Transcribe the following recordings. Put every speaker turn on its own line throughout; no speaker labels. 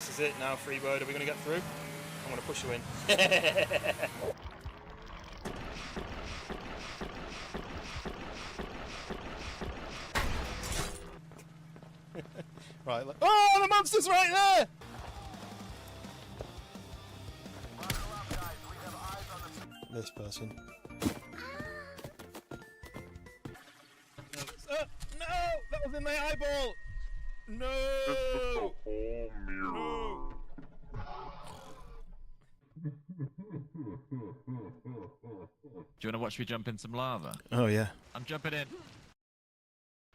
This is it now, Freebird. Are we going to get through? I'm going to push you in. Right, look. Oh, the monster's right there! This person. No! That was in my eyeball! No! No!
Do you want to watch me jump in some lava?
Oh, yeah.
I'm jumping in.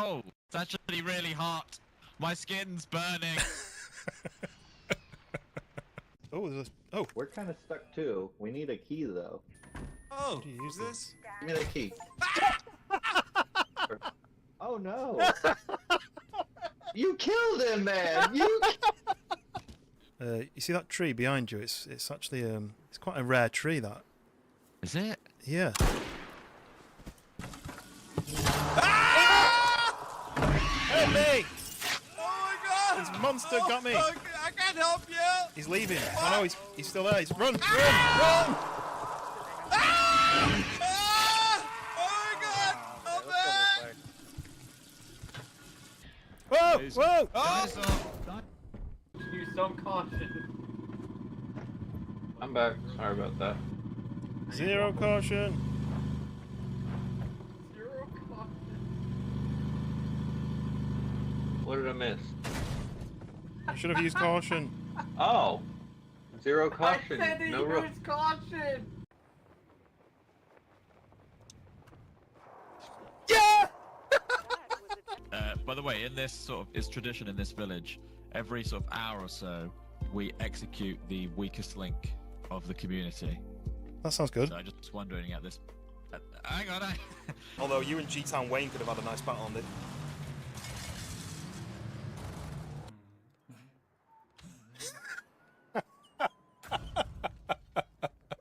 Oh, it's actually really hot. My skin's burning.
Oh, there's a... Oh!
We're kind of stuck too. We need a key though.
Oh, do you use this?
Give me the key. Oh no! You killed him, man! You
see that tree behind you? It's actually it's quite a rare tree, that.
Is it?
Yeah. Help me!
Oh my god!
This monster got me!
Oh, I can't help you!
He's leaving. I know he's still there. He's run!
Ah!
Run!
Ah! Oh my god! I'm back!
Whoa! Whoa!
Oh!
Use some caution.
I'm back. Sorry about that.
Zero caution.
Zero caution.
What did I miss?
I should have used caution.
Oh! Zero caution.
I said to
No ro-
use caution.
Yeah!
By the way, in this sort of, it's tradition in this village, every sort of hour or so, we execute the weakest link of the community.
That sounds good.
So I'm just wondering at this... hang on,
Although you and G-Town Wayne could have had a nice battle on it.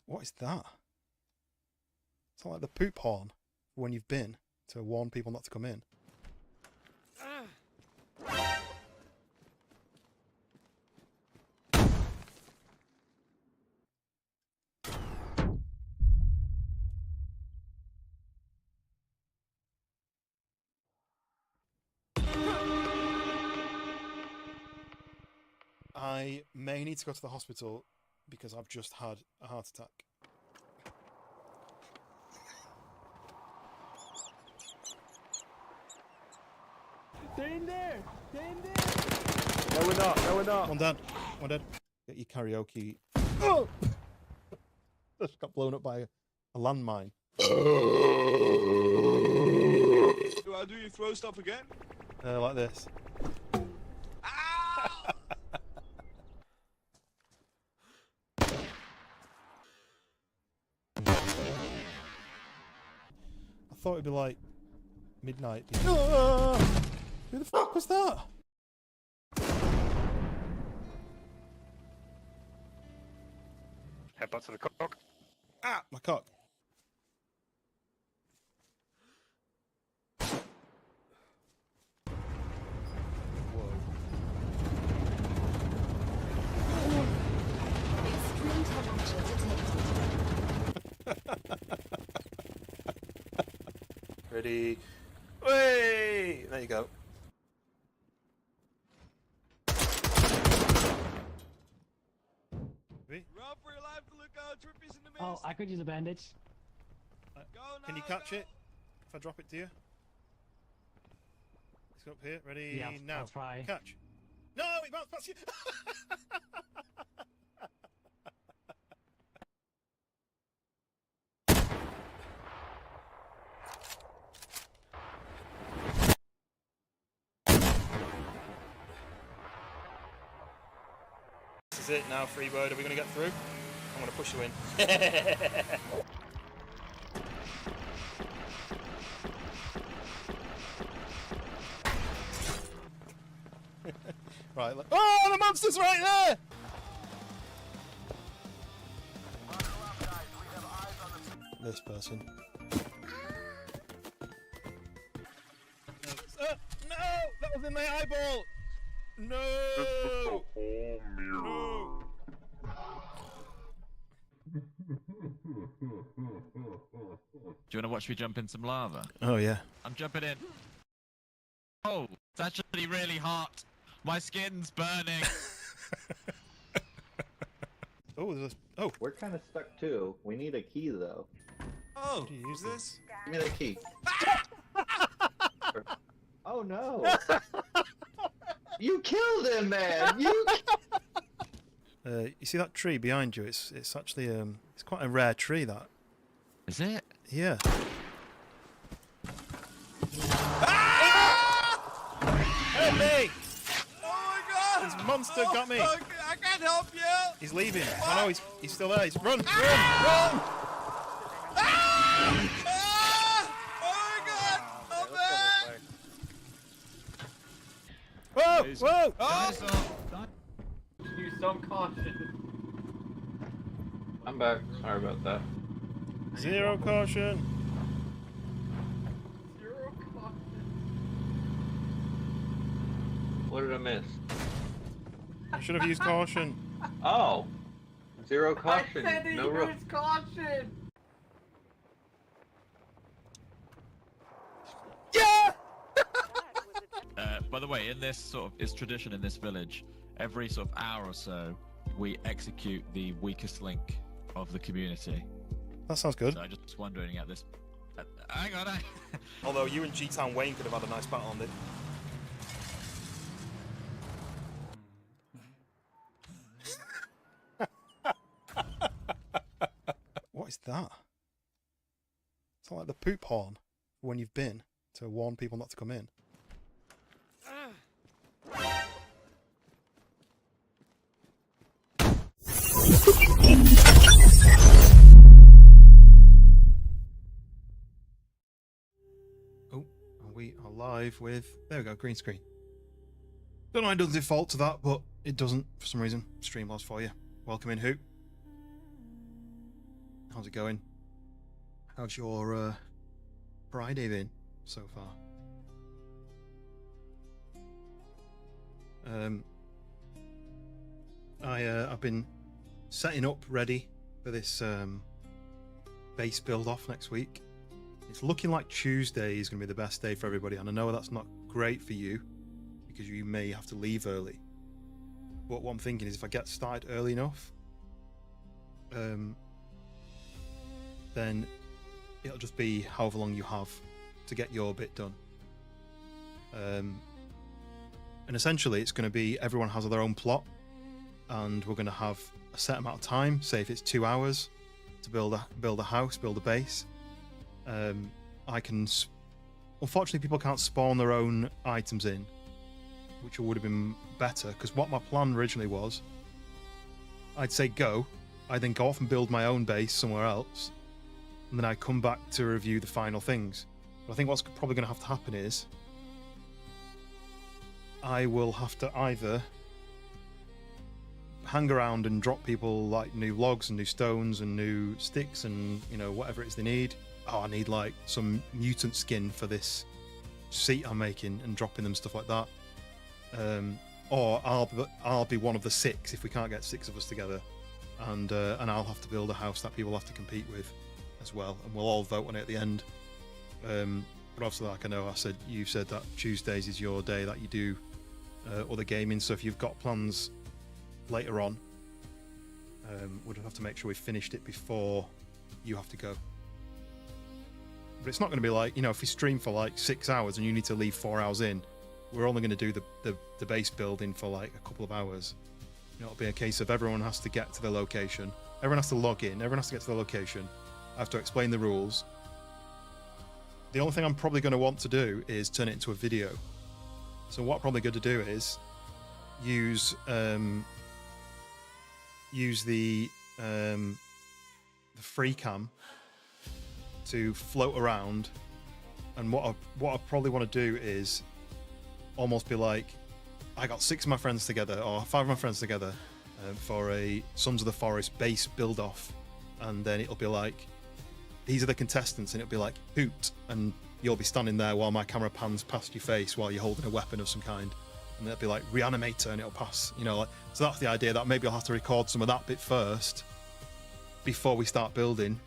What is that? It's not like the poop horn for when you've been to warn people not to come in. I may need to go to the hospital because I've just had a heart attack.
They're in there. They're in there.
No, we're not. No, we're not. One dead. One dead. Get your karaoke. Oh! Just got blown up by a landmine.
Do you throw stuff again?
Like this.
Ow!
I thought it'd be like midnight. Ah! Who the fuck was that?
Headbutt to the cock.
Ah, my cock.
Extreme temperature detected.
Ready? Way! There you go.
Run for your life to look out, Trippy's in the mist.
Oh, I could use a bandage.
Go
Can you
now,
catch
go.
it? If I drop it to you? Let's go up here. Ready?
Yeah,
now.
I'll try.
Catch. No, it bounced past you. This is it now, Freebird. Are we going to get through? I'm going to push you in. Right, look. Oh, the monster's right there! This person. No! That was in my eyeball! No! No.
Do you want to watch me jump in some lava?
Oh yeah.
I'm jumping in. Oh, it's actually really hot. My skin's burning.
Oh, there's a... Oh,
We're kind of stuck too. We need a key though.
Oh,
do you use
is this?
Give me the key. Oh no! You killed him, man! You.
you see that tree behind you? It's actually it's quite a rare tree. That.
Is it?
Yeah. Help me!
Oh my god!
This monster got me.
Oh, I can't help you!
He's leaving. Oh no, he's still there. He's run!
Ah! Oh my god! Help me!
Whoa! Whoa!
Oh!
Use some caution.
I'm back. Sorry about that.
Zero caution.
Zero caution.
What did I miss?
I should have used caution.
Oh! Zero caution.
I said to
No room.
use caution.
Yeah!
By the way, in this sort of it's tradition in this village. Every sort of hour or so, we execute the weakest link of the community.
That sounds good.
So I'm just wondering at this. Hang on.
Although you and G-Town Wayne could have had a nice battle on it. What is that? It's not like the poop horn for when you've been to warn people not to come in. Oh, and we are live with... There we go, green screen. Don't know why it doesn't default to that, but it doesn't for some reason. Streamlabs for you. Welcome in, Who? How's it going? How's your Friday been so far? I've been setting up ready for this base build off next week. It's looking like Tuesday is going to be the best day for everybody, and I know that's not great for you because you may have to leave early. But what I'm thinking is if I get started early enough, then it'll just be however long you have to get your bit done. And essentially it's going to be everyone has their own plot, and we're going to have a set amount of time, say if it's 2 hours to build a house, build a base. Unfortunately people can't spawn their own items in, which would have been better, because what my plan originally was, I'd say go, I'd then go off and build my own base somewhere else, and then I'd come back to review the final things. But I think what's probably going to have to happen is I will have to either hang around and drop people like new logs and new stones and new sticks and, you know, whatever it is they need. Oh, I need like some mutant skin for this seat I'm making, and dropping them stuff like that. Or I'll be one of the 6 if we can't get 6 of us together, and I'll have to build a house that people have to compete with as well, and we'll all vote on it at the end. But obviously, like I know, you said that Tuesdays is your day that you do other gaming. So if you've got plans later on, we'll have to make sure we finished it before you have to go. But it's not going to be like, you know, if we stream for like 6 hours and you need to leave 4 hours in, we're only going to do the base building for like a couple of hours. You know, it'll be a case of everyone has to get to the location. Everyone has to log in. Everyone has to get to the location. I have to explain the rules. The only thing I'm probably going to want to do is turn it into a video. So what I'm probably going to do is use the free cam to float around, and what I probably want to do is almost be like, I got 6 of my friends together, or 5 of my friends together, for a Sons of the Forest base build off, and then it'll be like, these are the contestants, and it'll be like hoot, and you'll be standing there while my camera pans past your face while you're holding a weapon of some kind, and they'll be like reanimator, and it'll pass. You know, like, so that's the idea. That maybe I'll have to record some of that bit first before we start building,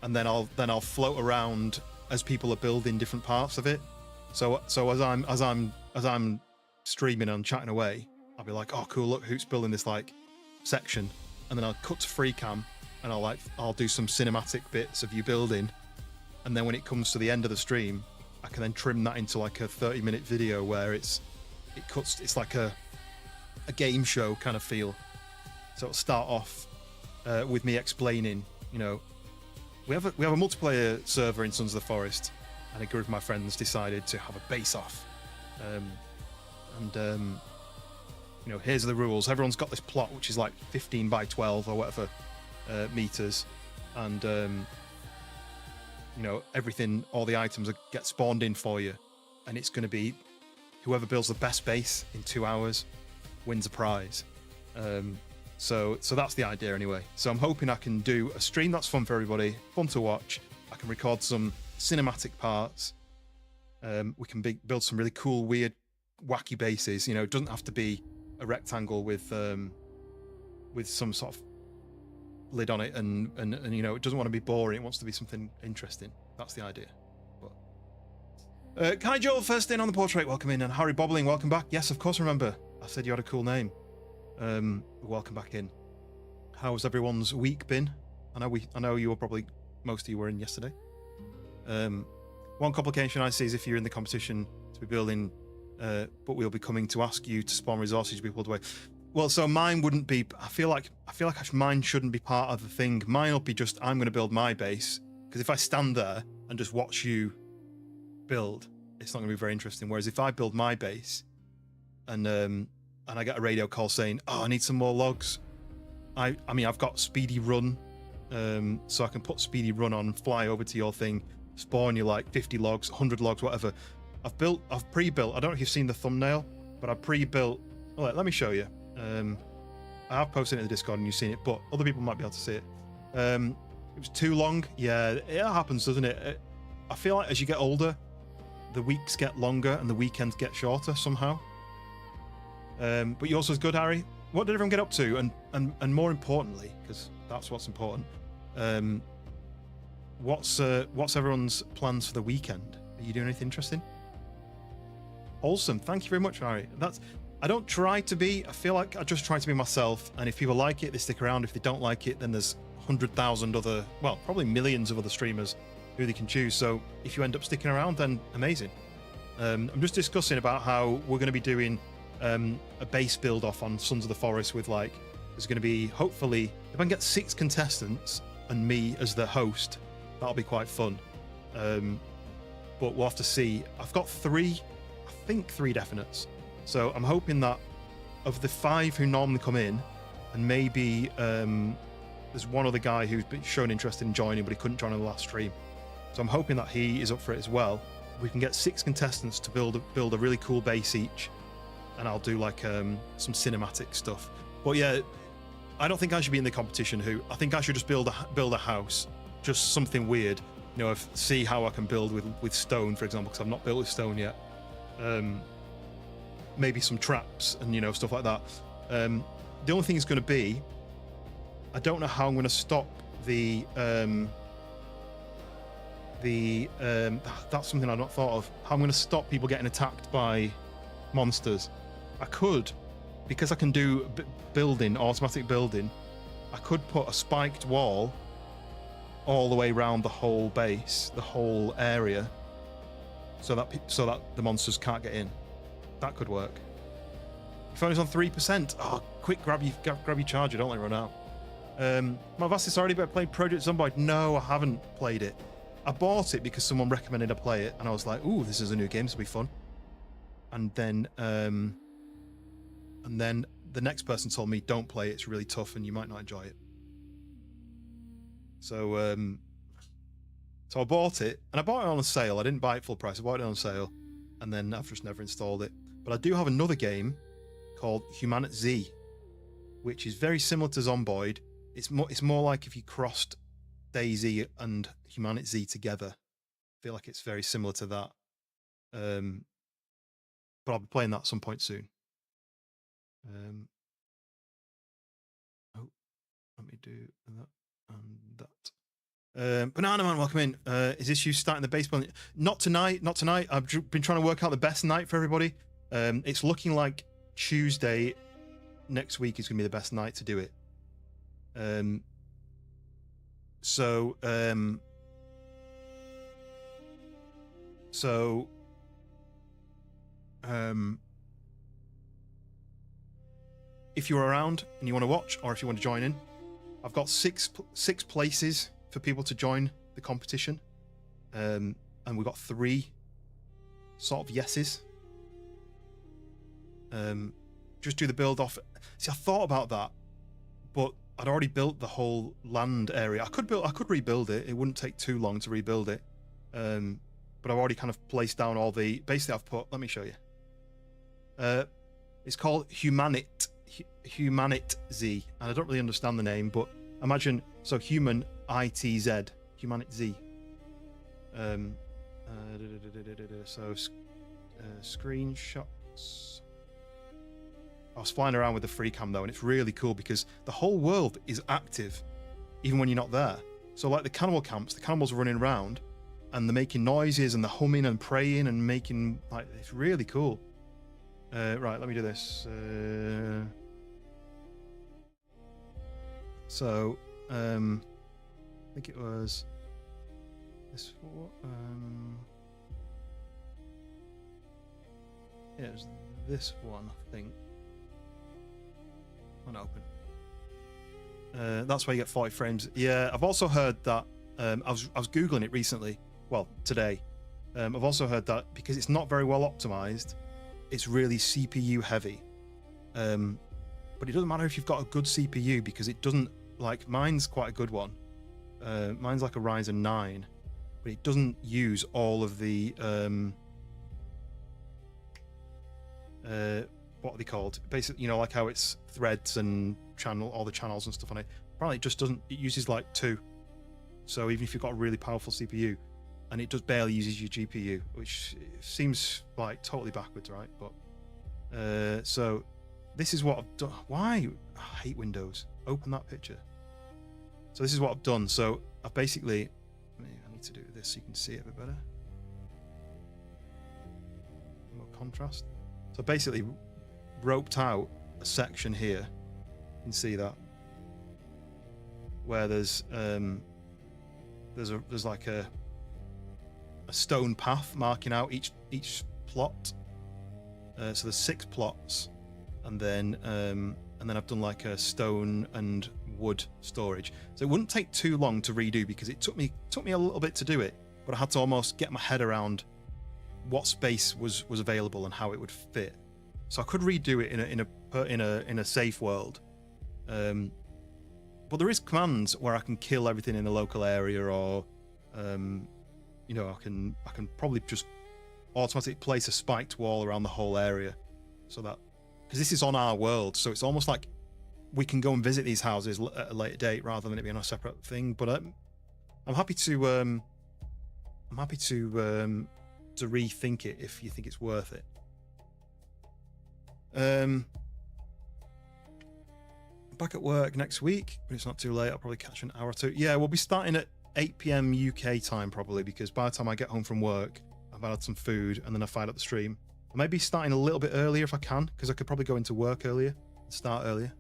and then I'll float around as people are building different parts of it. So as I'm streaming and chatting away, I'll be like, oh cool, look who's building this like section, and then I'll cut to free cam, and I'll do some cinematic bits of you building, and then when it comes to the end of the stream, I can then trim that into like a 30-minute video where it cuts. It's like a game show kind of feel. So it'll start off with me explaining, you know, we have a multiplayer server in Sons of the Forest, and a group of my friends decided to have a base off, you know, here's the rules. Everyone's got this plot which is like 15 by 12 or whatever meters, and you know, everything, all the items get spawned in for you, and it's going to be whoever builds the best base in 2 hours wins a prize. So that's the idea anyway. So I'm hoping I can do a stream that's fun for everybody, fun to watch. I can record some cinematic parts. We can build some really cool, weird, wacky bases. You know, it doesn't have to be a rectangle with some sort of lid on it, and you know, it doesn't want to be boring. It wants to be something interesting. That's the idea. But Kai Joel, first in on the portrait, welcome in, and Harry Bobbling, welcome back. Yes, of course, remember I said you had a cool name. Welcome back in. How's everyone's week been? I know you were probably, most of you were in yesterday. One complication I see is if you're in the competition to be building, but we'll be coming to ask you to spawn resources to be pulled away. Well, so mine wouldn't be. I feel like mine shouldn't be part of the thing. Mine will be just, I'm going to build my base, because if I stand there and just watch you build, it's not going to be very interesting. Whereas if I build my base, and I get a radio call saying, oh, I need some more logs. I mean, I've got speedy run, so I can put speedy run on, fly over to your thing, spawn you like 50 logs, 100 logs, whatever. I've pre-built. I don't know if you've seen the thumbnail, but I pre-built. Oh, let me show you. I have posted it in the Discord and you've seen it, but other people might be able to see it. It was too long. Yeah, it happens, doesn't it? I feel like as you get older, the weeks get longer and the weekends get shorter somehow. But yours was good, Harry. What did everyone get up to? And more importantly, because that's what's important, what's everyone's plans for the weekend? Are you doing anything interesting? Awesome. Thank you very much, Harry. I don't try to be. I feel like I just try to be myself. And if people like it, they stick around. If they don't like it, then there's 100,000 other, well, probably millions of other streamers who they can choose. So if you end up sticking around, then amazing. I'm just discussing about how we're going to be doing a base build off on Sons of the Forest with, like, there's going to be, hopefully, if I can get 6 contestants and me as the host, that'll be quite fun. But we'll have to see. I've got 3 definites. So I'm hoping that of the 5 who normally come in, and maybe there's one other guy who's been shown interest in joining, but he couldn't join on the last stream. So I'm hoping that he is up for it as well. We can get 6 contestants to build a really cool base each, and I'll do like some cinematic stuff. But yeah, I don't think I should be in the competition. I think I should just build a house, just something weird. You know, see how I can build with stone, for example, because I've not built with stone yet. Maybe some traps and, you know, stuff like that. The only thing is going to be, I don't know how I'm going to stop that's something I've not thought of. How I'm going to stop people getting attacked by monsters. I could, because I can do automatic building, I could put a spiked wall all the way around the whole base, the whole area, so that the monsters can't get in. That could work. Your phone is on 3%. Oh, quick, grab your charger, don't let it run out. My Vassis already played Project Zomboid. No, I haven't played it. I bought it because someone recommended I play it, and I was like, ooh, this is a new game, this will be fun. And then the next person told me, don't play it, it's really tough and you might not enjoy it. So I bought it, and I bought it on a sale. I didn't buy it full price, I bought it on sale, and then I've just never installed it. But I do have another game called Humanity Z, which is very similar to Zomboid. It's more like if you crossed DayZ and Humanity Z together. I feel like it's very similar to that. But I'll be playing that at some point soon. Oh, let me do that and that. Banana Man, welcome in. Is this you starting the baseball? Not tonight, not tonight. I've been trying to work out the best night for everybody. It's looking like Tuesday next week is going to be the best night to do it. So if you're around and you want to watch, or if you want to join in, I've got six places for people to join the competition, and we've got 3 sort of yeses. Just do the build off. See, I thought about that, but I'd already built the whole land area. I could rebuild it. It wouldn't take too long to rebuild it. But I've already kind of placed down all the. Basically, I've put. Let me show you. It's called Humanit Z, and I don't really understand the name, but imagine human ITZ Humanit Z. Screenshots. I was flying around with the free cam though, and it's really cool because the whole world is active, even when you're not there. So like the cannibal camps, the cannibals are running around, and they're making noises and they're humming and praying and making it's really cool. Right, let me do this. I think it was this. Yeah, it was this one, I think. Unopen. That's why you get 40 frames. Yeah, I've also heard that. I was googling it recently. Well, today. I've also heard that because it's not very well optimized, it's really CPU heavy. But it doesn't matter if you've got a good CPU because it doesn't mine's quite a good one. Mine's like a Ryzen 9, but it doesn't use all of the what are they called? Basically, like how it's threads and all the channels and stuff on it. Apparently, it just doesn't. It uses 2. So even if you've got a really powerful CPU, and it just barely uses your GPU, which seems totally backwards, right? But so this is what I've done. Why? I hate Windows. Open that picture. So this is what I've done. So I've basically. I need to do this so you can see it a bit better. More contrast. So basically, roped out a section here. You can see that where there's like a stone path marking out each plot. So there's 6 plots, and then I've done like a stone and wood storage. So it wouldn't take too long to redo because it took me a little bit to do it, but I had to almost get my head around what space was available and how it would fit. So I could redo it in a safe world, but there is commands where I can kill everything in the local area, or I can probably just automatically place a spiked wall around the whole area, so that because this is on our world, so it's almost like we can go and visit these houses at a later date rather than it being a separate thing. But I'm happy to rethink it if you think it's worth it. Back at work next week, but it's not too late. I'll probably catch an hour or 2. Yeah, we'll be starting at 8 p.m. UK time probably, because by the time I get home from work, I've had some food and then I fired up the stream. I may be starting a little bit earlier if I can, because I could probably go into work earlier and start earlier.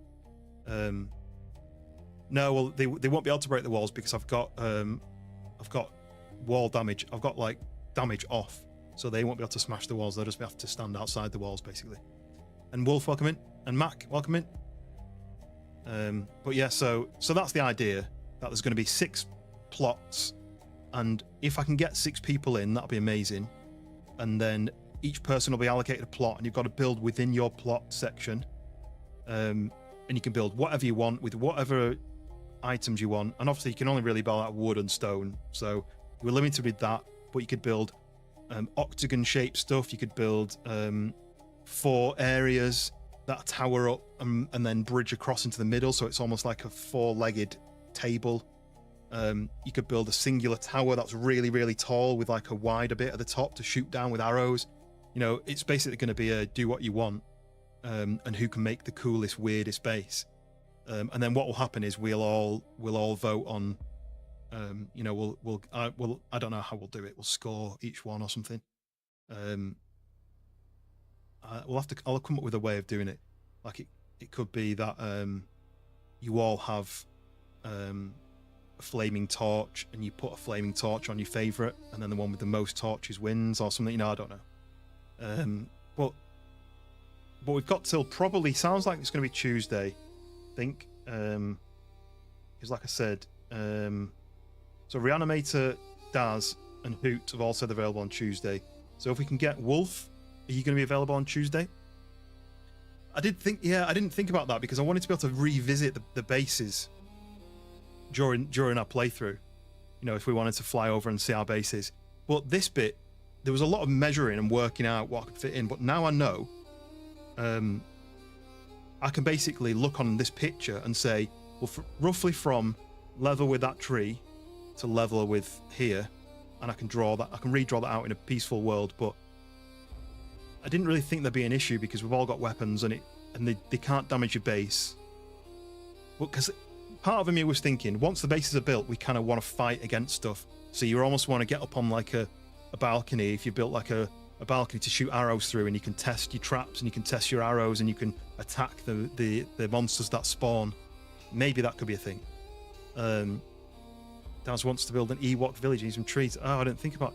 No, well, they won't be able to break the walls because I've got wall damage. I've got damage off, so they won't be able to smash the walls. They'll just have to stand outside the walls basically. And Wolf, welcome in, and Mac, welcome in. But yeah, so that's the idea, that there's going to be 6 plots, and if I can get 6 people in, that'll be amazing. And then each person will be allocated a plot, and you've got to build within your plot section. And you can build whatever you want with whatever items you want. And obviously you can only really build out wood and stone, so we're limited with that. But you could build octagon shaped stuff. You could build 4 areas that tower up and then bridge across into the middle, so it's almost like a 4-legged table. You could build a singular tower that's really, really tall with like a wider bit at the top to shoot down with arrows. It's basically going to be a do what you want. and who can make the coolest, weirdest base. And then what will happen is we'll all vote on, you know, I don't know how we'll do it. We'll score each one or something. I'll come up with a way of doing it. Like it could be that you all have a flaming torch, and you put a flaming torch on your favorite, and then the one with the most torches wins, or something. You know, I don't know. But we've got till probably, sounds like it's going to be Tuesday, I think. Because like I said, so Reanimator, Daz, and Hoot have all said they're available on Tuesday. So if we can get Wolf, are you going to be available on Tuesday? I didn't think about that because I wanted to be able to revisit the bases during our playthrough. You know, if we wanted to fly over and see our bases. But this bit, there was a lot of measuring and working out what I could fit in. But now I know, I can basically look on this picture and say, well, roughly from level with that tree to level with here, and I can draw that. I can redraw that out in a peaceful world. But I didn't really think there'd be an issue because we've all got weapons and they can't damage your base. But because part of me was thinking, once the bases are built, we kind of want to fight against stuff. So you almost want to get up on like a balcony. If you built like a balcony to shoot arrows through, and you can test your traps and you can test your arrows and you can attack the monsters that spawn. Maybe that could be a thing. Daz wants to build an Ewok village using trees. Oh, I didn't think about.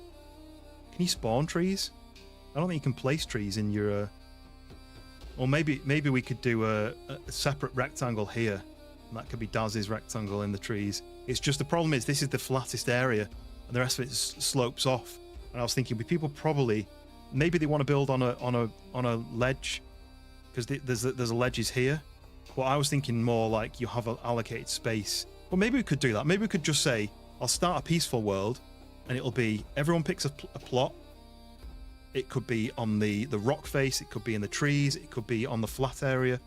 Can you spawn trees? I don't think you can place trees in your. Or maybe we could do a separate rectangle here. And that could be Daz's rectangle in the trees. It's just the problem is this is the flattest area, and the rest of it slopes off. And I was thinking, people probably, maybe they want to build on a ledge, because there's a ledges here. But I was thinking more like you have an allocated space. Well, maybe we could do that. Maybe we could just say, I'll start a peaceful world, and it'll be everyone picks a plot. It could be on the rock face, it could be in the trees, it could be on the flat area,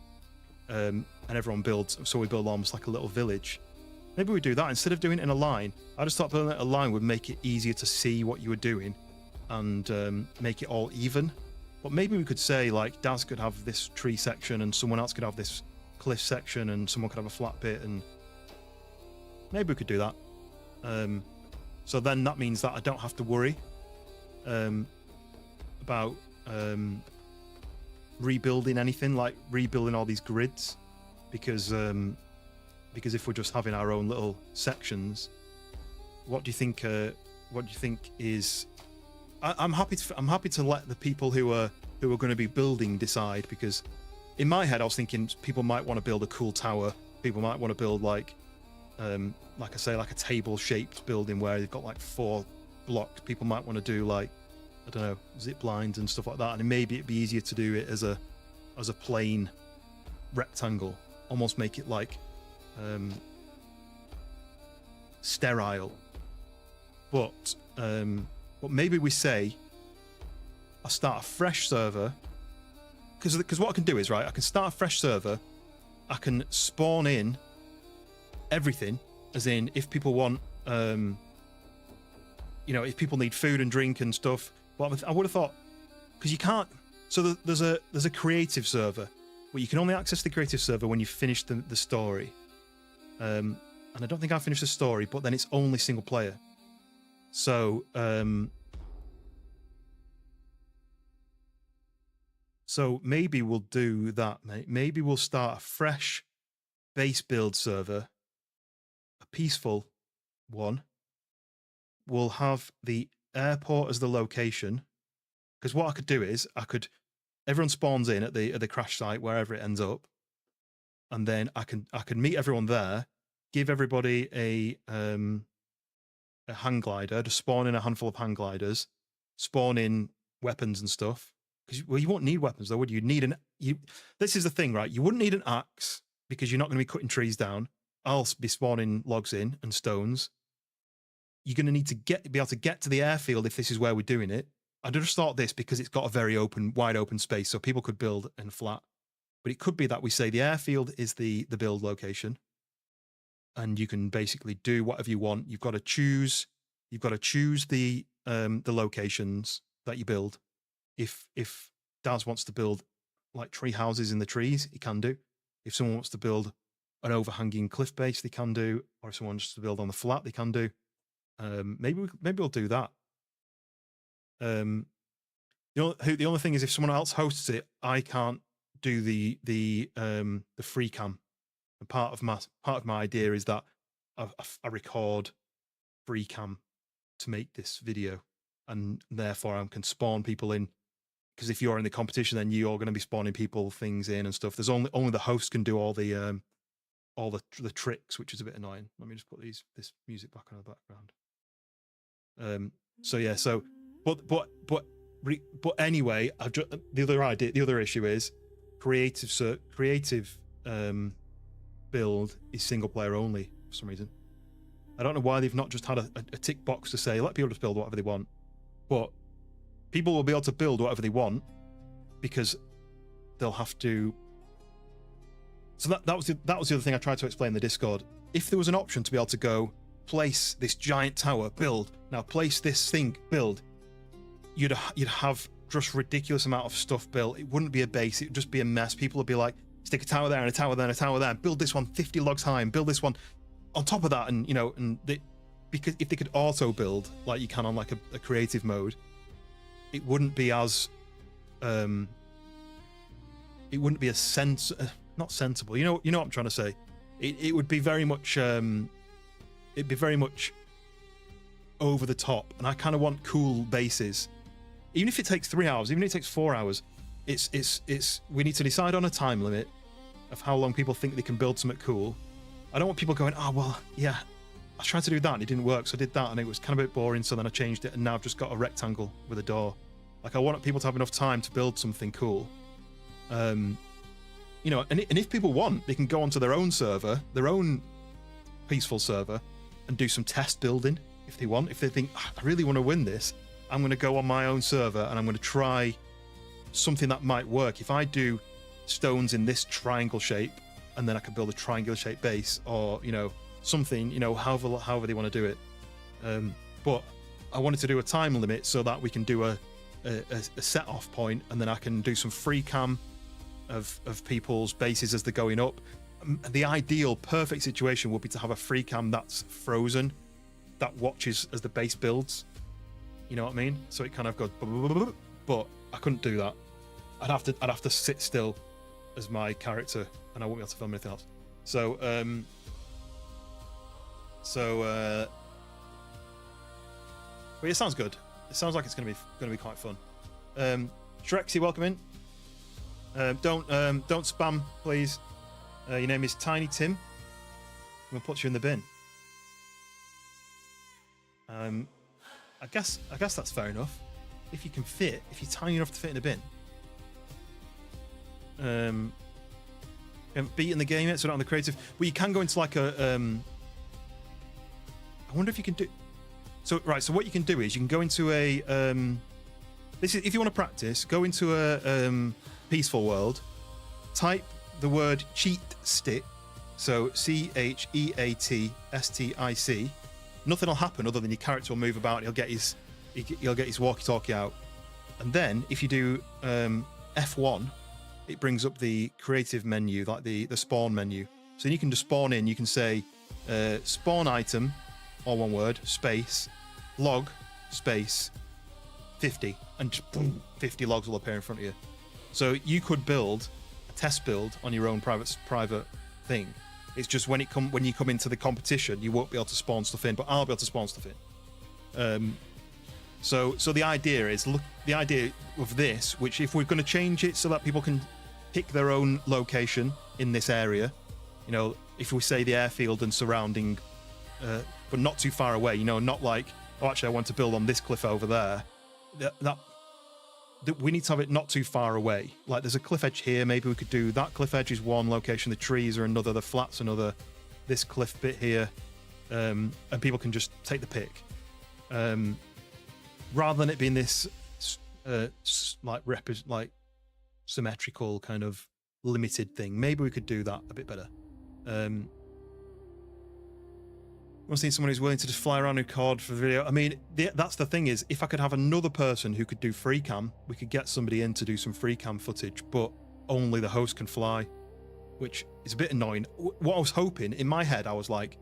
and everyone builds. So we build almost like a little village. Maybe we do that instead of doing it in a line. I just thought building it in a line would make it easier to see what you were doing, and make it all even. But maybe we could say like Daz could have this tree section, and someone else could have this cliff section, and someone could have a flat bit, and maybe we could do that. So then that means that I don't have to worry about rebuilding anything, like rebuilding all these grids, because if we're just having our own little sections. What do you think? What do you think is? I'm happy to let the people who are going to be building decide, because in my head I was thinking people might want to build a cool tower. People might want to build like I say, like a table-shaped building where they've got like 4 blocks. People might want to do like, I don't know, zip lines and stuff like that. And maybe it'd be easier to do it as a plain rectangle, almost make it like sterile. But maybe we say I start a fresh server, because what I can do is, right, I can start a fresh server. I can spawn in everything, as in if people want, if people need food and drink and stuff. But I would have thought, because you can't. So there's a creative server, but you can only access the creative server when you finish the story. And I don't think I finished the story, but then it's only single player. So maybe we'll do that, mate. Maybe we'll start a fresh base build server, a peaceful one. We'll have the airport as the location, because what I could do is everyone spawns in at the crash site wherever it ends up, and then I can meet everyone there, give everybody a hang glider, to spawn in a handful of hang gliders, spawn in weapons and stuff. Because you won't need weapons though, would you? This is the thing, right? You wouldn't need an axe because you're not going to be cutting trees down. I'll be spawning logs in and stones. You're going to need to be able to get to the airfield if this is where we're doing it. I just thought this because it's got a very wide open space, so people could build in flat. But it could be that we say the airfield is the build location, and you can basically do whatever you want. You've got to choose the locations that you build. If Daz wants to build like tree houses in the trees, he can do. If someone wants to build an overhanging cliff base, they can do. Or if someone wants to build on the flat, they can do. Maybe we'll do that. The only thing is, if someone else hosts it, I can't do the free cam. And part of my idea is that I record free cam to make this video, and therefore I can spawn people in. Because if you're in the competition, then you're going to be spawning people things in and stuff. There's only the host can do all the tricks, which is a bit annoying. Let me just put this music back on the background. So yeah, so but anyway, the other issue is creative build is single player only for some reason. I don't know why they've not just had a tick box to say let people just build whatever they want, but people will be able to build whatever they want because they'll have to. So that was the other thing I tried to explain in the Discord. If there was an option to be able to go place this giant tower, build, now place this thing, build, you'd have just ridiculous amount of stuff built. It wouldn't be a base, it would just be a mess. People would be like, stick a tower there and a tower there and a tower there, build this one 50 logs high and build this one on top of that, and because if they could auto build like you can on like a creative mode, it wouldn't be as it wouldn't be as not sensible. You know what I'm trying to say. It would be very much it'd be very much over the top, and I kind of want cool bases. Even if it takes 3 hours, even if it takes 4 hours, it's we need to decide on a time limit of how long people think they can build something cool. I don't want people going, oh well, yeah, I was trying to do that and it didn't work, so I did that and it was kind of a bit boring, so then I changed it and now I've just got a rectangle with a door. Like, I want people to have enough time to build something cool. And if people want, they can go onto their own server, their own peaceful server, and do some test building if they want. If they think, I really want to win this, I'm going to go on my own server and I'm going to try something that might work. If I do stones in this triangle shape, and then I can build a triangular shaped base, or something, however they want to do it. But I wanted to do a time limit so that we can do a set off point, and then I can do some free cam of people's bases as they're going up. The ideal perfect situation would be to have a free cam that's frozen, that watches as the base builds. You know what I mean? So it kind of goes, but I couldn't do that. I'd have to sit still as my character, and I won't be able to film anything else. So but it sounds good. It sounds like it's gonna be quite fun. Shrexy, welcome in. Don't spam, please. Your name is Tiny Tim. We'll put you in the bin. I guess that's fair enough. If you can fit, if you're tiny enough to fit in a bin. Beating the game yet, so not on the creative. Well, you can go into like a. I wonder if you can do. So right, so what you can do is you can go into a. This is if you want to practice. Go into a peaceful world. Type the word cheat stick. So CHEATSTIC. Nothing will happen other than your character will move about. And he'll get his walkie-talkie out, and then if you do F1. It brings up the creative menu, like the spawn menu. So you can just spawn in. You can say spawn item, all one word, space, log, space, 50, and just boom, 50 logs will appear in front of you. So you could build a test build on your own private thing. It's just when you come into the competition, you won't be able to spawn stuff in, but I'll be able to spawn stuff in. So the idea is, the idea of this, which if we're going to change it so that people can pick their own location in this area, if we say the airfield and surrounding, but not too far away, not like, oh, actually I want to build on this cliff over there. That we need to have it not too far away. Like there's a cliff edge here, maybe we could do that cliff edge is one location, the trees are another, the flats another, this cliff bit here, and people can just take the pick. Rather than it being this like symmetrical kind of limited thing, maybe we could do that a bit better. I'm seeing someone who's willing to just fly around and record for the video. I mean, that's the thing is, if I could have another person who could do free cam, we could get somebody in to do some free cam footage. But only the host can fly, which is a bit annoying. What I was hoping, in my head, I was like,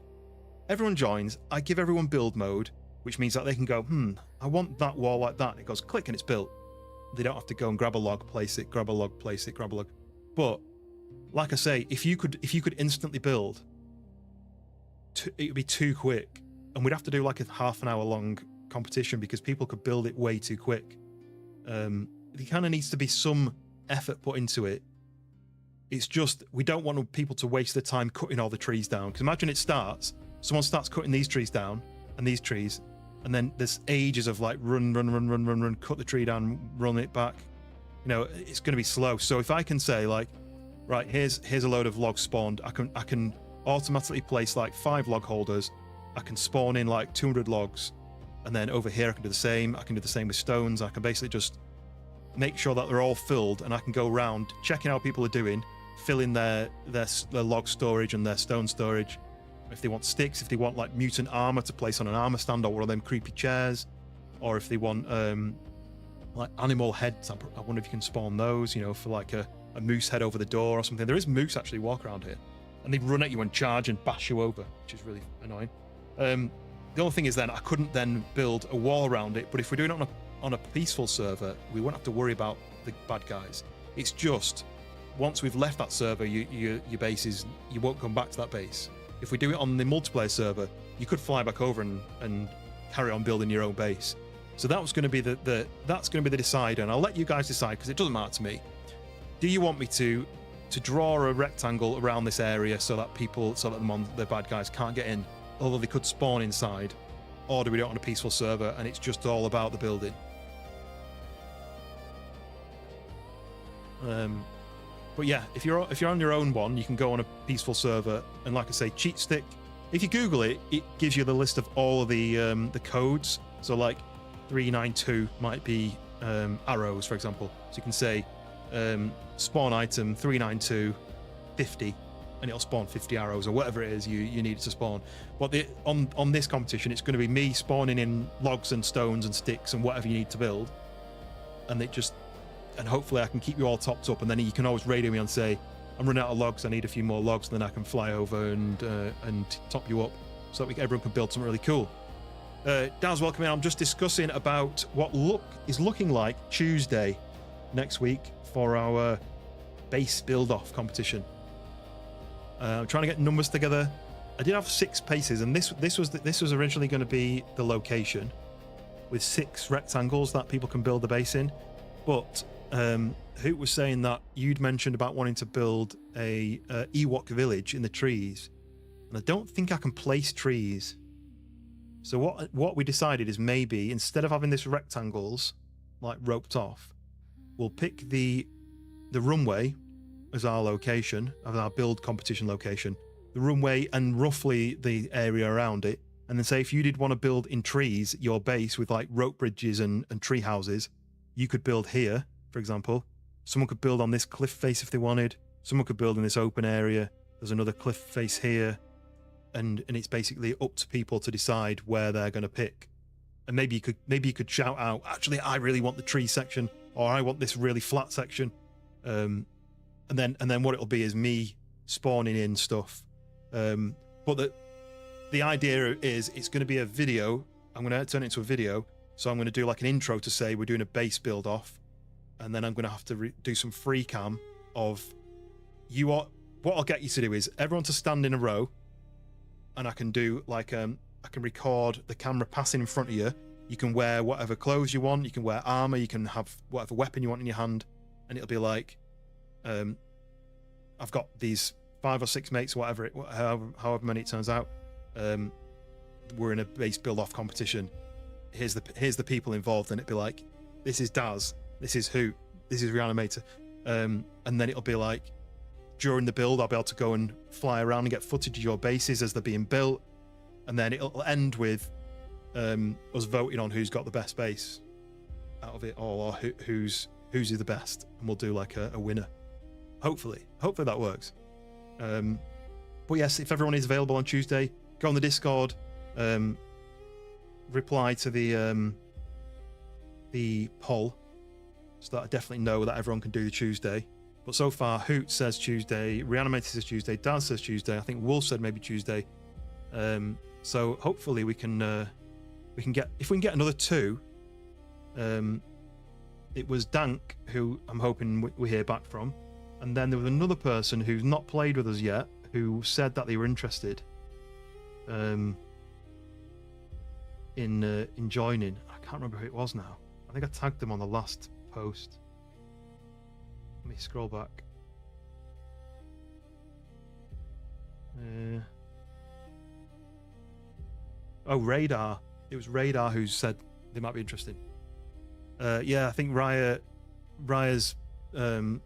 everyone joins, I give everyone build mode, which means that they can go, I want that wall like that. And it goes click and it's built. They don't have to go and grab a log, place it, grab a log, place it, grab a log. But like I say, if you could instantly build, it would be too quick, and we'd have to do like a half an hour long competition because people could build it way too quick. There kind of needs to be some effort put into it. It's just, we don't want people to waste their time cutting all the trees down. Because imagine someone starts cutting these trees down and these trees, and then there's ages of like run, cut the tree down, run it back. You know, it's going to be slow. So if I can say like, right, here's a load of logs spawned, I can automatically place like 5 log holders. I can spawn in like 200 logs, and then over here I can do the same. I can do the same with stones. I can basically just make sure that they're all filled, and I can go around checking how people are doing, fill in their log storage and their stone storage. If they want sticks, if they want like mutant armor to place on an armor stand or one of them creepy chairs, or if they want like animal heads, I wonder if you can spawn those, you know, for like a moose head over the door or something. There is moose actually walk around here, and they run at you and charge and bash you over, which is really annoying. The only thing is then I couldn't then build a wall around it, but if we're doing it on a peaceful server, we won't have to worry about the bad guys. It's just once we've left that server, your bases, you won't come back to that base. If we do it on the multiplayer server, you could fly back over and carry on building your own base. So that was going to be that's going to be the decider, and I'll let you guys decide because it doesn't matter to me. Do you want me to draw a rectangle around this area so that the bad guys can't get in, although they could spawn inside, or do we do it on a peaceful server and it's just all about the building? But yeah, if you're on your own one, you can go on a peaceful server, and like I say, cheat stick. If you Google it, it gives you the list of all of the codes. So like 392 might be arrows, for example. So you can say spawn item 392 50, and it'll spawn 50 arrows or whatever it is you need to spawn. But on this competition, it's going to be me spawning in logs and stones and sticks and whatever you need to build, and hopefully I can keep you all topped up, and then you can always radio me and say, I'm running out of logs, I need a few more logs, and then I can fly over and top you up so that everyone can build something really cool. Daz, welcome in. I'm just discussing about what is looking like Tuesday next week for our base build-off competition. I'm trying to get numbers together. I did have 6 bases, and this was originally going to be the location with 6 rectangles that people can build the base in, but Hoot was saying that you'd mentioned about wanting to build a Ewok village in the trees, and I don't think I can place trees. So what we decided is maybe instead of having this rectangles like roped off, we'll pick the runway as our location, as our build competition location, the runway and roughly the area around it, and then say if you did want to build in trees your base with like rope bridges and tree houses, you could build here, for example. Someone could build on this cliff face if they wanted. Someone could build in this open area. There's another cliff face here, and it's basically up to people to decide where they're going to pick. And maybe you could shout out, actually, I really want the tree section, or I want this really flat section. And then what it'll be is me spawning in stuff. But the idea is it's going to be a video. I'm going to turn it into a video. So I'm going to do like an intro to say we're doing a base build off, and then I'm going to have to do some free cam of what I'll get you to do is everyone to stand in a row, and I can do like I can record the camera passing in front of you. You can wear whatever clothes you want. You can wear armor. You can have whatever weapon you want in your hand, and it'll be like, I've got these 5 or 6 mates, however many it turns out. We're in a base build off competition. Here's the people involved, and it'd be like, this is Daz, this is Hoot, this is Reanimator, and then it'll be like during the build I'll be able to go and fly around and get footage of your bases as they're being built, and then it'll end with us voting on who's got the best base out of it all, or who's the best, and we'll do like a winner. Hopefully that works. But yes, if everyone is available on Tuesday, go on the Discord, reply to the poll so that I definitely know that everyone can do the Tuesday. But so far, Hoot says Tuesday, Reanimator says Tuesday, Dan says Tuesday. I think Wolf said maybe Tuesday. So hopefully we can get, if we can get another 2. It was Dank who I'm hoping we hear back from, and then there was another person who's not played with us yet who said that they were interested in joining. I can't remember who it was now. I think I tagged them on the last post. Let me scroll back. Radar. It was Radar who said they might be interested. Yeah, I think Raya's a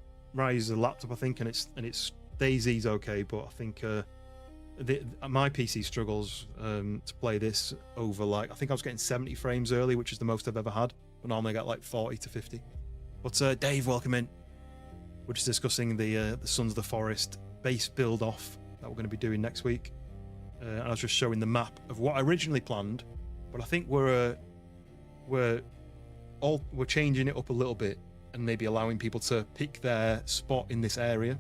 laptop, I think, and it's DayZ's okay, but I think my PC struggles to play this over, like, I think I was getting 70 frames early, which is the most I've ever had, but normally I get like 40 to 50. But Dave, welcome in. We're just discussing the Sons of the Forest base build off that we're going to be doing next week. And I was just showing the map of what I originally planned, but I think we're changing it up a little bit and maybe allowing people to pick their spot in this area.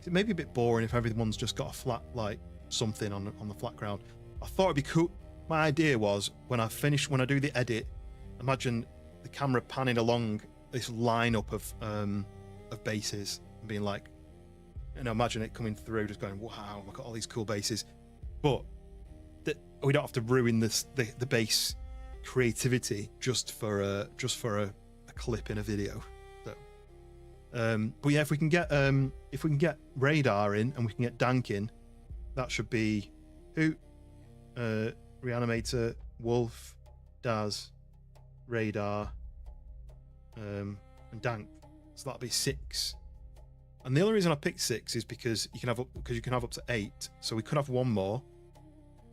It may be a bit boring if everyone's just got a flat, like, something on the flat ground. I thought it'd be cool. My idea was when I do the edit, imagine the camera panning along this lineup of bases and being like, imagine it coming through, just going, wow, look at all these cool bases. But we don't have to ruin the base creativity just for a clip in a video. So, but yeah, if we can get Radar in and we can get Dank in, that should be Hoot, Reanimator, Wolf, Daz, Radar, and Dank. So that'll be 6. And the only reason I picked 6 is because you can have up to 8. So we could have one more,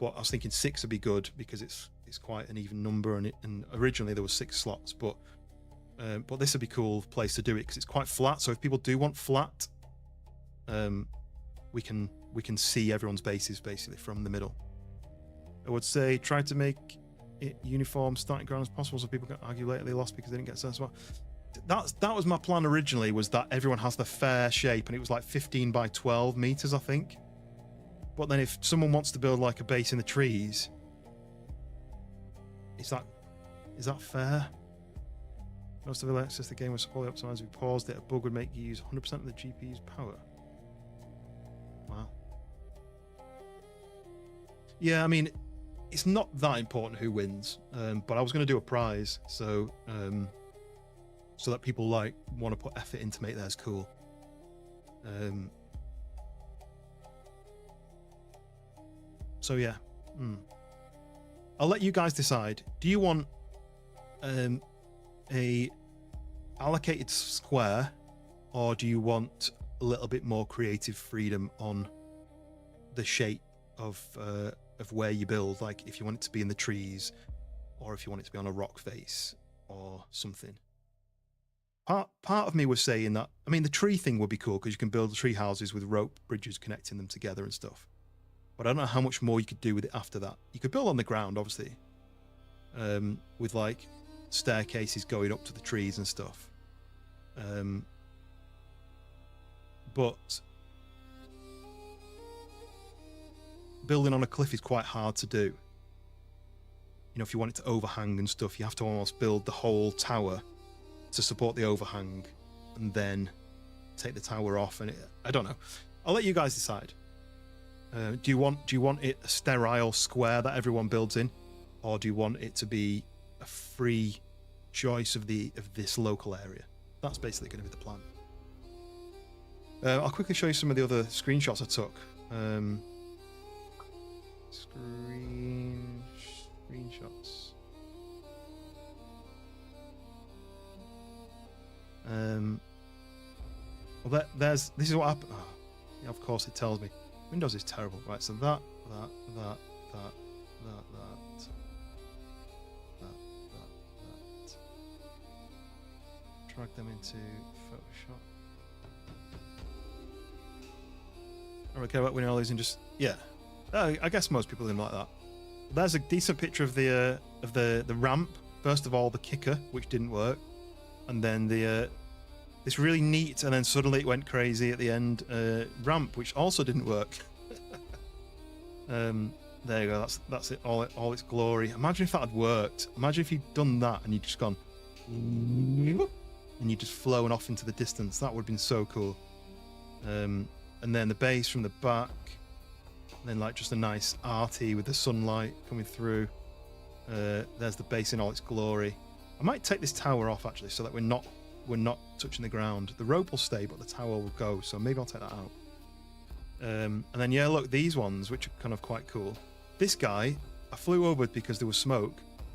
but I was thinking 6 would be good because it's quite an even number, and originally there was 6 slots, but this would be a cool place to do it because it's quite flat. So if people do want flat, we can see everyone's bases basically from the middle. I would say try to make it uniform starting ground as possible so people can argue later they lost because they didn't get sense. That was my plan originally, was that everyone has the fair shape, and it was like 15 by 12 meters, I think. But then if someone wants to build like a base in the trees, is that fair? Most of the access the game was poorly optimized. We paused it. A bug would make you use 100% of the GPU's power. Wow. Yeah, I mean, it's not that important who wins, but I was going to do a prize, so that people like want to put effort in to make theirs cool. So yeah, I'll let you guys decide. Do you want a allocated square, or do you want a little bit more creative freedom on the shape of where you build? Like if you want it to be in the trees, or if you want it to be on a rock face or something. Part of me was saying that, I mean, the tree thing would be cool because you can build tree houses with rope bridges connecting them together and stuff. But I don't know how much more you could do with it after that. You could build on the ground, obviously, with like staircases going up to the trees and stuff. But building on a cliff is quite hard to do. You know, if you want it to overhang and stuff, you have to almost build the whole tower to support the overhang and then take the tower off. And I don't know. I'll let you guys decide. Do you want it a sterile square that everyone builds in, or do you want it to be a free choice of this local area? That's basically going to be the plan. I'll quickly show you some of the other screenshots I took. Screenshots. Well, this is what happened. Oh, yeah, of course it tells me. Windows is terrible. Right, so that. Drag them into Photoshop. I don't care about winning all these and just, yeah. I guess most people didn't like that. There's a decent picture of the ramp. First of all, the kicker, which didn't work, and then the this really neat, and then suddenly it went crazy at the end ramp, which also didn't work. There you go. That's it. All its glory. Imagine if that had worked. Imagine if you'd done that and you'd just gone and you'd just flown off into the distance. That would have been so cool. And then the base from the back. And then like just a nice arty with the sunlight coming through. There's the base in all its glory. I might take this tower off actually, so that we're not touching the ground. The rope will stay, but the tower will go. So maybe I'll take that out. And then yeah, look, these ones, which are kind of quite cool. This guy, I flew over because there was smoke,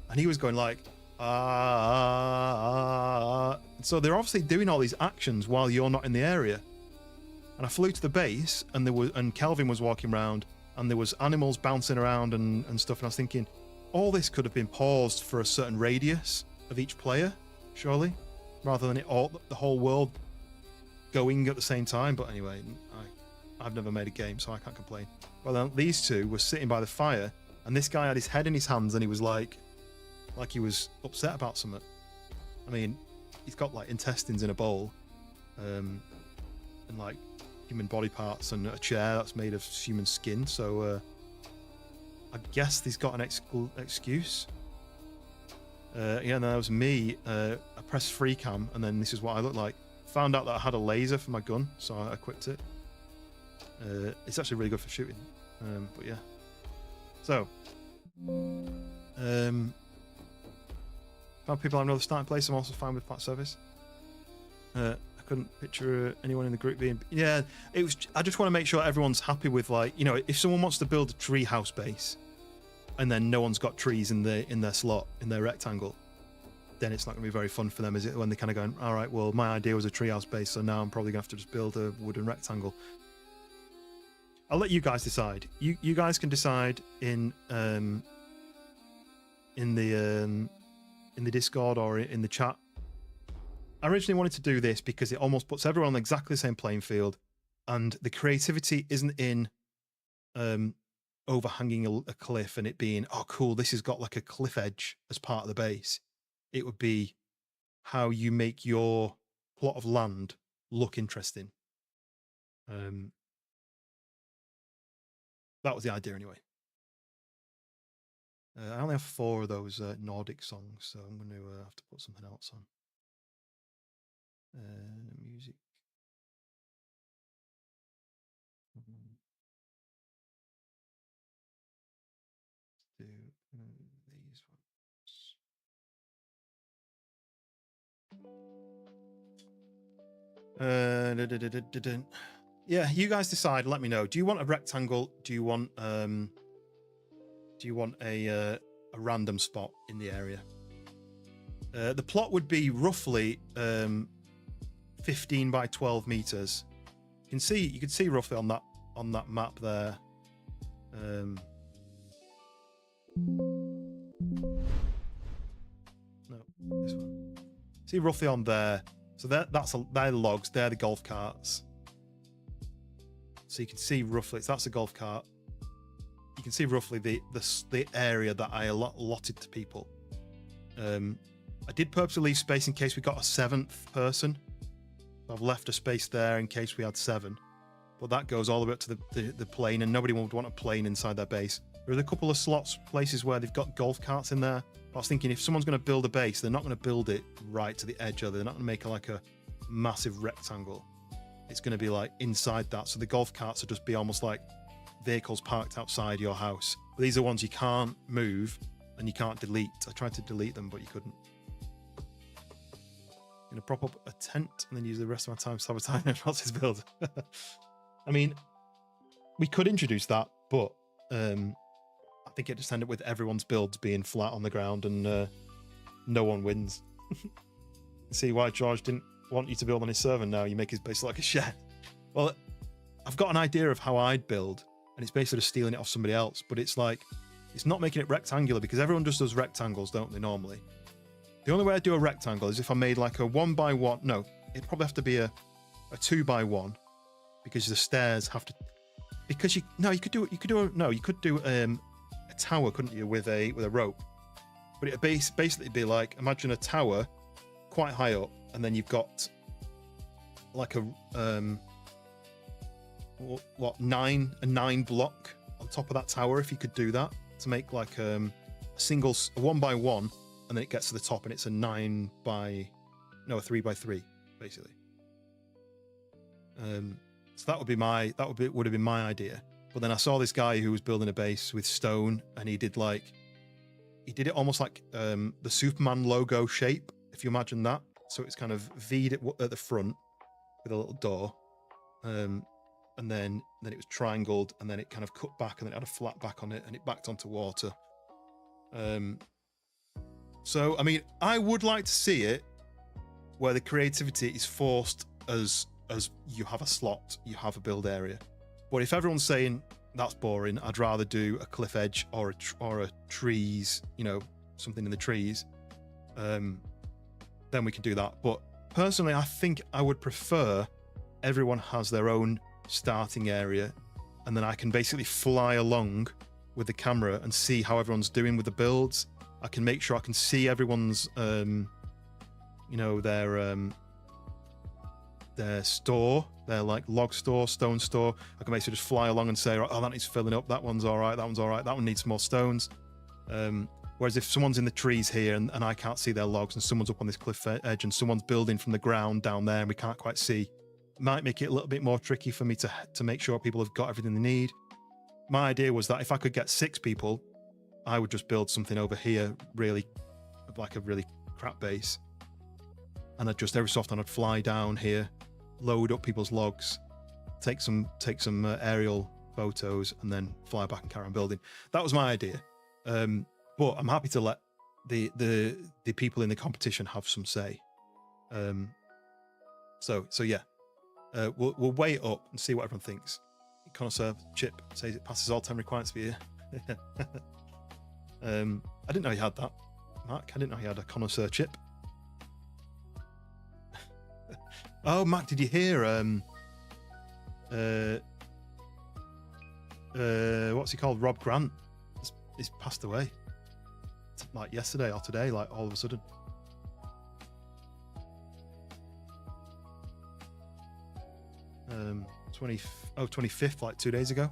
and he was going like, ah. So they're obviously doing all these actions while you're not in the area. And I flew to the base, and Kelvin was walking around, and there was animals bouncing around and stuff. And I was thinking, all this could have been paused for a certain radius of each player, surely, rather than the whole world going at the same time. But anyway, I've never made a game, so I can't complain. Well, then these two were sitting by the fire, and this guy had his head in his hands, and he was like he was upset about something. I mean, he's got like intestines in a bowl, and like human body parts, and a chair that's made of human skin. So I guess he's got an excuse. Yeah, and that was me. I pressed free cam, and then this is what I looked like. Found out that I had a laser for my gun, so I equipped it. It's actually really good for shooting, but yeah. So, found people I know the starting place. I'm also fine with flat service. I couldn't picture anyone in the group being. Yeah, it was. I just want to make sure everyone's happy with, like, you know, if someone wants to build a tree house base, and then no one's got trees in their slot in their rectangle, then it's not going to be very fun for them, is it? When they're kind of going, all right, well, my idea was a treehouse base, so now I'm probably going to have to just build a wooden rectangle. I'll let you guys decide. You guys can decide in the Discord or in the chat. I originally wanted to do this because it almost puts everyone on exactly the same playing field, and the creativity isn't in overhanging a cliff and it being, oh cool, this has got like a cliff edge as part of the base. It would be how you make your plot of land look interesting. That was the idea anyway. I only have 4 of those Nordic songs, so I'm going to have to put something else on. Music. Do these ones. Yeah, you guys decide. Let me know. Do you want a rectangle? Do you want a random spot in the area? The plot would be roughly 15 by 12 meters. You can see roughly on that map there. No, this one. See roughly on there. So they're the logs. They're the golf carts. So you can see roughly, that's a golf cart. You can see roughly the area that I allotted to people. I did purposely leave space in case we got a 7th person. I've left a space there in case we had 7. But that goes all the way up to the plane, and nobody would want a plane inside their base. There are a couple of places where they've got golf carts in there. I was thinking if someone's going to build a base, they're not going to build it right to the edge, or they're not going to make like a massive rectangle. It's going to be like inside that. So the golf carts will just be almost like vehicles parked outside your house. But these are ones you can't move and you can't delete. I tried to delete them, but you couldn't. I'm going to prop up a tent and then use the rest of my time sabotaging everyone else's build. I mean, we could introduce that, but I think it just ended up with everyone's builds being flat on the ground and no one wins. See why George didn't want you to build on his server. Now you make his base look like a shed. Well, I've got an idea of how I'd build, and it's basically just stealing it off somebody else, but it's like, it's not making it rectangular because everyone just does rectangles, don't they, normally? The only way I do a rectangle is if I made like a 1 by 1. No, it'd probably have to be a 2 by 1 because the stairs have to. Because you could do a tower, couldn't you, with a rope? But it'd basically be like, imagine a tower quite high up, and then you've got like a a 9 block on top of that tower, if you could do that, to make like a 1 by 1, and then it gets to the top and it's a 3 by 3 basically. So that would have been my idea. But then I saw this guy who was building a base with stone, and he did it almost like the Superman logo shape, if you imagine that. So it's kind of V'd at the front with a little door, and then it was triangled, and then it kind of cut back, and then it had a flat back on it, and it backed onto water. So I mean, I would like to see it where the creativity is forced as you have a slot, you have a build area. But if everyone's saying that's boring, I'd rather do a cliff edge or a trees, something in the trees, then we can do that. But personally, I think I would prefer everyone has their own starting area, and then I can basically fly along with the camera and see how everyone's doing with the builds. I can make sure I can see everyone's their store, their like log store, stone store. I can basically just fly along and say, oh, that needs filling up, that one's all right, that one needs more stones. Whereas if someone's in the trees here and I can't see their logs, and someone's up on this cliff edge and someone's building from the ground down there and we can't quite see, it might make it a little bit more tricky for me to make sure people have got everything they need. My idea was that if I could get 6 people, I would just build something over here, really like a really crap base, and I'd just every so often I'd fly down here, load up people's logs, take some aerial photos, and then fly back and carry on building. That was my idea. But I'm happy to let the people in the competition have some say. So yeah, we'll weigh it up and see what everyone thinks. Connoisseur Chip says it passes all 10 requirements for you. I didn't know you had that, Mark. I didn't know you had a connoisseur chip. Oh, Mac, did you hear? What's he called? Rob Grant. He's passed away. Like yesterday or today, like all of a sudden. 25th, like 2 days ago.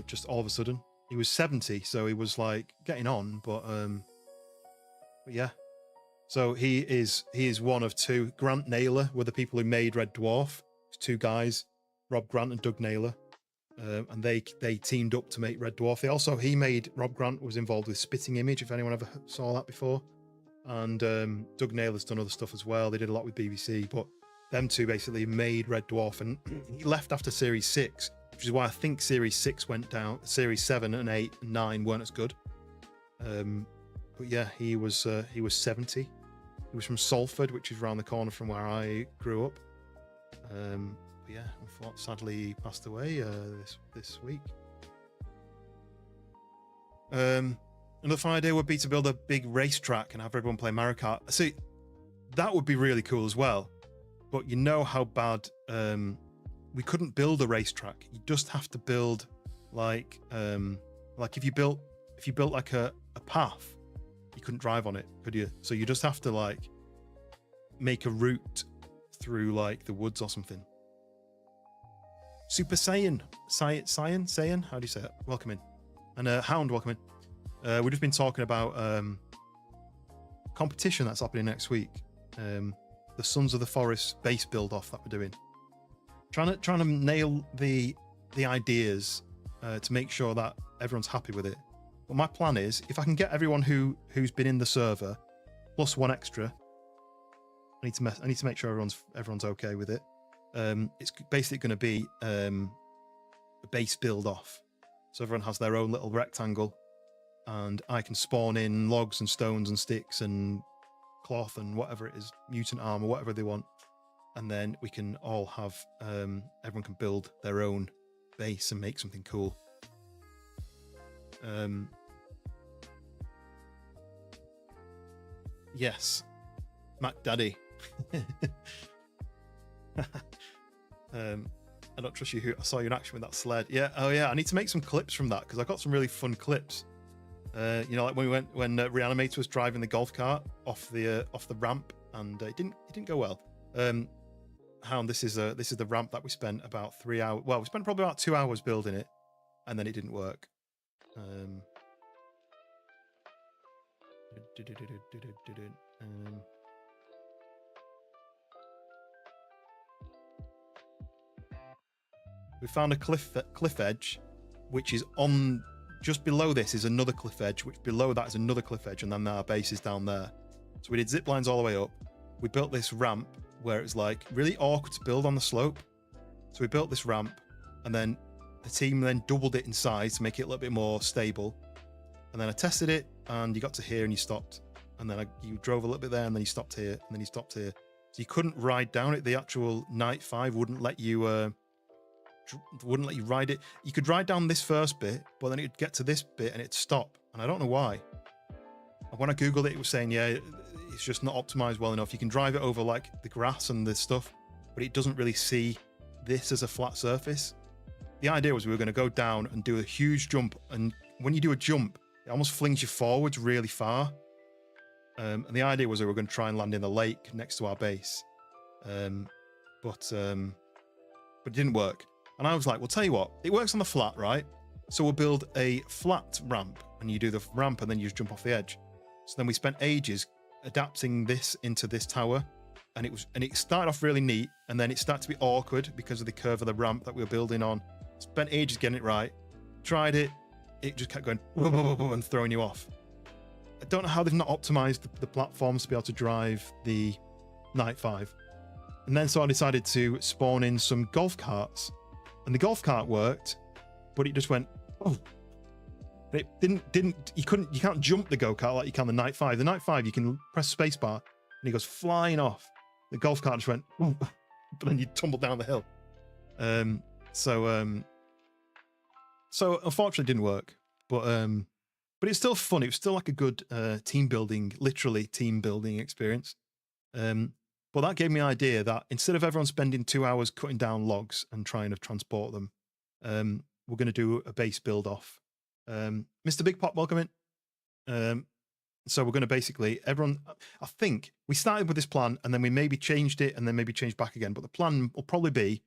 Just all of a sudden. He was 70, so he was like getting on, but yeah. So he is one of 2. Grant Naylor were the people who made Red Dwarf. It's 2 guys, Rob Grant and Doug Naylor, and they teamed up to make Red Dwarf. Rob Grant was involved with Spitting Image, if anyone ever saw that before, and Doug Naylor's done other stuff as well. They did a lot with BBC, but them 2 basically made Red Dwarf, and he left after Series 6, which is why I think Series 6 went down. Series 7 and 8 and 9 weren't as good. But yeah, he was 70. He was from Salford, which is around the corner from where I grew up. But yeah, sadly he passed away this week. Another fun idea would be to build a big racetrack and have everyone play Mario Kart. See, that would be really cool as well. But you know how bad we couldn't build a racetrack. You just have to build like if you built like a path, you couldn't drive on it, could you? So you just have to like make a route through like the woods or something. Super Saiyan, how do you say it? Welcome in. And Hound, welcome in. We've just been talking about competition that's happening next week. The Sons of the Forest base build off that we're doing. Trying to nail the ideas to make sure that everyone's happy with it. But my plan is, if I can get everyone who's been in the server plus 1 extra, I need to make sure everyone's okay with it. It's basically going to be a base build off, so everyone has their own little rectangle, and I can spawn in logs and stones and sticks and cloth and whatever it is, mutant armor, whatever they want, and then we can all have everyone can build their own base and make something cool. Yes, Mac Daddy. I don't trust you. I saw you in action with that sled. Yeah. Oh yeah. I need to make some clips from that because I got some really fun clips. Like when Reanimator was driving the golf cart off the ramp, and it didn't go well. Hound, this is the ramp that we spent about 3 hours. Well, we spent probably about 2 hours building it, and then it didn't work. We found a cliff edge, which is on just below this is another cliff edge, which below that is another cliff edge, and then our base is down there. So we did zip lines all the way up. We built this ramp where it was like really awkward to build on the slope. So we built this ramp, and then the team then doubled it in size to make it a little bit more stable. And then I tested it, and you got to here and you stopped. And then you drove a little bit there, and then you stopped here, and then you stopped here. So you couldn't ride down it. The actual Night 5 wouldn't let you ride it. You could ride down this first bit, but then it'd get to this bit and it'd stop. And I don't know why. When I googled it, it was saying, yeah, it's just not optimized well enough. You can drive it over like the grass and the stuff, but it doesn't really see this as a flat surface. The idea was we were going to go down and do a huge jump, and when you do a jump, it almost flings you forwards really far. And the idea was we were going to try and land in the lake next to our base, but it didn't work. And I was like, well, tell you what, it works on the flat, right? So we'll build a flat ramp, and you do the ramp and then you just jump off the edge. So then we spent ages adapting this into this tower, and it started off really neat, and then it started to be awkward because of the curve of the ramp that we were building on. Spent ages getting it right. Tried it, it just kept going and throwing you off. I don't know how they've not optimized the platforms to be able to drive the Night 5. And then so I decided to spawn in some golf carts, and the golf cart worked, but it just went, oh. It you can't jump the go-kart like you can the Night 5. The Night 5, you can press spacebar and he goes flying off. The golf cart just went, oh, but then you tumble down the hill. So unfortunately it didn't work, but it's still fun. It was still like a good literally team building experience. But that gave me an idea that instead of everyone spending 2 hours cutting down logs and trying to transport them, we're going to do a base build off. Mr. Big Pop, welcome in. So we're going to basically, everyone, I think we started with this plan and then we maybe changed it and then maybe changed back again. But the plan will probably be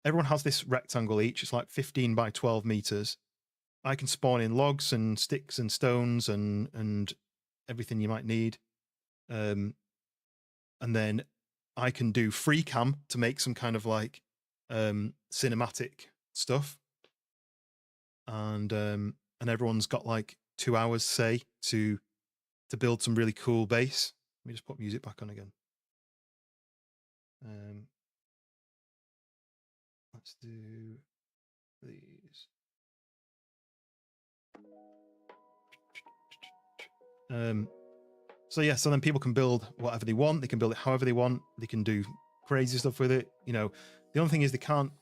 everyone has this rectangle each. It's like 15 by 12 meters. I can spawn in logs and sticks and stones and everything you might need. And then I can do free cam to make some kind of like cinematic stuff. And everyone's got like 2 hours, say, to build some really cool base. Let me just put music back on again. Let's do these. So then people can build whatever they want. They can build it however they want. They can do crazy stuff with it. You know, the only thing is they can't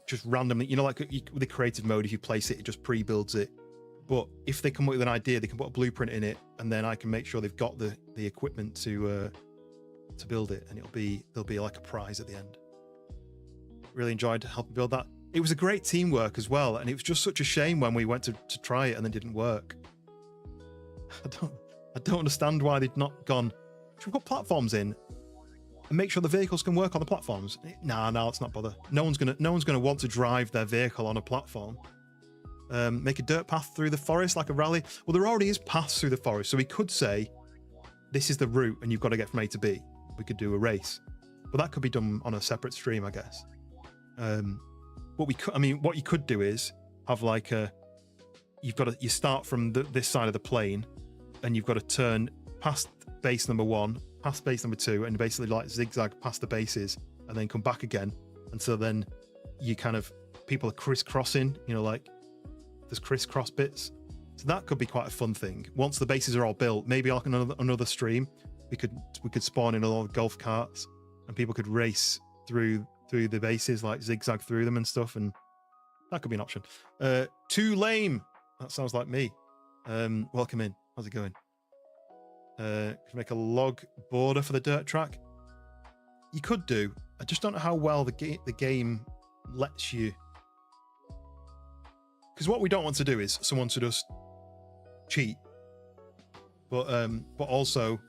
just randomly, you know, like with the creative mode, if you place it, it just pre-builds it. But if they come up with an idea, they can put a blueprint in it, and then I can make sure they've got the equipment to build it, and there'll be like a prize at the end. Really enjoyed helping build that. It was a great teamwork as well, and it was just such a shame when we went to try it and then it didn't work. I don't understand why they'd not gone, should we put platforms in and make sure the vehicles can work on the platforms? Nah, let's not bother. No one's gonna want to drive their vehicle on a platform. Make a dirt path through the forest like a rally. Well, there already is paths through the forest, so we could say this is the route and you've got to get from A to B. We could do a race, but that could be done on a separate stream, I guess. What you could do is have like you start from this side of the plane, and you've got to turn past base number 1, past base number 2, and basically like zigzag past the bases, and then come back again. And so then you kind of people are crisscrossing, you know, like there's crisscross bits. So that could be quite a fun thing. Once the bases are all built, maybe like another stream, we could spawn in a lot of golf carts, and people could race through the bases, like zigzag through them and stuff, and that could be an option. Too lame. That sounds like me. Welcome in. How's it going? Could make a log border for the dirt track. You could do. I just don't know how well the game lets you. Because what we don't want to do is someone to just cheat, but also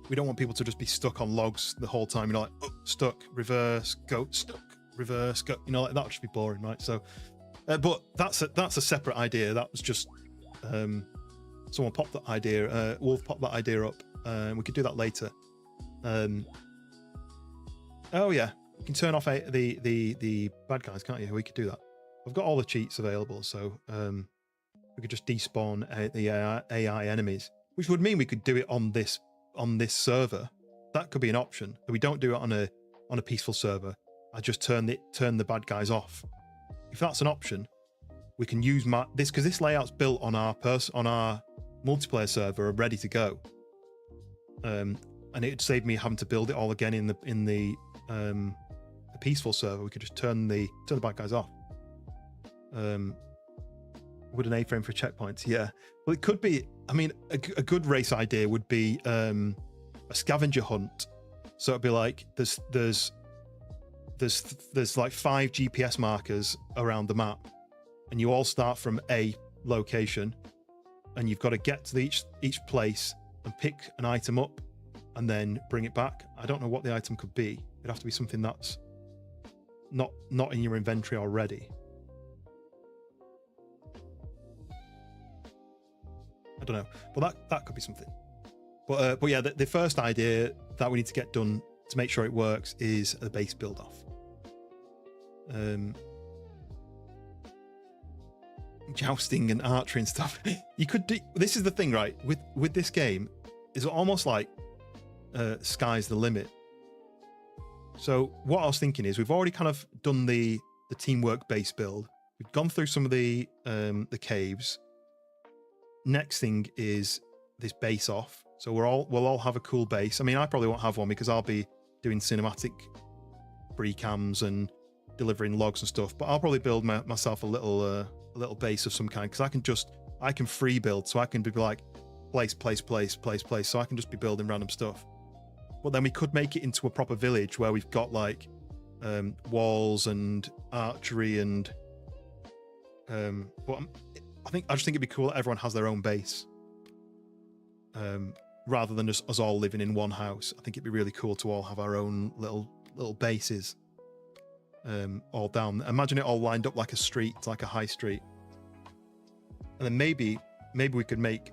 We don't want people to just be stuck on logs the whole time. You know, like stuck, reverse, go, stuck, reverse, go. You know, like that would just be boring, right? So, but that's a separate idea. That was just someone popped that idea. Wolf popped that idea up. We could do that later. Oh yeah, you can turn off the bad guys, can't you? We could do that. I've got all the cheats available, so we could just despawn the AI enemies, which would mean we could do it on this server. That could be an option. If we don't do it on a peaceful server, I just turn the bad guys off. If that's an option, we can use this, because this layout's built on our multiplayer server, ready to go. And it'd save me having to build it all again in the peaceful server. We could just turn the bad guys off. Would an A-frame for checkpoints? Yeah. Well, it could be. I mean, a good race idea would be a scavenger hunt. So it'd be like there's like 5 GPS markers around the map, and you all start from a location, and you've got to get to each place and pick an item up and then bring it back. I don't know what the item could be. It'd have to be something that's not in your inventory already. I don't know, but that could be something. But yeah, the first idea that we need to get done to make sure it works is a base build off. Jousting and archery and stuff. You could do. This is the thing, right? With this game, it's almost like sky's the limit. So what I was thinking is, we've already kind of done the teamwork base build. We've gone through some of the caves. Next thing is this base off. So we'll all have a cool base. I mean, I probably won't have one because I'll be doing cinematic pre-cams and delivering logs and stuff. But I'll probably build myself a little base of some kind, because I can free build, so I can be like place. So I can just be building random stuff. But then we could make it into a proper village where we've got like walls and archery and but I just think it'd be cool that everyone has their own base, rather than just us all living in one house. I think it'd be really cool to all have our own little bases, all down. Imagine it all lined up like a street, like a high street, and then maybe we could make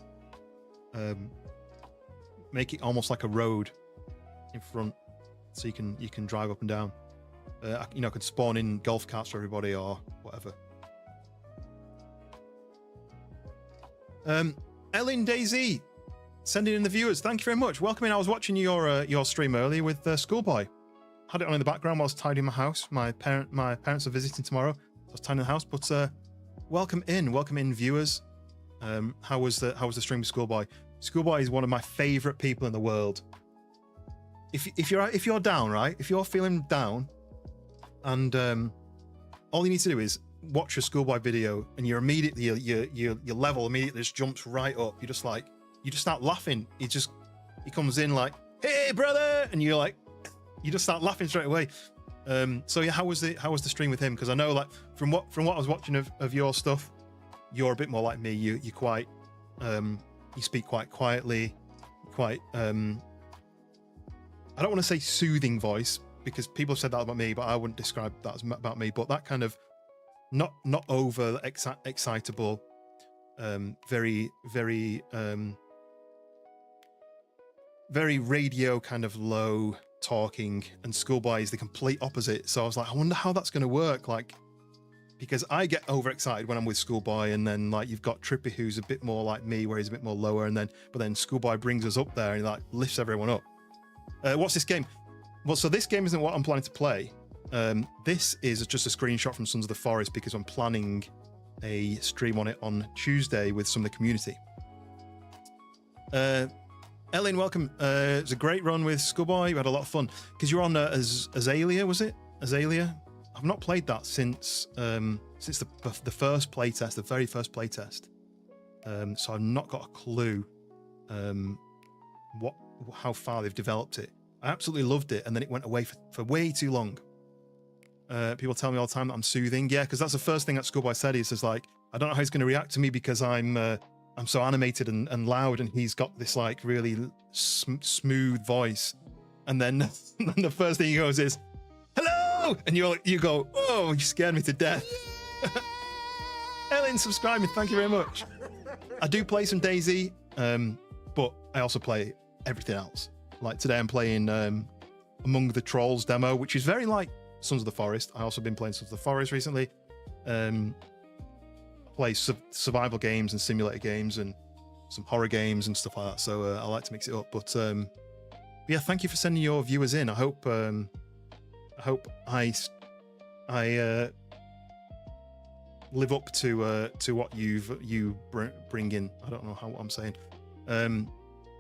it almost like a road in front, so you can drive up and down. I could spawn in golf carts for everybody or whatever. Ellen Daisy sending in the viewers. Thank you very much. Welcome in. I was watching your stream earlier with Schoolboy. Had it on in the background while I was tidying my house. My parents are visiting tomorrow, so I was tidying the house. But welcome in, viewers. How was the stream with Schoolboy? Schoolboy is one of my favorite people in the world. If you're down, right? If you're feeling down, and all you need to do is watch a Schoolboy video, and you're immediately your level immediately just jumps right up. You just start laughing. He comes in like, "Hey brother," and you just start laughing straight away. So yeah, how was the stream with him? Because I know, like, from what I was watching of your stuff, you're a bit more like me. You're quite you speak quite quietly, quite I don't want to say soothing voice, because people have said that about me, but I wouldn't describe that as about me. But that kind of not over excitable, very radio kind of low talking, and Schoolboy is the complete opposite. So I was like, I wonder how that's going to work, like, because I get overexcited when I'm with Schoolboy, and then like you've got Trippy, who's a bit more like me, where he's a bit more lower, but then Schoolboy brings us up there and like lifts everyone up. What's this game? Well, so this game isn't what I'm planning to play. This is just a screenshot from Sons of the Forest, because I'm planning a stream on it on Tuesday with some of the community. Ellen, welcome. It was a great run with Schoolboy. We had a lot of fun, because you're on Azalea, was it? Azalea? I've not played that since the first playtest, the very first playtest. So I've not got a clue how far they've developed it. I absolutely loved it, and then it went away for way too long. People tell me all the time that I'm soothing. Yeah, because that's the first thing that Schoolboy said. He says, like, I don't know how he's going to react to me, because I'm I'm so animated and loud, and he's got this like really smooth voice. And then the first thing he goes is, "Hello!" And you go, "Oh, you scared me to death." Ellen, subscribing, thank you very much. I do play some DayZ, but I also play everything else. Like today I'm playing Among the Trolls demo, which is very like Sons of the Forest. I also been playing Sons of the Forest recently. Play survival games and simulator games and some horror games and stuff like that. So I like to mix it up. But yeah, thank you for sending your viewers in. I hope I live up to what you bring in. I don't know what I'm saying.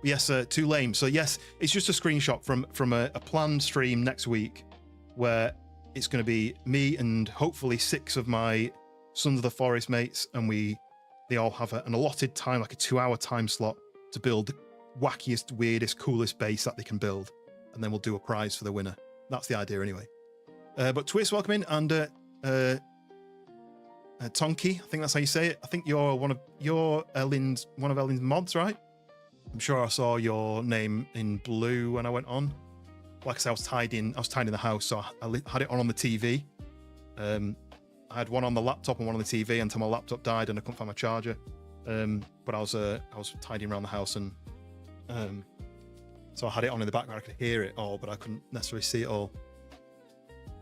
Yes, too lame. So yes, it's just a screenshot from a planned stream next week where it's going to be me and hopefully 6 of my Sons of the Forest mates, and they all have an allotted time, like a 2-hour time slot, to build wackiest, weirdest, coolest base that they can build, and then we'll do a prize for the winner. That's the idea anyway. But Twist, welcome in, and Tonky, I think that's how you say it. I think you're one of Ellen's mods, right? I'm sure I saw your name in blue when I went on. Like I said, I was tidying the house, so I had it on the TV. I had one on the laptop and one on the TV until my laptop died and I couldn't find my charger. But I was tidying around the house, and so I had it on in the background. I could hear it all, but I couldn't necessarily see it all.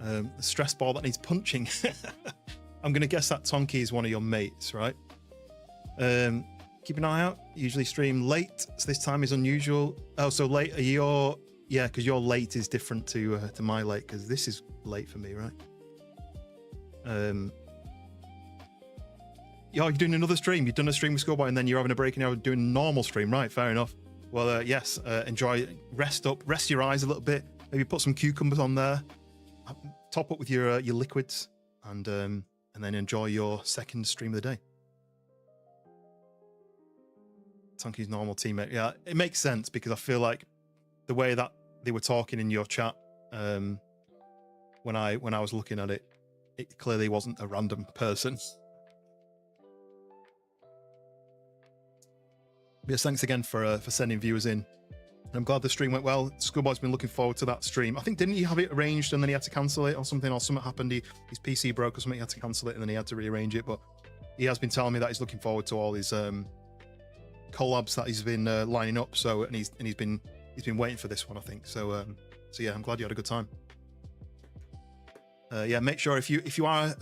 The stress ball that needs punching. I'm gonna guess that Tonky is one of your mates, right? Keep an eye out. Usually stream late, so this time is unusual. Oh, so late? Yeah, because your late is different to my late, because this is late for me, right? You're doing another stream. You've done a stream with Schoolboy, and then you're having a break, and you're doing a normal stream, right? Fair enough. Well, yes. Enjoy. Rest up. Rest your eyes a little bit. Maybe put some cucumbers on there. Top up with your liquids, and then enjoy your second stream of the day. Tonky's normal teammate. Yeah, it makes sense because I feel like the way that they were talking in your chat when I was looking at it, it clearly wasn't a random person. Yes, thanks again for sending viewers in. And I'm glad the stream went well. Schoolboy's been looking forward to that stream. I think, didn't he have it arranged and then he had to cancel it or something happened? His PC broke or something, he had to cancel it and then he had to rearrange it. But he has been telling me that he's looking forward to all his collabs that he's been lining up. So and he's been waiting for this one, I think. So yeah, I'm glad you had a good time. Yeah, make sure if you are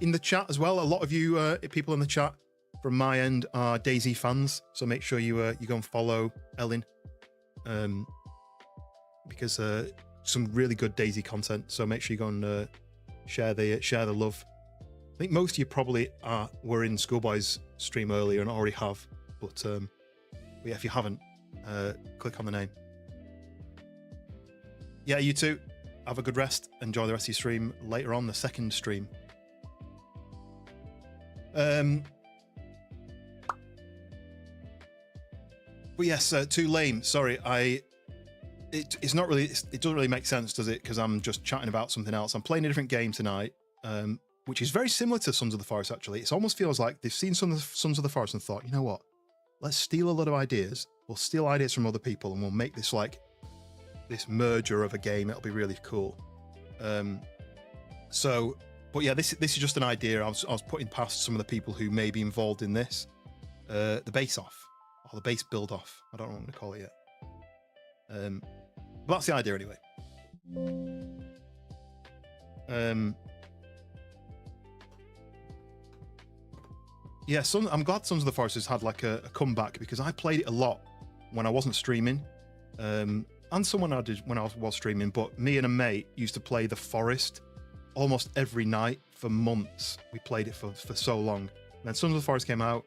in the chat as well. A lot of you people in the chat from my end are DayZ fans, so make sure you go and follow Ellen, because some really good DayZ content. So make sure you go and share the love. I think most of you probably were in Schoolboy's stream earlier and already have, but yeah, if you haven't, click on the name. Yeah, you too. Have a good rest. Enjoy the rest of your stream later on, the second stream. But yes, too lame. Sorry, it's not really. It doesn't really make sense, does it? Because I'm just chatting about something else. I'm playing a different game tonight, which is very similar to Sons of the Forest. Actually, it almost feels like they've seen Sons of the Forest and thought, you know what? Let's steal a lot of ideas. We'll steal ideas from other people, and we'll make this like this merger of a game. It'll be really cool. So, but yeah, this is just an idea I was putting past some of the people who may be involved in this. The base off. Or the base build off. I don't know what I'm going to call it yet. But that's the idea anyway. Yeah, I'm glad Sons of the Forest has had like a comeback, because I played it a lot when I wasn't streaming. And someone I did when I was streaming, but me and a mate used to play The Forest almost every night for months. We played it for so long. And then Sons of the Forest came out,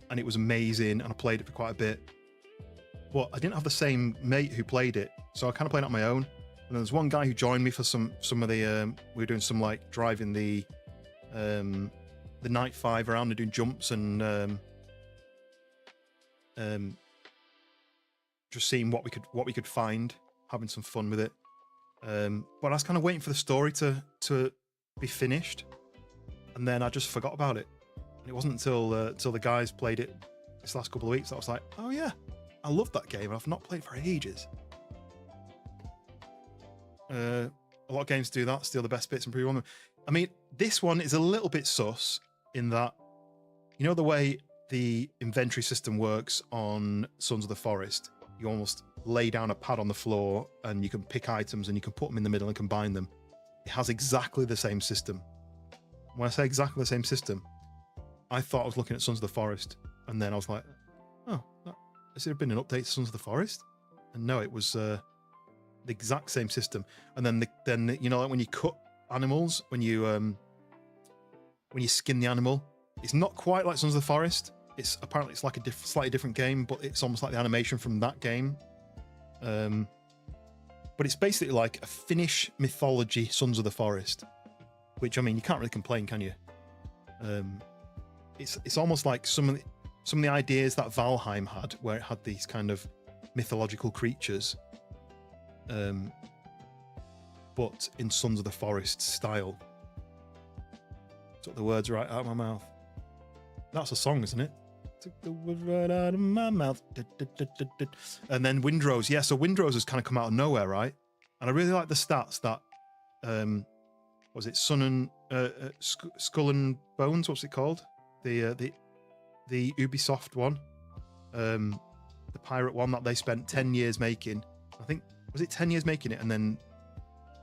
and it was amazing, and I played it for quite a bit. But I didn't have the same mate who played it, so I kind of played it on my own. And there's one guy who joined me for some of the we were doing some like driving the night 5 around and doing jumps and just seeing what we could find, having some fun with it. But I was kind of waiting for the story to be finished, and then I just forgot about it. And it wasn't until the guys played it this last couple of weeks that I was like, oh yeah, I love that game. I've not played for ages. A lot of games do that, steal the best bits and improve on them. I mean, this one is a little bit sus in that, you know, the way the inventory system works on Sons of the Forest, you almost lay down a pad on the floor and you can pick items and you can put them in the middle and combine them. It has exactly the same system. When I say exactly the same system, I thought I was looking at Sons of the Forest, and then I was like, oh, has there been an update to Sons of the Forest? And no, it was the exact same system. And then you know, like when you cut animals, when you skin the animal, it's not quite like Sons of the Forest. It's apparently it's like a slightly different game, but it's almost like the animation from that game. But it's basically like a Finnish mythology Sons of the Forest, which, I mean, you can't really complain, can you? It's almost like some of the ideas that Valheim had, where it had these kind of mythological creatures, but in Sons of the Forest style. Took the words right out of my mouth. That's a song, isn't it? Took the words right out of my mouth. And then Windrose. Yeah, so Windrose has kind of come out of nowhere, right? And I really like the stats that, was it Sun and Skull and Bones? What's it called? The Ubisoft one, the pirate one that they spent 10 years making. I think, was it 10 years making it, and then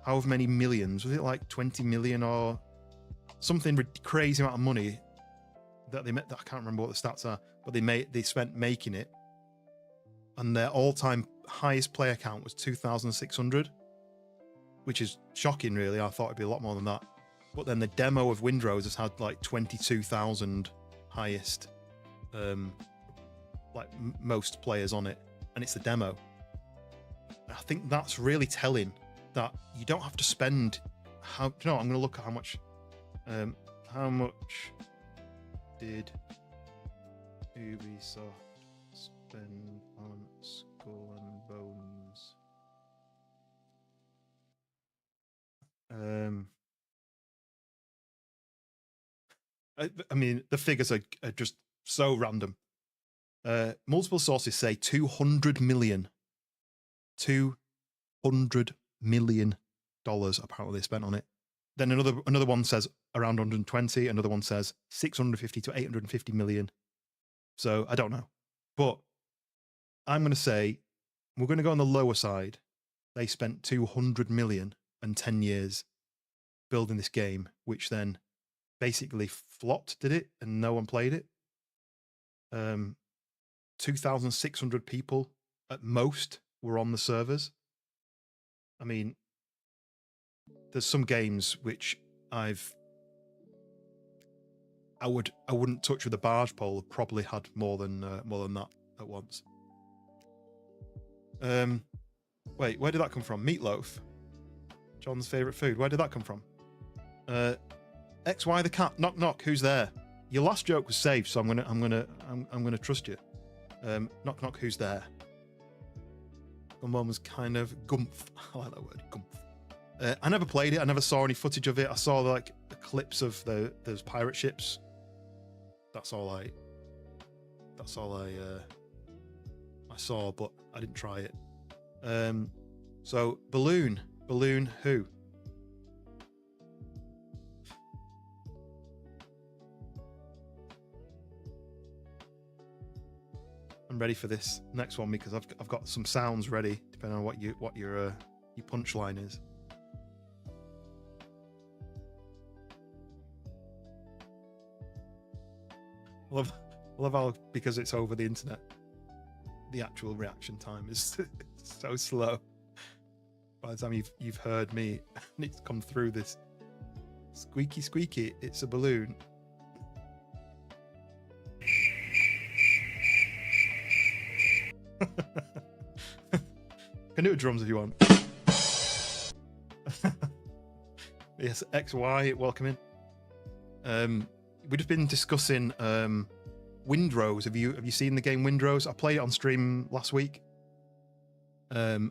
however many millions, was it like 20 million or something crazy amount of money that they met? That I can't remember what the stats are, but they spent making it, and their all-time highest player count was 2,600, which is shocking, really. I thought it'd be a lot more than that. But then the demo of Windrose has had like 22,000 highest, most players on it, and it's the demo. I think that's really telling that you don't have to spend. I'm going to look at how much did Ubisoft spend on Skull and Bones? I mean, the figures are just so random. Multiple sources say $200 million. $200 million apparently they spent on it. Then another one says around 120. Another one says 650 to 850 million. So I don't know, but I'm going to say we're going to go on the lower side. They spent 200 million and 10 years building this game, which then basically flopped, did it? And no one played it. 2,600 people at most were on the servers. I mean, there's some games which I wouldn't touch with a barge pole. Probably had more than that at once. Wait, where did that come from? Meatloaf, John's favorite food. Where did that come from? XY the cat. Knock knock. Who's there? Your last joke was safe, so I'm gonna trust you. Knock knock. Who's there? One was kind of gumph. I like that word, gumph. I never played it. I never saw any footage of it. I saw like the clips of those pirate ships. That's all I saw, but I didn't try it. So balloon who? I'm ready for this next one because I've got some sounds ready depending on what your punchline is. Love how, because it's over the internet, the actual reaction time is so slow. By the time you've heard me and it's come through this squeaky squeaky, it's a balloon. Can do a drums if you want. Yes, XY, welcome in. We've just been discussing Windrose. Have you seen the game Windrose? I played it on stream last week. Here's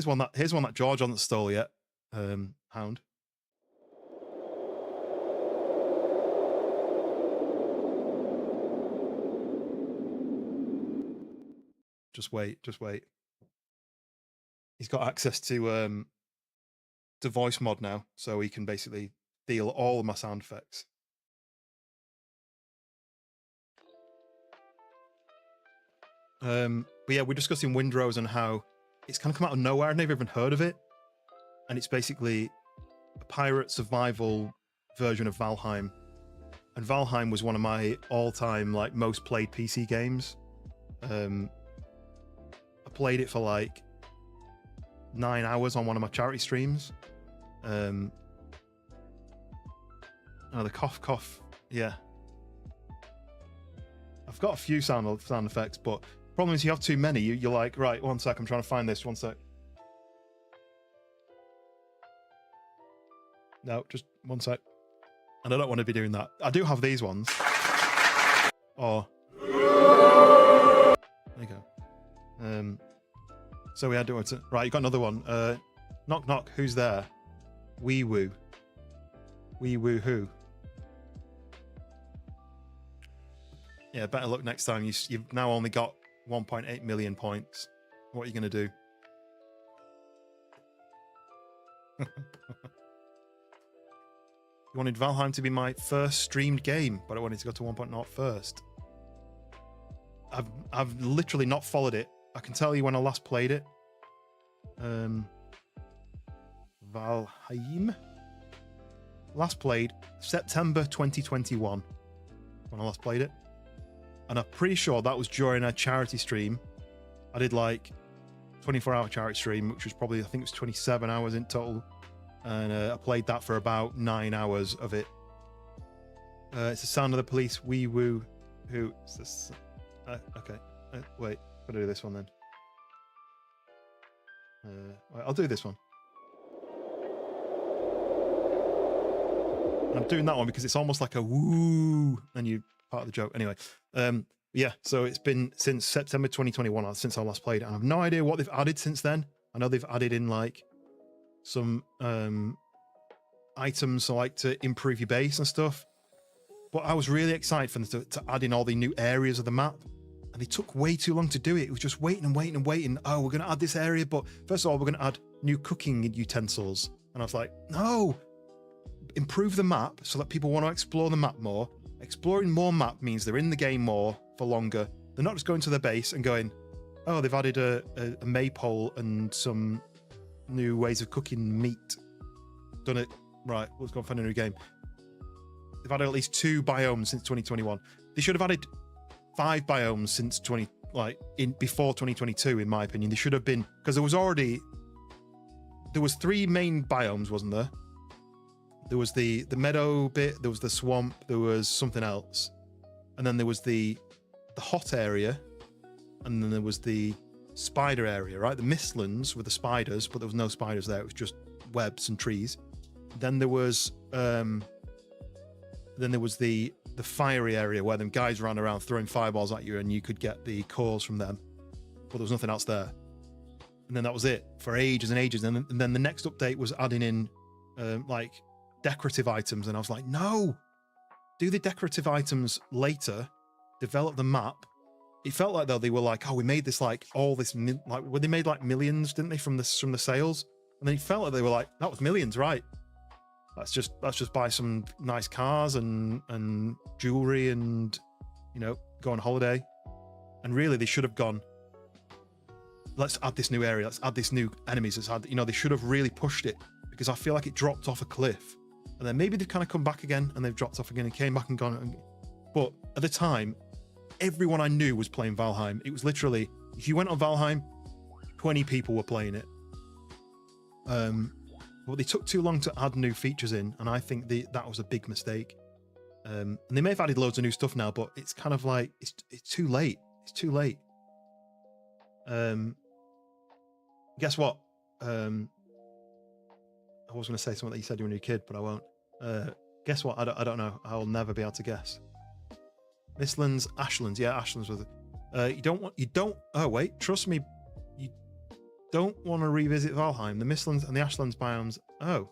one that George hasn't stole yet. Hound. Just wait. He's got access to voice mod now, so he can basically steal all of my sound effects. But yeah, we're discussing Windrose and how it's kind of come out of nowhere. I've never even heard of it, and it's basically a pirate survival version of Valheim. And Valheim was one of my all-time like most played PC games. I played it for like 9 hours on one of my charity streams. Oh, the cough. Yeah, I've got a few sound effects, but the problem is you have too many. You're like, right, one sec, I'm trying to find this. One sec. No, just one sec. And I don't want to be doing that. I do have these ones. Oh. There you go. So we had to... Right, you got another one. Knock, knock. Who's there? Wee woo. Wee woo who? Yeah, better luck next time. You've now only got 1.8 million points. What are you going to do? You wanted Valheim to be my first streamed game, but I wanted to go to 1.0 first. I've literally not followed it. I can tell you when I last played it. Valheim. Last played September 2021 when I last played it. And I'm pretty sure that was during a charity stream. I did like 24-hour charity stream, which was probably, I think it was 27 hours in total. And I played that for about 9 hours of it. It's the sound of the police. Wee woo. Who? It's this, okay. Wait. Gotta do this one then. I'll do this one. And I'm doing that one because it's almost like a woo, and you part of the joke. Anyway, yeah. So it's been since September 2021 since I last played it. I have no idea what they've added since then. I know they've added in like some items so like to improve your base and stuff, but I was really excited for them to add in all the new areas of the map, and they took way too long to do it. It was just waiting. Oh, we're going to add this area, but first of all we're going to add new cooking utensils, and I was like, no, improve the map so that people want to explore the map more. Exploring more map means they're in the game more for longer. They're not just going to their base and going, oh, they've added a maypole and some new ways of cooking meat. Done it. Right, let's go and find a new game. They've added at least 2 biomes since 2021. They should have added 5 biomes since before 2022, in my opinion. They should have been, because there was 3 main biomes, wasn't there? There was the meadow bit, there was the swamp, there was something else, and then there was the hot area, and then there was the spider area, right? The Mistlands with the spiders, but there was no spiders there. It was just webs and trees. Then there was the fiery area where them guys ran around throwing fireballs at you and you could get the cores from them, but there was nothing else there. And then that was it for ages and ages. And then the next update was adding in like decorative items, and I was like, no, do the decorative items later, develop the map. It felt like though they were like, oh, we made this like all this like, well, they made like millions, didn't they, from the sales? And then it felt like they were like, that was millions, right? Let's just buy some nice cars and jewelry and, you know, go on holiday. And really they should have gone, let's add this new area, let's add this new enemies, let's add, you know, they should have really pushed it, because I feel like it dropped off a cliff. And then maybe they've kind of come back again and they've dropped off again and came back and gone. But at the time, everyone I knew was playing Valheim. It was literally, if you went on Valheim, 20 people were playing it. But they took too long to add new features in, and I think that was a big mistake. And they may have added loads of new stuff now, but it's kind of like, it's too late. It's too late. Guess what? I was going to say something that you said you were a new kid, but I won't. Guess what? I don't know. I'll never be able to guess. Mistlands, Ashlands. Yeah, Ashlands was oh wait, trust me. You don't want to revisit Valheim. The Mistlands and the Ashlands biomes. Oh.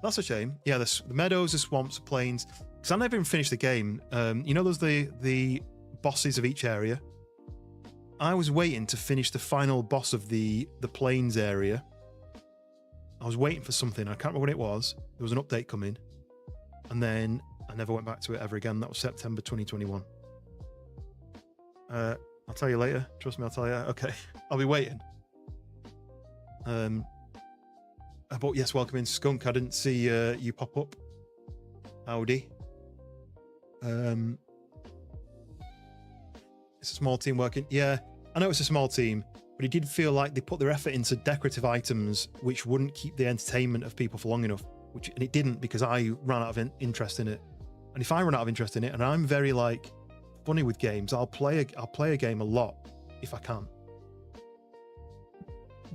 That's a shame. Yeah, the meadows, the swamps, the plains. Because I never even finished the game. You know, there's the bosses of each area. I was waiting to finish the final boss of the plains area. I was waiting for something. I can't remember what it was. There was an update coming. And then I never went back to it ever again. That was September 2021. I'll tell you later. Trust me, I'll tell you. Okay. I'll be waiting. But yes, welcome in, Skunk. I didn't see you pop up. Howdy. It's a small team working. Yeah, I know it's a small team, but it did feel like they put their effort into decorative items which wouldn't keep the entertainment of people for long enough. And it didn't, because I ran out of interest in it. And if I run out of interest in it, and I'm very like funny with games, I'll play a game a lot if I can.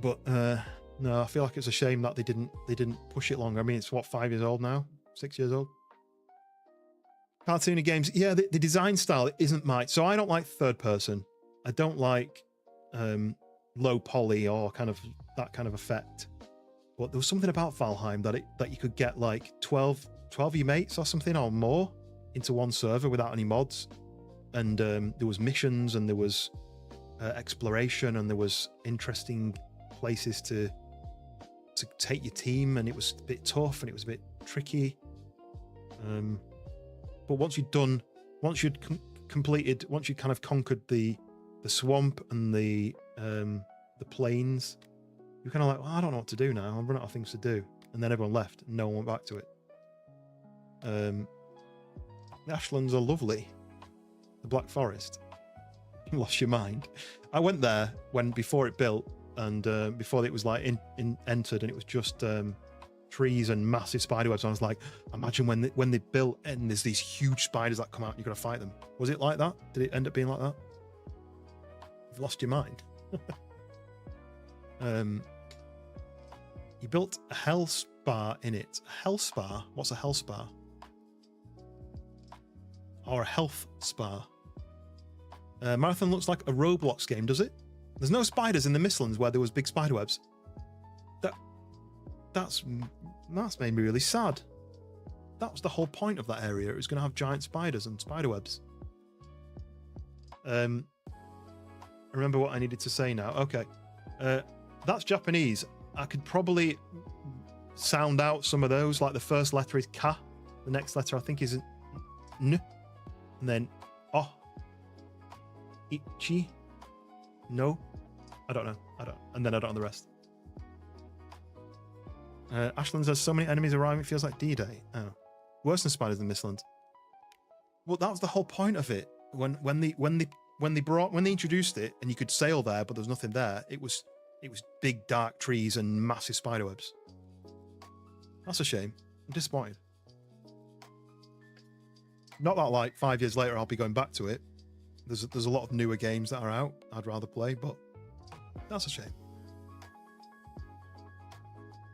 But no, I feel like it's a shame that they didn't push it longer. I mean, it's what, 5 years old now, 6 years old. Cartoony games, yeah, the design style isn't my. So I don't like third person. I don't like low poly or kind of that kind of effect. But there was something about Valheim that you could get like 12 of your mates or something or more into one server without any mods. And there was missions, and there was exploration, and there was interesting places to take your team, and it was a bit tough and it was a bit tricky. But once you'd kind of conquered the swamp and the plains, you're kind of like, well, I don't know what to do now. I've run out of things to do. And then everyone left and no one went back to it. The Ashlands are lovely. The Black Forest. You lost your mind. I went there before it built, and before it was like entered, and it was just trees and massive spiderwebs. And I was like, imagine when they built and there's these huge spiders that come out and you've got to fight them. Was it like that? Did it end up being like that? You've lost your mind. You built a hell spa in it. A hell spa? What's a hell spa? Or a health spa? Marathon looks like a Roblox game, does it? There's no spiders in the Mistlands where there was big spiderwebs. That's made me really sad. That was the whole point of that area. It was going to have giant spiders and spiderwebs. I remember what I needed to say now. Okay. That's Japanese. I could probably sound out some of those. Like the first letter is ka. The next letter I think is n. And then oh. Ichi. No. I don't know. And then I don't know the rest. Ashlands has so many enemies arriving, it feels like D-Day. Oh. Worse than spiders in Mistlands. Well, that was the whole point of it. When they introduced it and you could sail there, but there was nothing there, it was big dark trees and massive spiderwebs. That's a shame. I'm disappointed. Not that like 5 years later I'll be going back to it. There's a lot of newer games that are out I'd rather play, but that's a shame.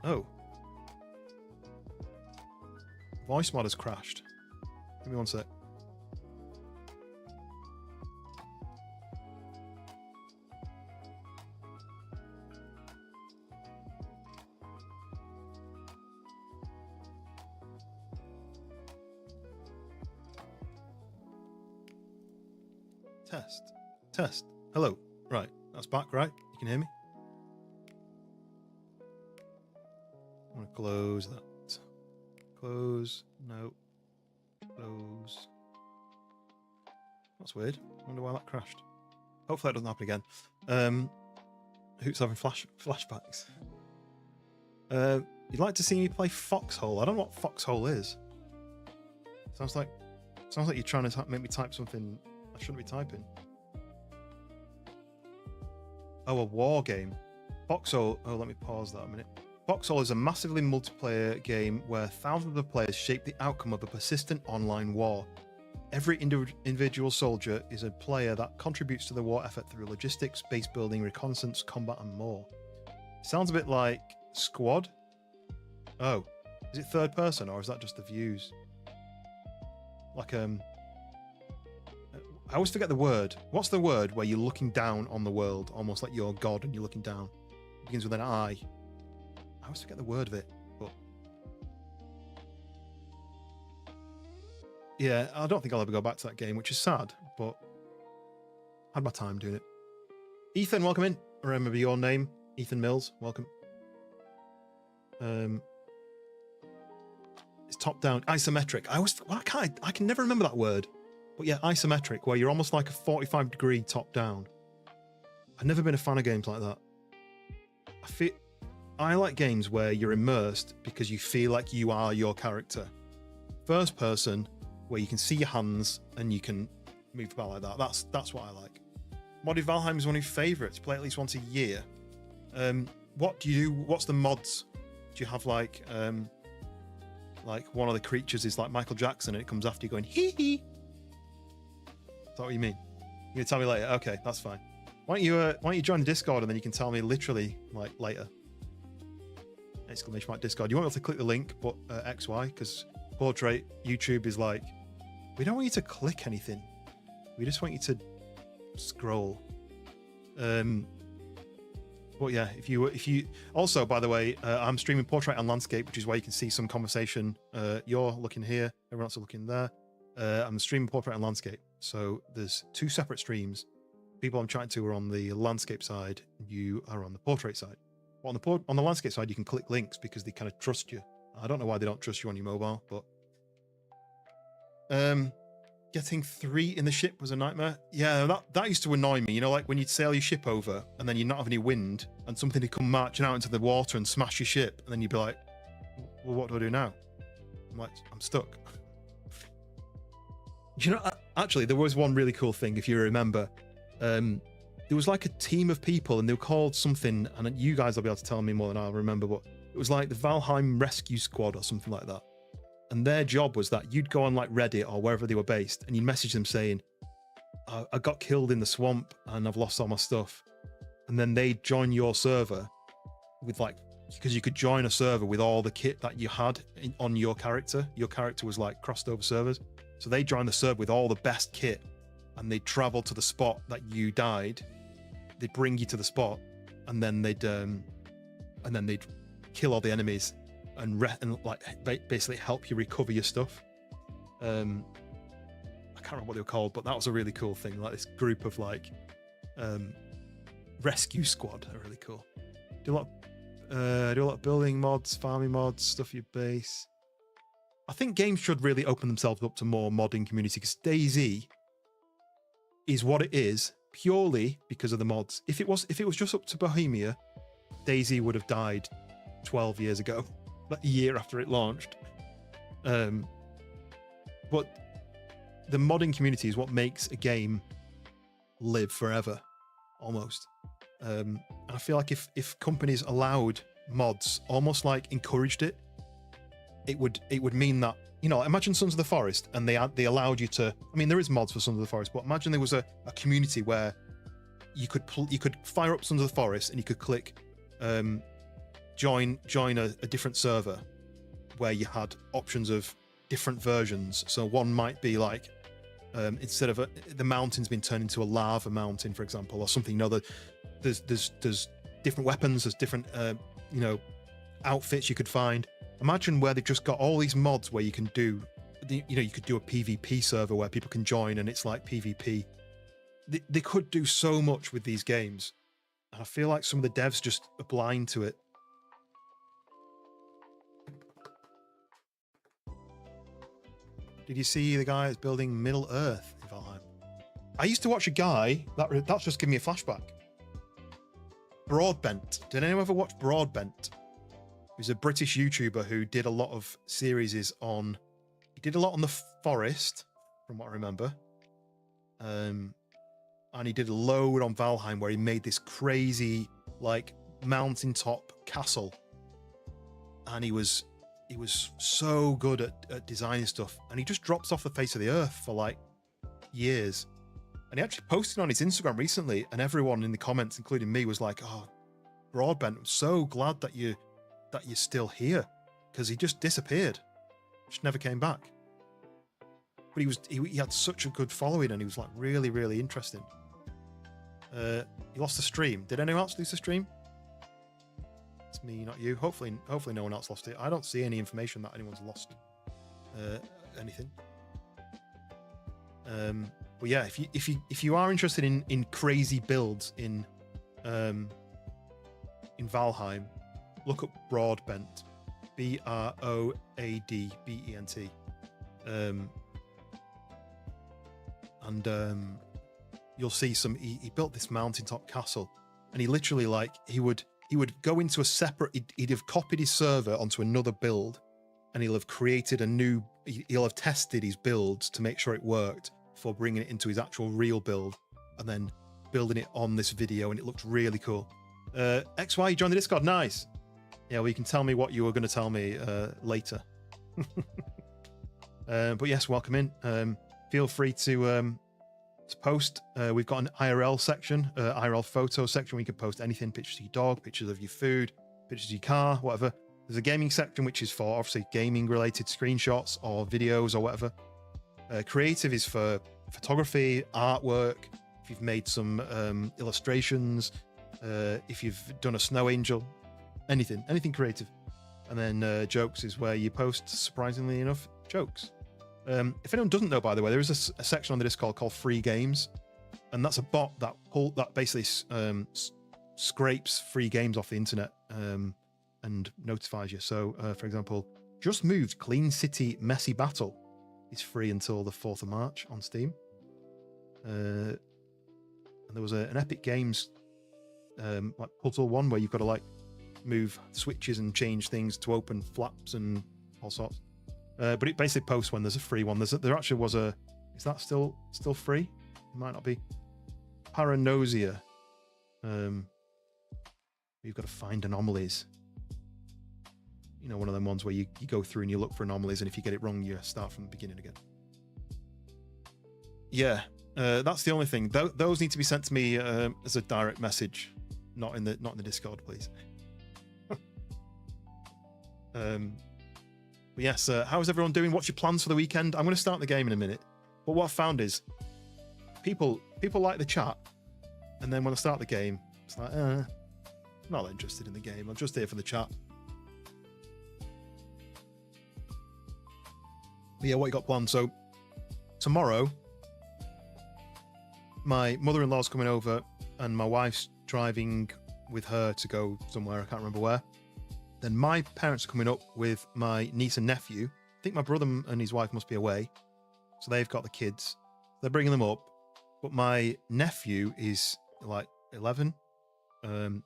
Oh. Voice mod has crashed. Give me one sec. Test. Hello. Right. That's back, right? You can hear me? I'm going to close that. Close. No. Close. That's weird. I wonder why that crashed. Hopefully that doesn't happen again. Who's having flashbacks? You'd like to see me play Foxhole? I don't know what Foxhole is. Sounds like you're trying to make me type something I shouldn't be typing. Oh, a war game. Foxhole. Oh, let me pause that a minute. Foxhole is a massively multiplayer game where thousands of players shape the outcome of a persistent online war. Every individual soldier is a player that contributes to the war effort through logistics, base building, reconnaissance, combat, and more. Sounds a bit like Squad. Oh, is it third person or is that just the views? Like I always forget the word. What's the word where you're looking down on the world, almost like you're God and you're looking down? It begins with an I. I always forget the word of it, but yeah, I don't think I'll ever go back to that game, which is sad, but I had my time doing it. Ethan, welcome in. Remember your name, Ethan Mills. Welcome. It's top down, isometric. I can never remember that word, but yeah, isometric, where you're almost like a 45-degree top down. I've never been a fan of games like that. I like games where you're immersed because you feel like you are your character. First person, where you can see your hands and you can move about like that. That's what I like. Modded Valheim is one of your favourites. Play at least once a year. What do you do? What's the mods? Do you have like one of the creatures is like Michael Jackson and it comes after you going hee hee? Is that what you mean? You're gonna tell me later? Okay, that's fine. Why don't you join the Discord and then you can tell me literally like later. Exclamation mark Discord. You won't be able to click the link, but XY, because Portrait YouTube is like, we don't want you to click anything. We just want you to scroll. But yeah, if you also, by the way, I'm streaming Portrait and Landscape, which is where you can see some conversation. You're looking here, everyone else is looking there. I'm streaming Portrait and Landscape, so there's 2 separate streams. People I'm chatting to are on the Landscape side, you are on the Portrait side. Well, on the Landscape side, you can click links because they kind of trust you. I don't know why they don't trust you on your mobile, but getting 3 in the ship was a nightmare. Yeah, that used to annoy me. You know, like when you'd sail your ship over and then you'd not have any wind and something would come marching out into the water and smash your ship, and then you'd be like, well, what do I do now? I'm like, I'm stuck. You know, actually, there was one really cool thing, if you remember. There was like a team of people and they were called something, and you guys will be able to tell me more than I'll remember, but it was like the Valheim Rescue Squad or something like that. And their job was that you'd go on like Reddit or wherever they were based and you'd message them saying, I got killed in the swamp and I've lost all my stuff. And then they'd join your server with like, because you could join a server with all the kit that you had on your character. Your character was like crossed over servers. So they joined the server with all the best kit and they'd travel to the spot that you died. They'd bring you to the spot and then they'd kill all the enemies and like basically help you recover your stuff. I can't remember what they were called, but that was a really cool thing. Like this group of like rescue squad are really cool. Do a lot of building mods, farming mods, stuff your base. I think games should really open themselves up to more modding community, because DayZ is what it is purely because of the mods. If it was just up to Bohemia, DayZ would have died 12 years ago, like a year after it launched. But the modding community is what makes a game live forever, almost. And I feel like if companies allowed mods, almost like encouraged it, it would mean that, you know, imagine Sons of the Forest and they allowed you to, I mean, there is mods for Sons of the Forest, but imagine there was a community where you could fire up Sons of the Forest and you could click join a different server where you had options of different versions. So one might be like, instead of the mountain's been turned into a lava mountain, for example, or something. You know, there's different weapons, there's different outfits you could find. Imagine where they've just got all these mods where you can do, you could do a PvP server where people can join and it's like PvP. They could do so much with these games. And I feel like some of the devs just are blind to it. Did you see the guy that's building Middle Earth in Valheim? I used to watch a guy, that's just giving me a flashback. Broadbent. Did anyone ever watch Broadbent? He was a British YouTuber who did a lot of series on... He did a lot on the forest, from what I remember. And he did a load on Valheim where he made this crazy, like, mountaintop castle. And he was so good at designing stuff. And he just drops off the face of the earth for, like, years. And he actually posted on his Instagram recently, and everyone in the comments, including me, was like, "Oh, Broadbent, I'm so glad that you're still here," because he just disappeared, just never came back. But he had such a good following, and he was like really, really interesting. He lost the stream. Did anyone else lose the stream? It's me, not you. Hopefully no one else lost it. I don't see any information that anyone's lost anything. But yeah, if you are interested in crazy builds in in Valheim, look up Broadbent, Broadbent, and you'll see some. He built this mountaintop castle, and he literally he would go into a separate. He'd have copied his server onto another build, and he'll have created a new. He'll have tested his builds to make sure it worked before bringing it into his actual real build, and then building it on this video, and it looked really cool. XY, you joined the Discord. Nice. Yeah, well, you can tell me what you were going to tell me later. But yes, welcome in. Feel free to post. We've got an IRL section, IRL photo section where you can post anything, pictures of your dog, pictures of your food, pictures of your car, whatever. There's a gaming section, which is for obviously gaming related screenshots or videos or whatever. Creative is for photography, artwork, if you've made some illustrations, if you've done a snow angel, anything creative. And then jokes is where you post, surprisingly enough, jokes. If anyone doesn't know, by the way, there is a section on the Discord called Free Games, and that's a bot that basically scrapes free games off the internet and notifies you. So, for example, just moved Clean City Messy Battle is free until the 4th of March on Steam. And there was an Epic Games like puzzle one where you've got to move switches and change things to open flaps and all sorts. But it basically posts when there's a free one. There actually was a. Is that still free? It might not be. Paranosia. You've got to find anomalies. You know, one of them ones where you go through and you look for anomalies, and if you get it wrong, you start from the beginning again. Yeah, that's the only thing. Those need to be sent to me as a direct message, not in the Discord, please. But yes, how is everyone doing? What's your plans for the weekend? I'm going to start the game in a minute. But what I found is people like the chat, and then when I start the game, it's like, I'm not interested in the game. I'm just here for the chat. But yeah, what you got planned? So tomorrow, my mother-in-law's coming over, and my wife's driving with her to go somewhere. I can't remember where. Then my parents are coming up with my niece and nephew. I think my brother and his wife must be away, so they've got the kids. They're bringing them up, but my nephew is 11, and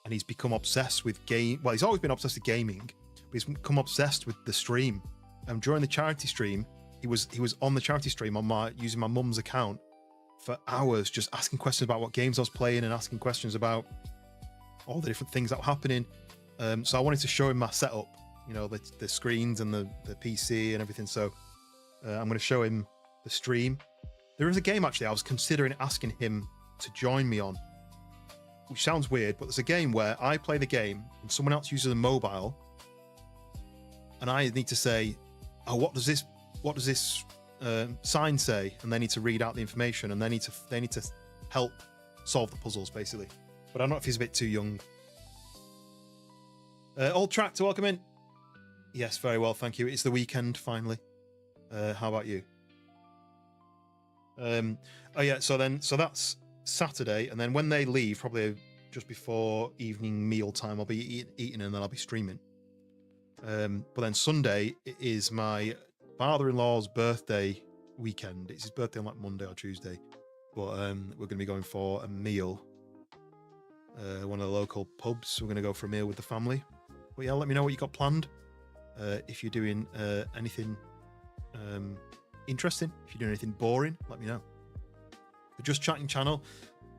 he's become obsessed with game. Well, he's always been obsessed with gaming, but he's become obsessed with the stream. During the charity stream, he was on the charity stream using my mum's account for hours, just asking questions about what games I was playing and asking questions about all the different things that were happening. So I wanted to show him my setup, the screens and the PC and everything. So I'm going to show him the stream. There is a game, actually, I was considering asking him to join me on, which sounds weird, but there's a game where I play the game and someone else uses a mobile, and I need to say, oh, what does this sign say? And they need to read out the information, and they need to help solve the puzzles, basically. But I don't know if he's a bit too young. Old Tractor, welcome in. Yes, very well, thank you. It's the weekend, finally. How about you? Oh yeah, so that's Saturday, and then when they leave, probably just before evening meal time, I'll be eating and then I'll be streaming. But then Sunday is my father-in-law's birthday weekend. It's his birthday on Monday or Tuesday, but we're going to be going for a meal. One of the local pubs. We're going to go for a meal with the family. But yeah, let me know what you got planned. If you're doing anything interesting, if you're doing anything boring, let me know. The Just Chatting channel,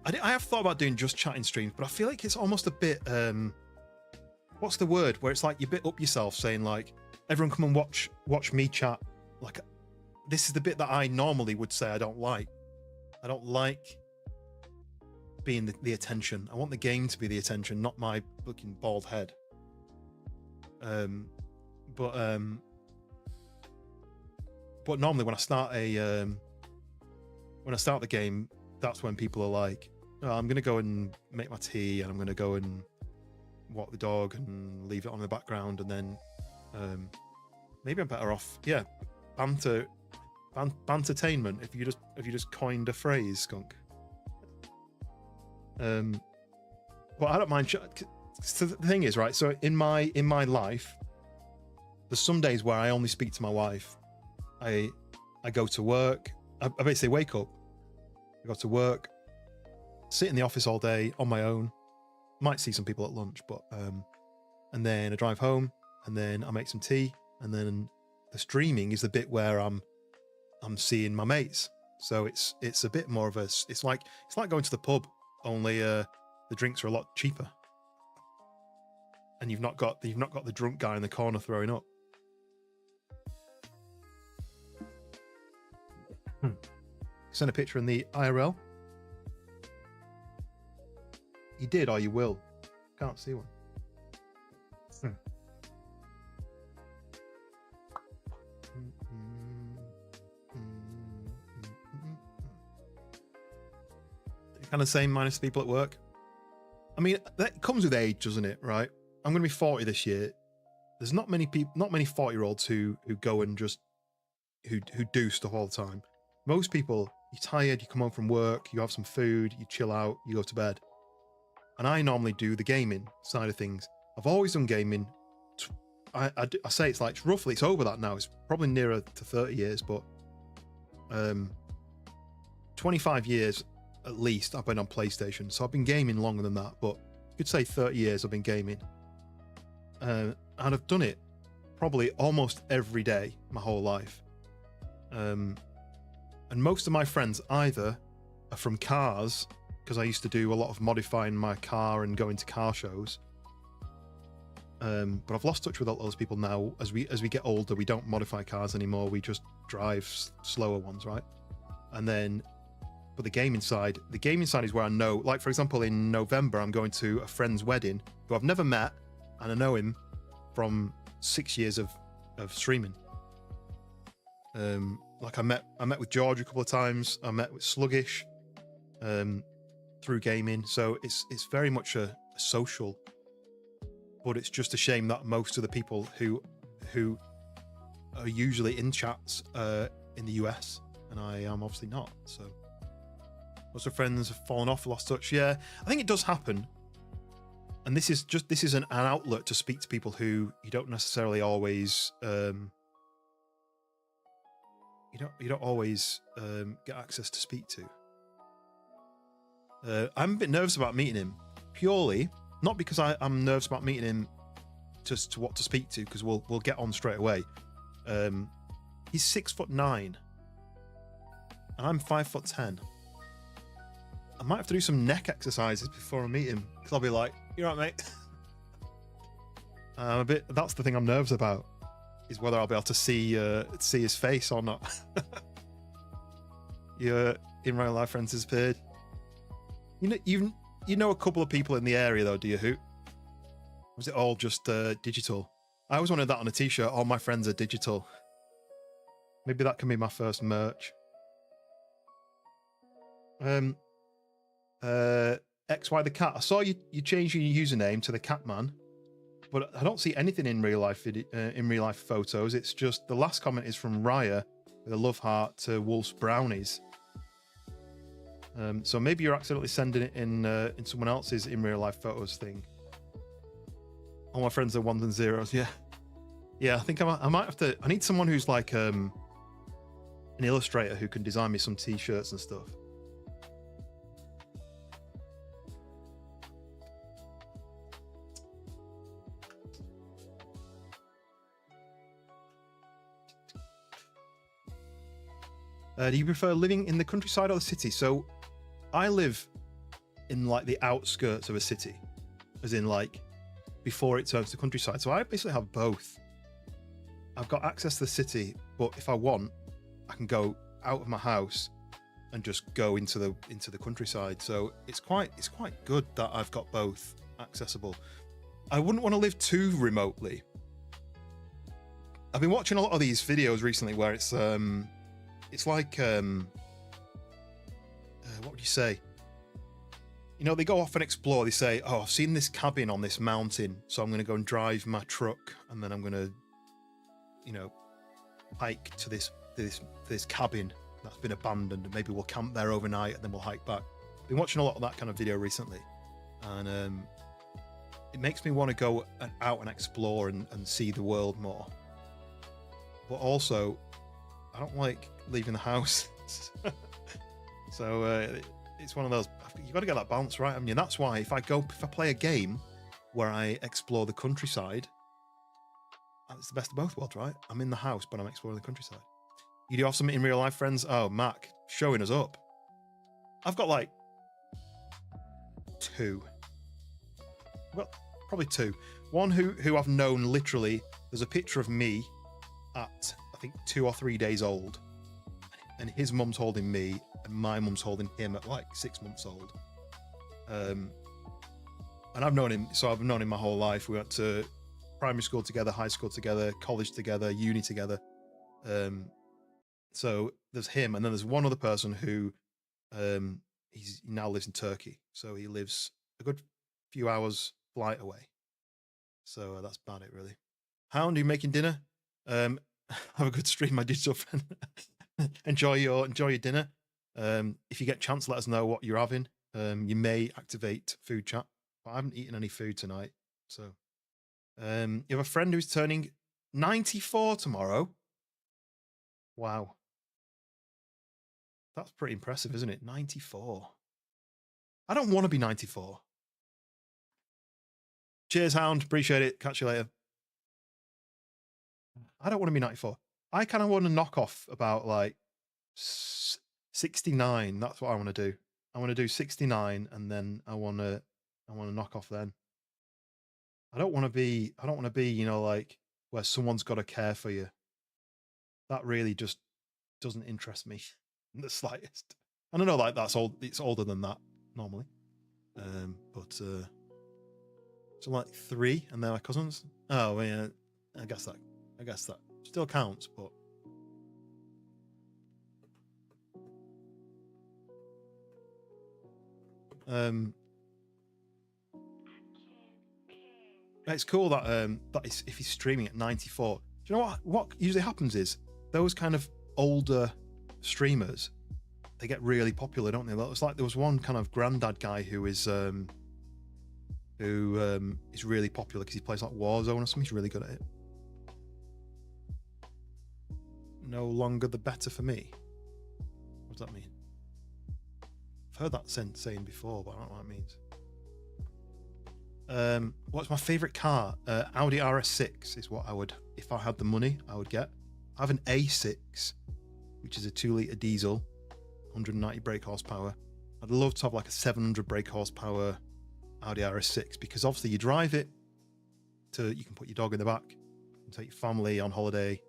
I have thought about doing Just Chatting streams, but I feel like it's almost a bit what's the word, where it's like you bit up yourself saying everyone come and watch me chat. This is the bit that I normally would say I don't like being the attention. I want the game to be the attention, not my fucking bald head. But normally when I start the game, that's when people are like, oh, I'm gonna go and make my tea, and I'm gonna go and walk the dog and leave it on in the background, and then maybe I'm better off, bantertainment, if you just coined a phrase, Skunk. but I don't mind. So the thing is, right? So in my life, there's some days where I only speak to my wife. I go to work. I basically wake up, I go to work, sit in the office all day on my own. Might see some people at lunch, but and then I drive home, and then I make some tea, and then the streaming is the bit where I'm seeing my mates. So it's a bit more of a, it's like going to the pub, only the drinks are a lot cheaper, and you've not got the drunk guy in the corner throwing up. Send a picture in the IRL. You did, or you will. Can't see one. Kind of same minus people at work. I mean, that comes with age, doesn't it? Right? I'm going to be 40 this year. There's not many people, not many 40-year-olds who go and just who do stuff all the time. Most people, you're tired, you come home from work, you have some food, you chill out, you go to bed. And I normally do the gaming side of things. I've always done gaming. I say it's like roughly, it's over that now. It's probably nearer to 30 years, but 25 years at least I've been on PlayStation. So I've been gaming longer than that, but you could say 30 years I've been gaming. And I've done it probably almost every day my whole life. And most of my friends either are from cars, because I used to do a lot of modifying my car and going to car shows. But I've lost touch with all those people now. As we get older, we don't modify cars anymore. We just drive slower ones, right? And then, but the gaming side is where I know, like for example, in November, I'm going to a friend's wedding who I've never met, and I know him from 6 years of streaming. Like I met with George a couple of times. I met with Sluggish through gaming. So it's very much a social. But it's just a shame that most of the people who are usually in chats in the US, and I am obviously not. So lots of friends have fallen off, lost touch. Yeah, I think it does happen. And this is an outlet to speak to people who you don't necessarily always you don't always get access to speak to. I'm a bit nervous about meeting him, purely not because I'm nervous about meeting him just to what to speak to, because we'll get on straight away. He's 6'9", and I'm 5'10". I might have to do some neck exercises before I meet him, because I'll be like, "You're right, mate." That's the thing I'm nervous about, is whether I'll be able to see his face or not. Your in real life friends disappeared. You know a couple of people in the area though, do you? Who? Was it all just digital? I always wanted that on a t-shirt. All my friends are digital. Maybe that can be my first merch. XY the cat. I saw you change your username to the Catman, but I don't see anything in real life photos. It's just the last comment is from Raya with a love heart to Wolf's Brownies. So maybe you're accidentally sending it in someone else's in real life photos thing. All my friends are ones and zeros. Yeah. I think I might have to. I need someone who's like an illustrator who can design me some t-shirts and stuff. Do you prefer living in the countryside or the city? So I live in like the outskirts of a city, as in like before it turns to countryside. So I basically have both. I've got access to the city, but if I want, I can go out of my house and just go into the countryside. So it's quite good that I've got both accessible. I wouldn't want to live too remotely. I've been watching a lot of these videos recently where it's like what would you say? You know, they go off and explore. They say, "Oh, I've seen this cabin on this mountain, so I'm going to go and drive my truck, and then I'm going to, hike to this cabin that's been abandoned, and maybe we'll camp there overnight, and then we'll hike back." Been watching a lot of that kind of video recently. and it makes me want to go out and explore and see the world more. But also, I don't like leaving the house. So it's one of those, you got to get that balance right. I mean, that's why if I play a game where I explore the countryside, it's the best of both worlds, right? I'm in the house, but I'm exploring the countryside. You do have something in real life, friends? Oh, Mac, showing us up. I've got like 2. Well, probably 2. One who I've known literally. There's a picture of me at, I think, 2 or 3 days old. And his mum's holding me, and my mum's holding him at like 6 months old. And I've known him, so I've known him my whole life. We went to primary school together, high school together, college together, uni together. So there's him, and then there's one other person who he now lives in Turkey. So he lives a good few hours flight away. So that's about it, really. Hound, are you making dinner? Have a good stream, my digital friend. enjoy your dinner. If you get a chance, let us know what you're having. You may activate food chat, but I haven't eaten any food tonight. So you have a friend who's turning 94 tomorrow. Wow. That's pretty impressive, isn't it? 94. I don't want to be 94. Cheers, Hound. Appreciate it. Catch you later. I don't want to be 94. I kind of want to knock off about like 69. That's what I want to do. I want to do 69, and then I want to knock off then. I don't want to be, you know, like where someone's got to care for you. That really just doesn't interest me in the slightest. And I know like that's old. It's older than that normally. But so like 3, and they're my cousins. Oh yeah, I guess that still counts, but it's cool that if he's streaming at 94. Do you know what usually happens is those kind of older streamers, they get really popular, don't they? It's like there was one kind of granddad guy who is really popular because he plays like Warzone or something. He's really good at it. No longer the better for me. What does that mean? I've heard that saying before, but I don't know what it means. What's my favorite car? Audi RS6 is what I would, if I had the money, I would get. I have an A6, which is a 2-litre diesel, 190 brake horsepower. I'd love to have like a 700 brake horsepower Audi RS6, because obviously you drive it you can put your dog in the back and take your family on holiday.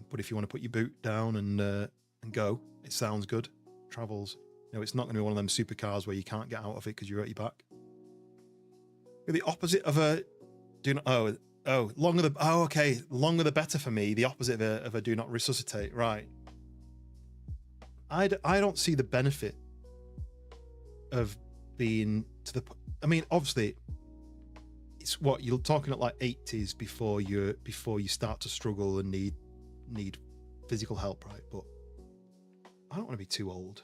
But if you want to put your boot down and go, it sounds good. Travels. You know, it's not going to be one of them supercars where you can't get out of it because you're at your back. The opposite of a longer the better for me. The opposite of a do not resuscitate. Right. I don't see the benefit of being to the. I mean, obviously, it's what you're talking at like 80s before you start to struggle and need physical help, right? But I don't want to be too old.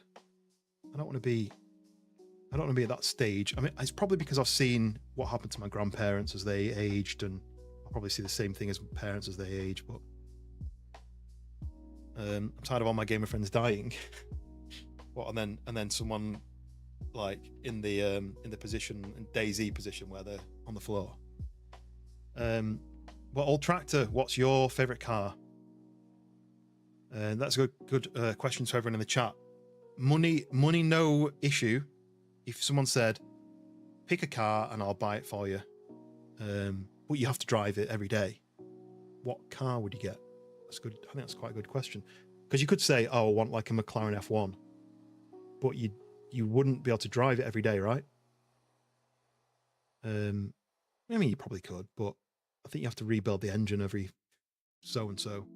I don't want to be at that stage. I mean, it's probably because I've seen what happened to my grandparents as they aged, and I'll probably see the same thing as parents as they age. But I'm tired of all my gamer friends dying. and then someone like in the position, in DayZ position, where they're on the floor. Well, old tractor, what's your favorite car? That's a good question to everyone in the chat. Money, no issue. If someone said, pick a car and I'll buy it for you, but you have to drive it every day, what car would you get? That's good. I think that's quite a good question, because you could say, oh, I want like a McLaren F1, but you wouldn't be able to drive it every day, right? I mean, you probably could, but I think you have to rebuild the engine every so and so.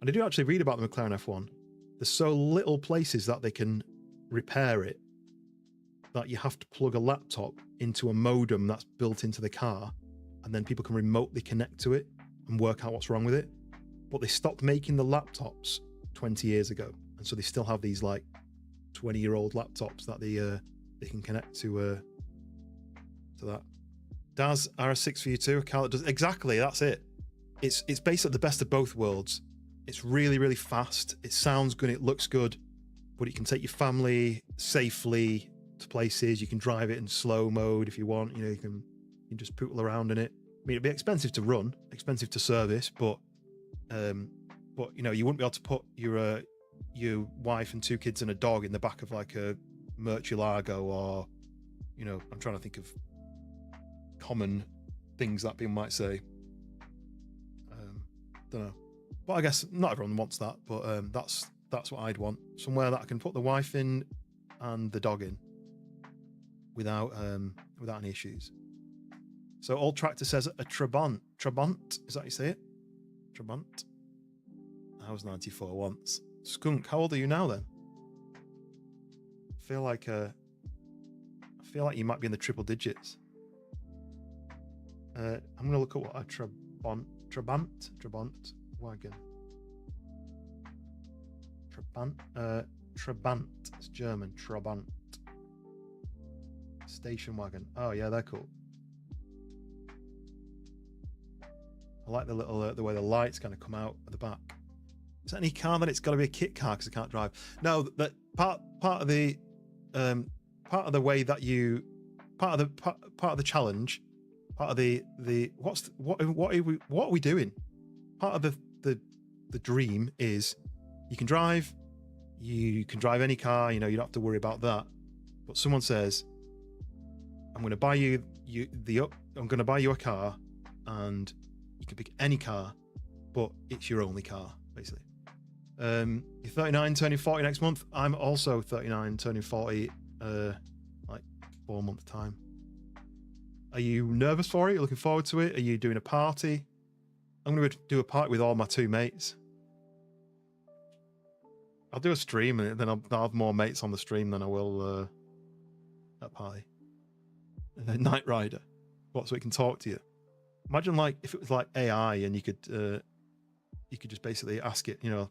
And I do actually read about the McLaren F1. There's so little places that they can repair it that you have to plug a laptop into a modem that's built into the car, and then people can remotely connect to it and work out what's wrong with it. But they stopped making the laptops 20 years ago, and so they still have these like 20-year-old laptops that they they can connect to that. Daz, RS6 for you too. Carl does exactly. That's it. It's basically the best of both worlds. It's really, really fast. It sounds good. It looks good, but it can take your family safely to places. You can drive it in slow mode if you want. You know, you can just poodle around in it. I mean, it'd be expensive to run, expensive to service, but you know, you wouldn't be able to put your wife and 2 kids and a dog in the back of like a Murcielago, or, you know, I'm trying to think of common things that people might say. Don't know, but I guess not everyone wants that. But that's what I'd want. Somewhere that I can put the wife in and the dog in without any issues. So Old Tractor says a Trabant. Trabant, is that how you say it? Trabant. I was 94 once. Skunk, how old are you now then? I feel like you might be in the triple digits. I'm gonna look at what a Trabant wagon. Trabant. It's German. Trabant. Station wagon. Oh yeah, they're cool. I like the little the way the lights kind of come out at the back. Is that any car that it's got to be a kit car because I can't drive? No, that part of the way that you part of the challenge, part of the what are we doing? Part of the dream is you can drive any car, you know, you don't have to worry about that. But someone says, I'm going to buy you a car, and you can pick any car, but it's your only car, basically. You're 39, turning 40 next month. I'm also 39, turning 40, like 4 months time. Are you nervous for it? Are you looking forward to it? Are you doing a party? I'm going to do a party with all my 2 mates. I'll do a stream, and then I'll have more mates on the stream than I will at party. Knight Rider. What, so it can talk to you? Imagine like if it was like AI and you could just basically ask it, you know,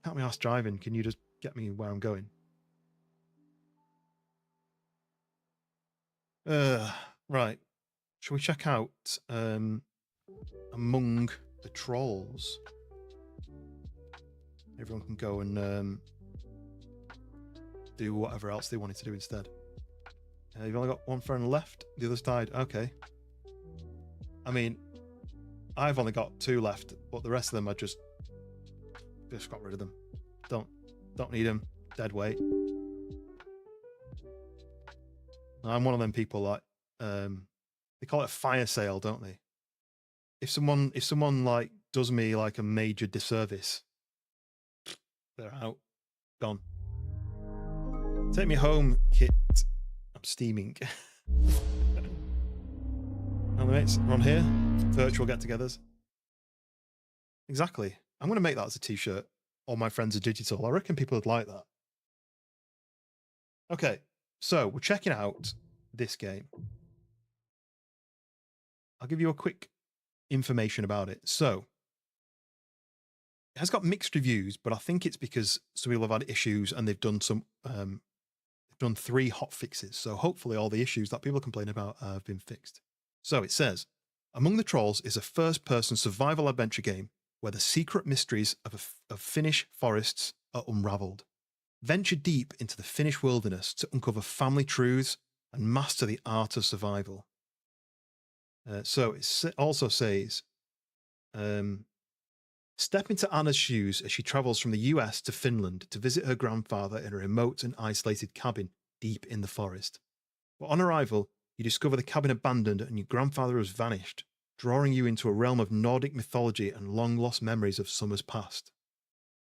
can't be asked driving, can you just get me where I'm going? Right. Shall we check out Among the Trolls? Everyone can go and do whatever else they wanted to do instead. You've only got 1 friend left. The other's died. Okay. I mean, I've only got 2 left, but the rest of them I just got rid of them. Don't need them. Dead weight. I'm one of them people like they call it a fire sale, don't they? If someone like does me like a major disservice, they're out, gone. Take me home, Kit. I'm steaming. And the mates are on here. Virtual get-togethers. Exactly. I'm going to make that as a t-shirt. All my friends are digital. I reckon people would like that. Okay, so we're checking out this game. I'll give you a quick information about it. So, it has got mixed reviews, but I think it's because some people have had issues and they've done some, they've done 3 hot fixes. So hopefully all the issues that people complain about have been fixed. So it says, Among the Trolls is a first-person survival adventure game where the secret mysteries of Finnish forests are unravelled. Venture deep into the Finnish wilderness to uncover family truths and master the art of survival. So it also says, step into Anna's shoes as she travels from the US to Finland to visit her grandfather in a remote and isolated cabin deep in the forest. But on arrival, you discover the cabin abandoned and your grandfather has vanished, drawing you into a realm of Nordic mythology and long-lost memories of summers past.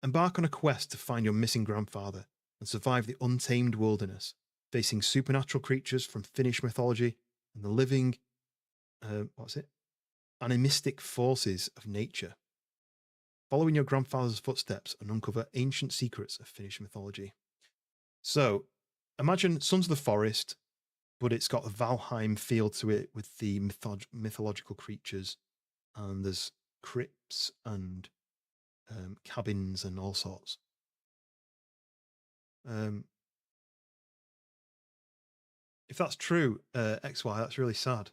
Embark on a quest to find your missing grandfather and survive the untamed wilderness, facing supernatural creatures from Finnish mythology and the living, animistic forces of nature. Follow in your grandfather's footsteps and uncover ancient secrets of Finnish mythology. So, imagine Sons of the Forest, but it's got a Valheim feel to it with the mythological creatures, and there's crypts and cabins and all sorts. if that's true, XY, that's really sad.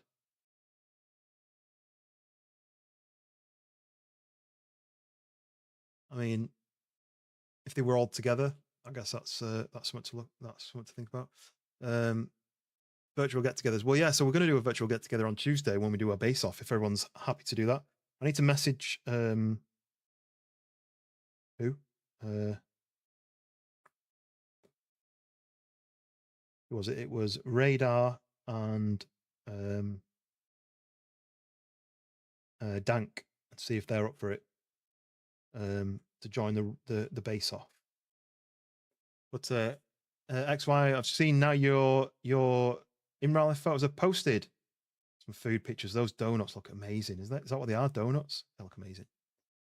I mean, if they were all together, I guess that's something to look. That's something to think about. Virtual get-togethers. Well, yeah. So we're going to do a virtual get-together on Tuesday when we do our base-off. If everyone's happy to do that, I need to message who. Who was it? It was Radar and Dank, and see if they're up for it to join the base off. But XY, I've seen now your in-real life photos are posted. Some food pictures. Those donuts look amazing. Is that what they are? Donuts? They look amazing.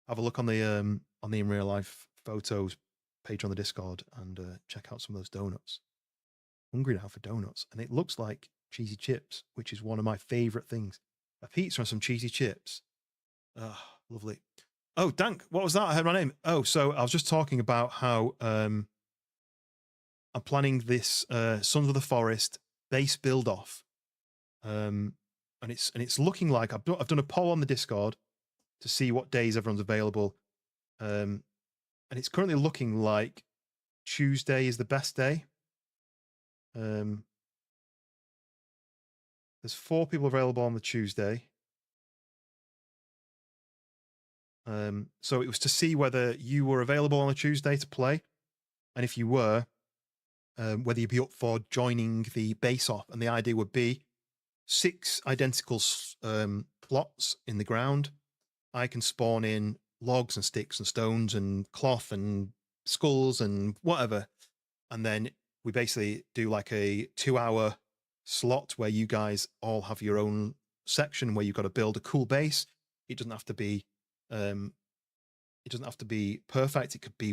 Have a look on the in real life photos page on the Discord and check out some of those donuts. Hungry now for donuts, and it looks like cheesy chips, which is one of my favorite things. A pizza and some cheesy chips. Ah, lovely. Oh, Dank, what was that? I heard my name. Oh, so I was just talking about how I'm planning this Sons of the Forest base build off, and it's looking like I've done a poll on the Discord to see what days everyone's available, and it's currently looking like Tuesday is the best day. There's 4 people available on the Tuesday. So it was to see whether you were available on a Tuesday to play, and if you were, whether you'd be up for joining the base off. And the idea would be 6 identical plots in the ground. I can spawn in logs and sticks and stones and cloth and skulls and whatever, and then we basically do like a 2-hour slot where you guys all have your own section where you've got to build a cool base. It doesn't have to be perfect. It could be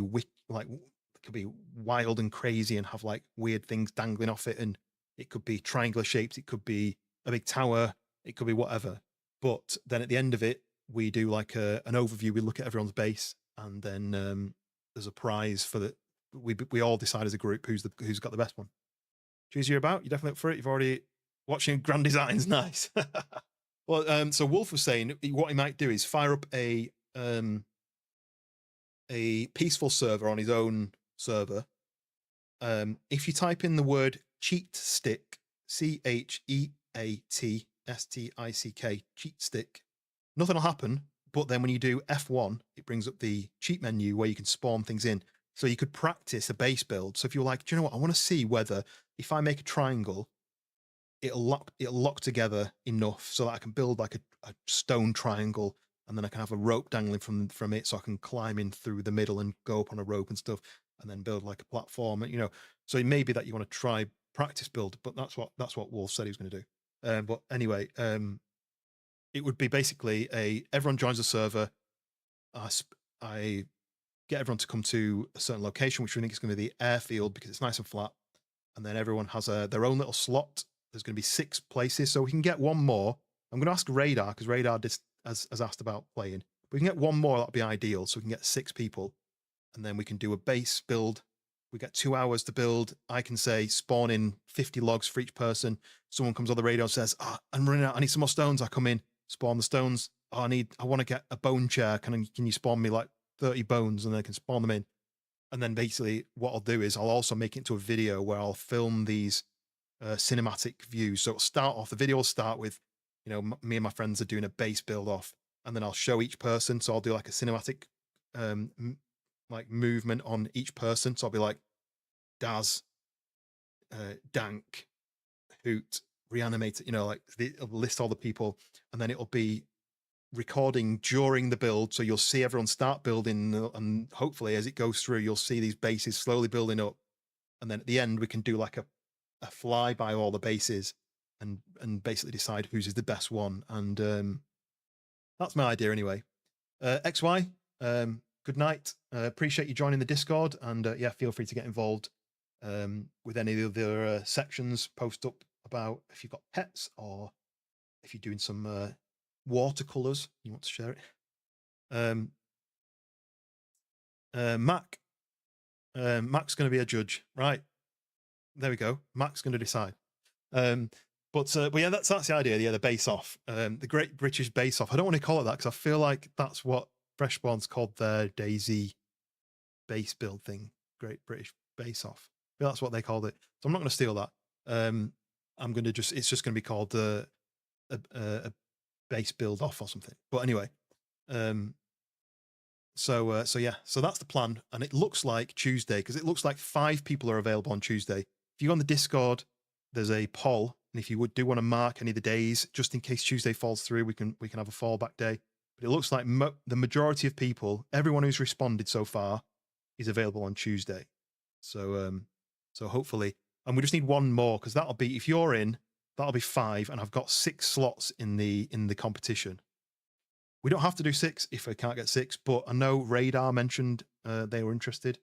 wild and crazy and have like weird things dangling off it, and it could be triangular shapes, it could be a big tower, it could be whatever. But then at the end of it, we do like an overview. We look at everyone's base, and then there's a prize for the. We all decide as a group who's got the best one. Choose you're about. You're definitely up for it. You've already watching Grand Designs. Nice. Well, so Wolf was saying what he might do is fire up a peaceful server on his own server. If you type in the word cheat stick, CHEATSTICK, cheat stick, nothing will happen. But then when you do F1, it brings up the cheat menu where you can spawn things in. So you could practice a base build. So if you're like, do you know what? I want to see whether if I make a triangle, it'll lock together enough so that I can build like a stone triangle, and then I can have a rope dangling from it, so I can climb in through the middle and go up on a rope and stuff, and then build like a platform. So it may be that you want to try practice build, but that's what Wolf said he was going to do. But anyway, it would be basically everyone joins the server. I get everyone to come to a certain location, which we think is going to be the airfield because it's nice and flat. And then everyone has their own little slot. There's going to be 6 places, so we can get one more. I'm going to ask Radar because Radar has asked about playing. We can get one more, that'd be ideal. So we can get 6 people, and then we can do a base build. We get 2 hours to build. I can say spawn in 50 logs for each person. Someone comes on the radio and says, I'm running out. I need some more stones. I come in, spawn the stones. I want to get a bone chair. Can you spawn me like 30 bones, and then I can spawn them in? And then basically what I'll do is I'll also make it into a video where I'll film these cinematic views. So the video will start with, me and my friends are doing a base build off, and then I'll show each person. So I'll do like a cinematic like movement on each person. So I'll be like Daz, Dank, Hoot, Reanimator, it'll list all the people, and then it'll be recording during the build. So you'll see everyone start building, and hopefully as it goes through, you'll see these bases slowly building up. And then at the end, we can do like a fly by all the bases and basically decide whose is the best one. And that's my idea anyway. XY, good night. Appreciate you joining the Discord, and feel free to get involved with any of the other sections. Post up about if you've got pets, or if you're doing some watercolors, you want to share it. Mac's going to be a judge, right? There we go. Mac's going to decide. But yeah, that's the idea. Yeah, the base off, the Great British Base Off. I don't want to call it that because I feel like that's what Freshborn's called their Daisy base build thing. Great British Base Off. I feel that's what they called it. So I'm not going to steal that. I'm going to it's just going to be called a base build off or something. But anyway, so yeah, so that's the plan, and it looks like Tuesday because it looks like 5 people are available on Tuesday. If you go on the Discord, there's a poll, and if you do want to mark any of the days, just in case Tuesday falls through, we can have a fallback day. But it looks like the majority of people, everyone who's responded so far, is available on Tuesday. So so hopefully, and we just need one more because that'll be, if you're in, that'll be 5, and I've got 6 slots in the competition. We don't have to do 6 if I can't get 6, but I know Radar mentioned they were interested.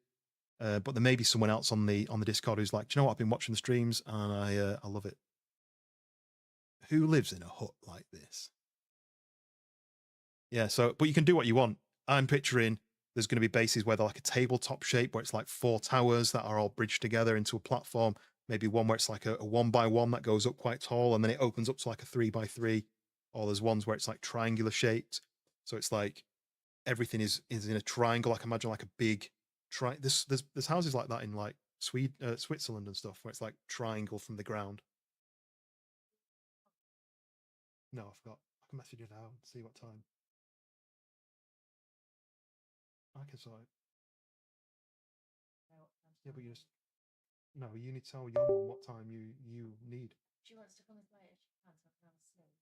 But there may be someone else on the Discord who's like, do you know what? I've been watching the streams and I love it. Who lives in a hut like this? Yeah, so but you can do what you want. I'm picturing there's going to be bases where they're like a tabletop shape where it's like 4 towers that are all bridged together into a platform. Maybe one where it's like a 1x1 that goes up quite tall and then it opens up to like a 3x3. Or there's ones where it's like triangular shaped. So it's like everything is in a triangle. Like imagine like a big there's houses like that in like Switzerland and stuff where it's like triangle from the ground. No, I forgot. I can message it out and see what time. I can sort it. Yeah, but you just no. You need to tell your mum what time you need.
She wants to come as late as she can so I can have a sleep.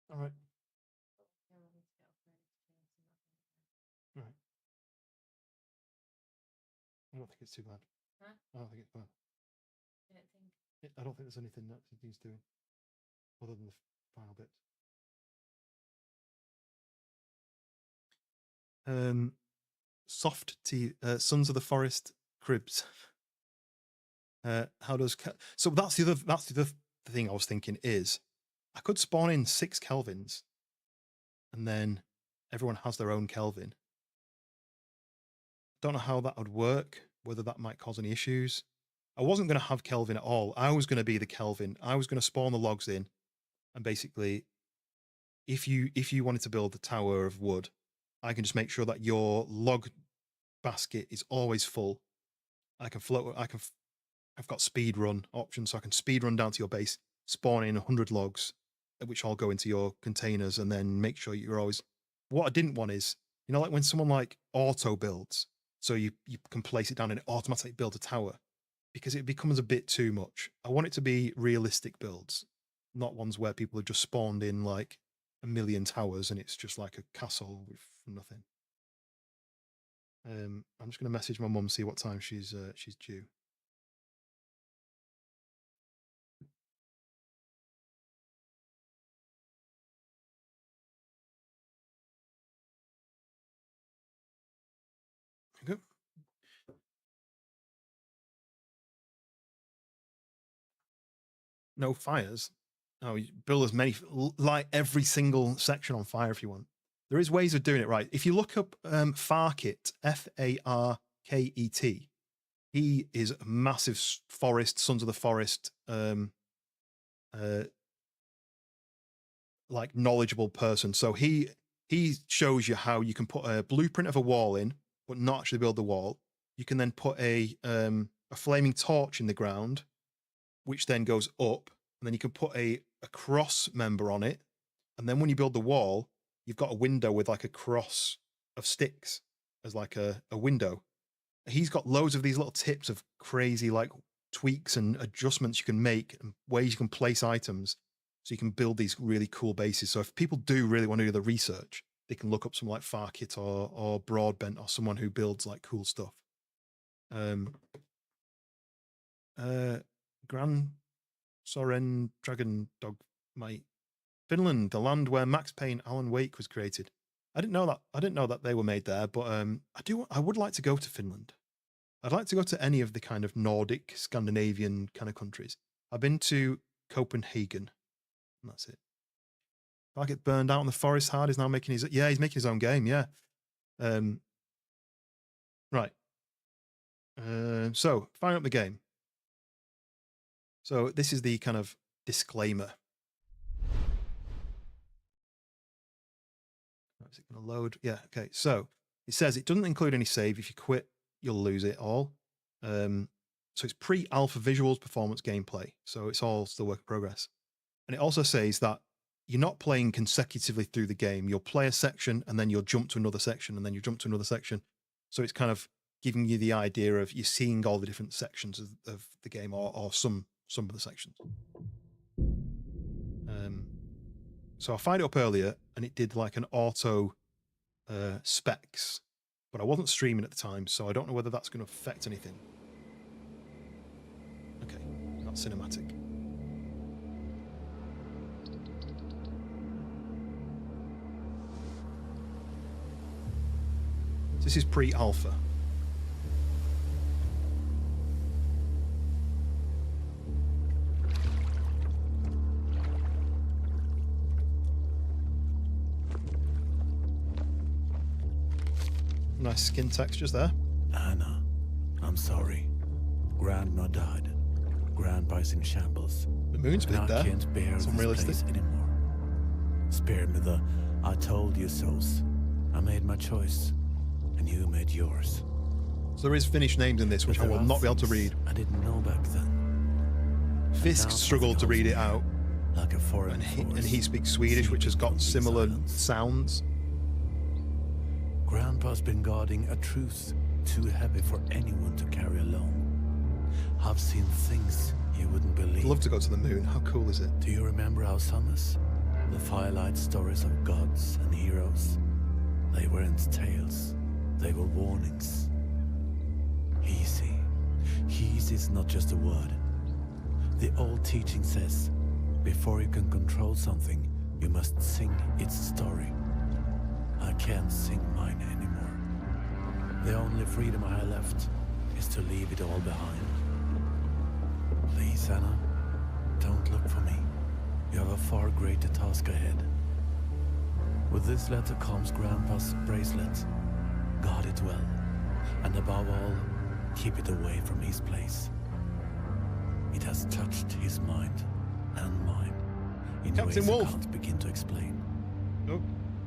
All right.
But I will need to get up early to change some of them.
Right. I don't think it's too bad.
Huh?
I don't think it's bad.
I don't think.
I don't think there's anything that he's doing other than the final bits. Soft tea, Sons of the Forest cribs. How does so that's the other thing I was thinking is I could spawn in 6 Kelvins and then everyone has their own Kelvin. Don't know how that would work, whether that might cause any issues. I wasn't going to have Kelvin at all. I was going to be the Kelvin. I was going to spawn the logs in, and basically, if you wanted to build a tower of wood, I can just make sure that your log basket is always full. I can float. I've got speed run options, so I can speed run down to your base, spawn in 100 logs, which all go into your containers, and then make sure you're always. What I didn't want is, you know, like when someone like auto builds, so you can place it down and it automatically builds a tower, because it becomes a bit too much. I want it to be realistic builds, not ones where people have just spawned in like a million towers and it's just like a castle with nothing. I'm just going to message my mum, see what time she's due. Okay. No fires. Oh, you build as many, light every single section on fire if you want. There is ways of doing it right. If you look up Farket, Farket, he is a massive forest, Sons of the Forest, like knowledgeable person. So he shows you how you can put a blueprint of a wall in, but not actually build the wall. You can then put a flaming torch in the ground, which then goes up, and then you can put a cross member on it. And then when you build the wall, you've got a window with like a cross of sticks as like a window. He's got loads of these little tips of crazy like tweaks and adjustments you can make and ways you can place items so you can build these really cool bases. So if people do really want to do the research, they can look up someone like Farkit or Broadbent or someone who builds like cool stuff. Gran Soren Dragon Dog Mate. Finland, the land where Max Payne Alan Wake was created. I didn't know that they were made there, but I would like to go to Finland. I'd like to go to any of the kind of Nordic, Scandinavian kind of countries. I've been to Copenhagen, and that's it. If I get burned out in the forest hard, he's now making he's making his own game, yeah. Right. So, firing up the game. So this is the kind of disclaimer. Is it going to load? Yeah. Okay. So it says it doesn't include any save. If you quit, you'll lose it all. So it's pre-alpha visuals, performance, gameplay. So it's all still work in progress. And it also says that you're not playing consecutively through the game. You'll play a section and then you'll jump to another section and then you jump to another section. So it's kind of giving you the idea of you're seeing all the different sections of the game or some of the sections. So I fired it up earlier and it did like an auto specs, but I wasn't streaming at the time, so I don't know whether that's going to affect anything. Okay, that's cinematic. This is pre-alpha. Nice skin textures there.
Anna, I'm sorry. Grandma died. Grandpa's in shambles.
The moon's big
and
there.
I can't bear
It's
this
unrealistic.
place anymore. Spare me the I told you so's. I made my choice, and you made yours.
So there is Finnish names in this, which
But
I will
there are
not be able to
things
read.
I didn't know back then.
Fisk struggled to read it out,
Like a foreign
and
force,
he speaks Swedish, which has got
seeping from
similar
the silence.
sounds.
Grandpa's been guarding a truth too heavy for anyone to carry alone. I've seen things you wouldn't believe.
I'd love to go to the moon. How cool is it?
Do you remember our summers? The firelight stories of gods and heroes. They weren't tales. They were warnings. Easy. Easy is not just a word. The old teaching says, before you can control something, you must sing its story. I can't sing mine anymore. The only freedom I have left is to leave it all behind. Please, Anna, don't look for me. You have a far greater task ahead. With this letter comes Grandpa's bracelet. Guard it well, and above all, keep it away from his place. It has touched his mind and mine in
Captain
ways
Wolf.
I can't begin to explain.
Oh,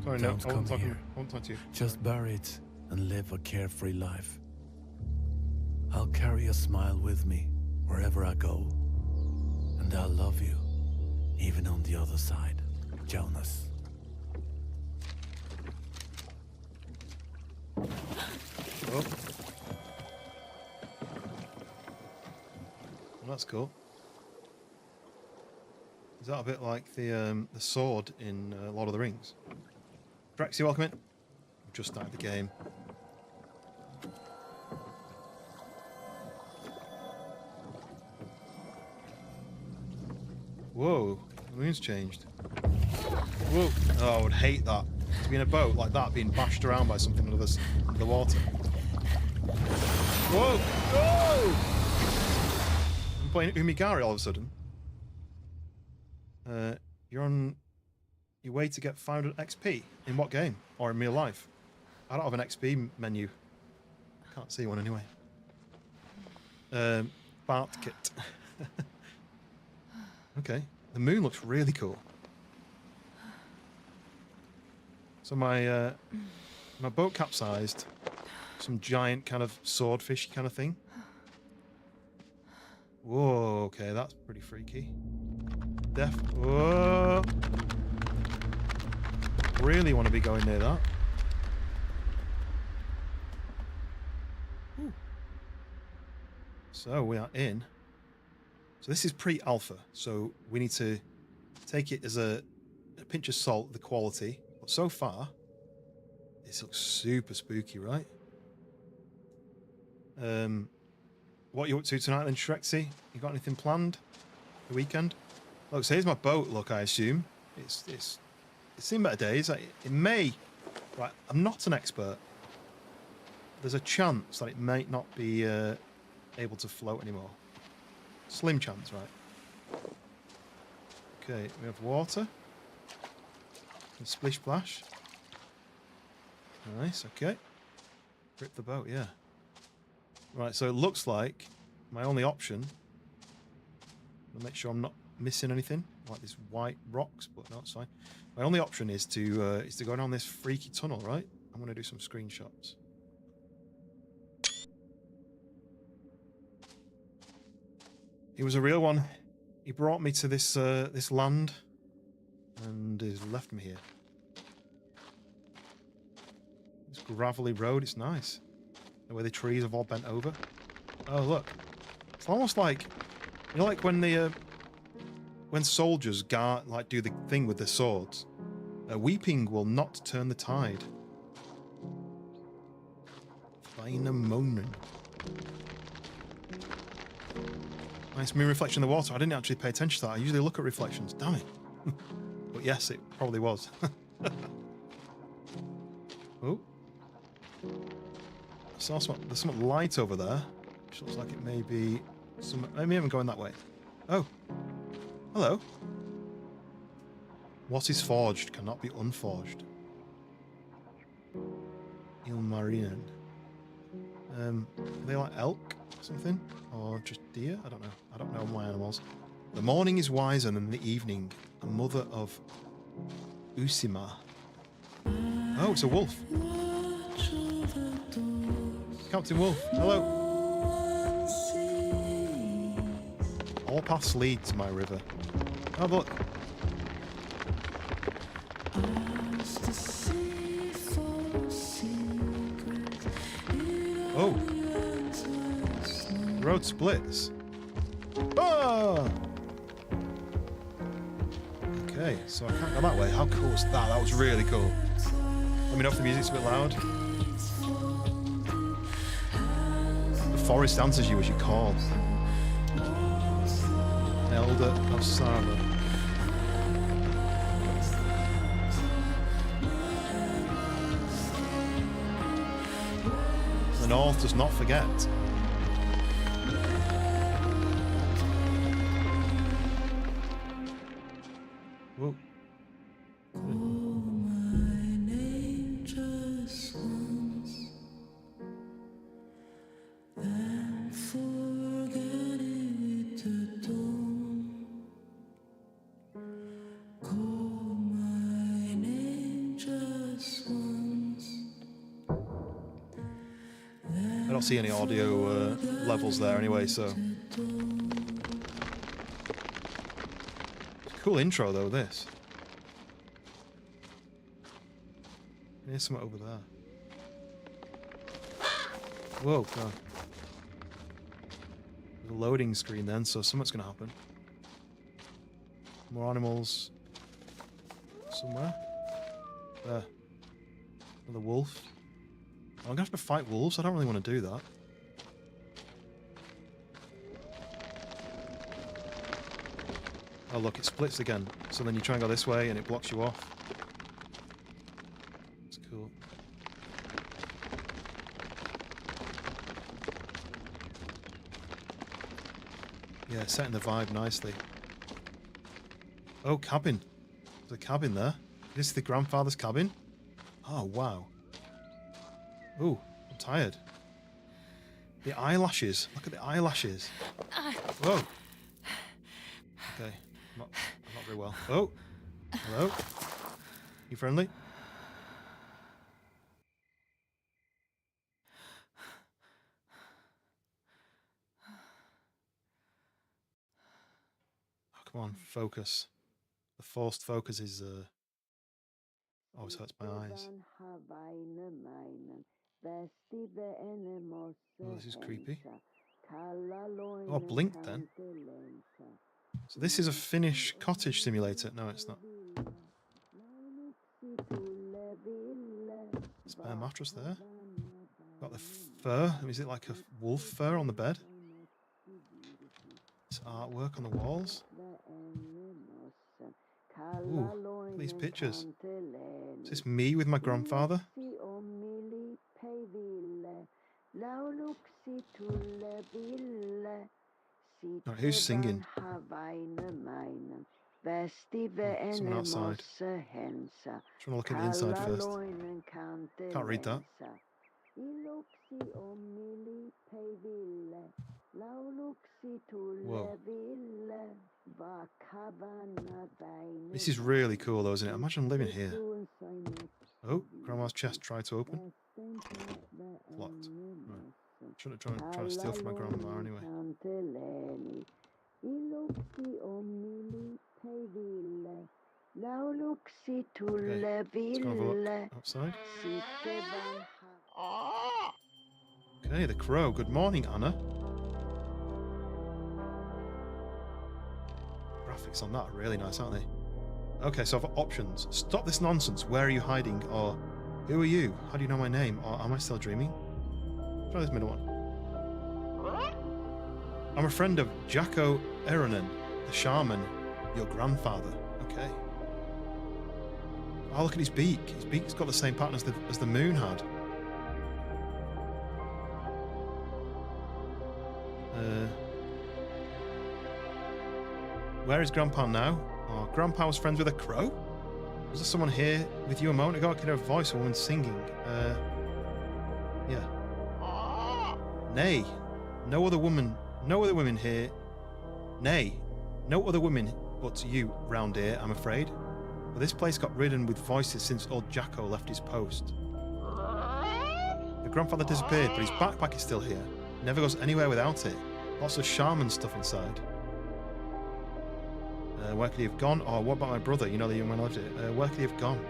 sorry, no,
Don't
I
come
won't
here.
talk to you.
Just bury it and live a carefree life. I'll carry a smile with me wherever I go. And I'll love you, even on the other side, Jonas.
Oh. Well, that's cool. Is that a bit like the sword in Lord of the Rings? Drex, you welcome in? I've just started the game. Whoa, the moon's changed. Whoa, oh, I would hate that. To be in a boat like that, being bashed around by something under the water. Whoa! Whoa! I'm playing Umigari all of a sudden. You're on your way to get 500 XP. In what game? Or in real life? I don't have an XP menu. Can't see one anyway. Bart kit. Okay. The moon looks really cool. So my boat capsized. Some giant kind of swordfish kind of thing. Whoa, okay, that's pretty freaky. Whoa. Really want to be going near that. Ooh. So we are in. So this is pre-alpha, so we need to take it as a pinch of salt, the quality. But so far, this looks super spooky, right? What are you up to tonight then, Shrexy? You got anything planned? The weekend? Look, so here's my boat, look, I assume. It's seen better days. It may... Right, I'm not an expert. There's a chance that it might not be able to float anymore. Slim chance, right? Okay, we have water. And splish splash. Nice, okay. Rip the boat, yeah. Right, so it looks like my only option I'll make sure I'm not missing anything, like these white rocks, but no, it's fine. My only option is to go down this freaky tunnel, right? I'm going to do some screenshots. He was a real one. He brought me to this this land, and he's left me here. This gravelly road, it's nice. The way the trees have all bent over. Oh look, it's almost like, you know, like when the when soldiers do the thing with their swords. Weeping will not turn the tide. Wainamoinen. Nice moon reflection in the water. I didn't actually pay attention to that. I usually look at reflections. Damn it. But yes, it probably was. Oh. I saw there's some light over there. Which looks like it may be some. Maybe I'm going that way. Oh. Hello. What is forged cannot be unforged. Ilmarinen. Are they like elk or something? Or just deer? I don't know. I don't know my animals. The morning is wiser than the evening. A mother of Usima. Oh, it's a wolf. Captain Wolf, hello. All paths lead to my river. Oh, look. Oh. The road splits. Ah! Okay, so I can't go that way. How cool was that? That was really cool. Let me know if the music's a bit loud. The forest answers you as you call. Elder of Sava. The north does not forget. Whoa. I don't see any audio levels there anyway, so. Cool intro though, this. There's something over there. Whoa, God. There's a loading screen then, so something's gonna happen. More animals. Somewhere. There. Another wolf. I'm gonna have to fight wolves. I don't really want to do that. Oh look, it splits again. So then you try and go this way and it blocks you off. It's cool. Yeah, setting the vibe nicely. Oh, cabin. There's a cabin there. This is the grandfather's cabin? Oh, wow. Ooh, I'm tired. The eyelashes. Look at the eyelashes. Whoa. Okay, I'm not very well. Oh, hello. You friendly? Oh, come on, focus. The forced focus is always hurts my eyes. Oh, this is creepy. Oh, blink then. So this is a Finnish cottage simulator. No, it's not. Spare mattress there. Got the fur. Is it like a wolf fur on the bed? It's artwork on the walls. Ooh, look at these pictures. Is this me with my grandfather? Right, who's singing? Oh, someone outside. Just want to look at the inside first. Can't read that. Whoa. This is really cool though, isn't it? Imagine living here. Oh, Grandma's chest tried to open. Locked. Right. Shouldn't try to steal from my grandma anyway. Okay. Let's go have a look outside. Okay, the crow. Good morning, Anna. Graphics on that are really nice, aren't they? Okay, so I've got options. Stop this nonsense. Where are you hiding? Or who are you? How do you know my name? Or am I still dreaming? Try this middle one. I'm a friend of Jacko Eronen, the shaman, your grandfather. Okay. Oh, look at his beak. His beak's got the same pattern as the moon had. Where is Grandpa now? Oh, Grandpa was friends with a crow? Was there someone here with you a moment ago? I could hear a voice, a woman singing. Yeah. Nay, no other women here. Nay, no other women but you round here, I'm afraid. But this place got ridden with voices since old Jacko left his post. The grandfather disappeared, but his backpack is still here. Never goes anywhere without it. Lots of shaman stuff inside. Where could he have gone? Oh, what about my brother? You know, the young man loved it. Where could he have gone?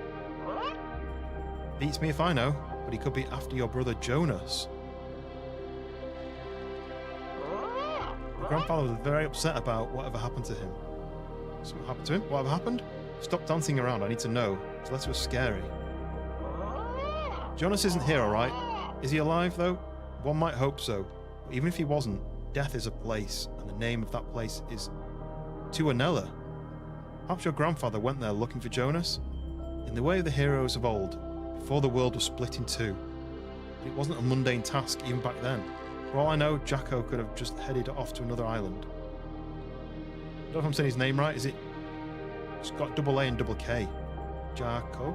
Beats me if I know, but he could be after your brother Jonas. The grandfather was very upset about whatever happened to him. Something happened to him? Whatever happened? Stop dancing around, I need to know. This letter was scary. Jonas isn't here, alright? Is he alive, though? One might hope so. But even if he wasn't, death is a place, and the name of that place is Tuonela. Perhaps your grandfather went there looking for Jonas? In the way of the heroes of old, before the world was split in two. But it wasn't a mundane task even back then. For all I know, Jacko could have just headed off to another island. I don't know if I'm saying his name right, is it? It's got double A and double K. Jacko?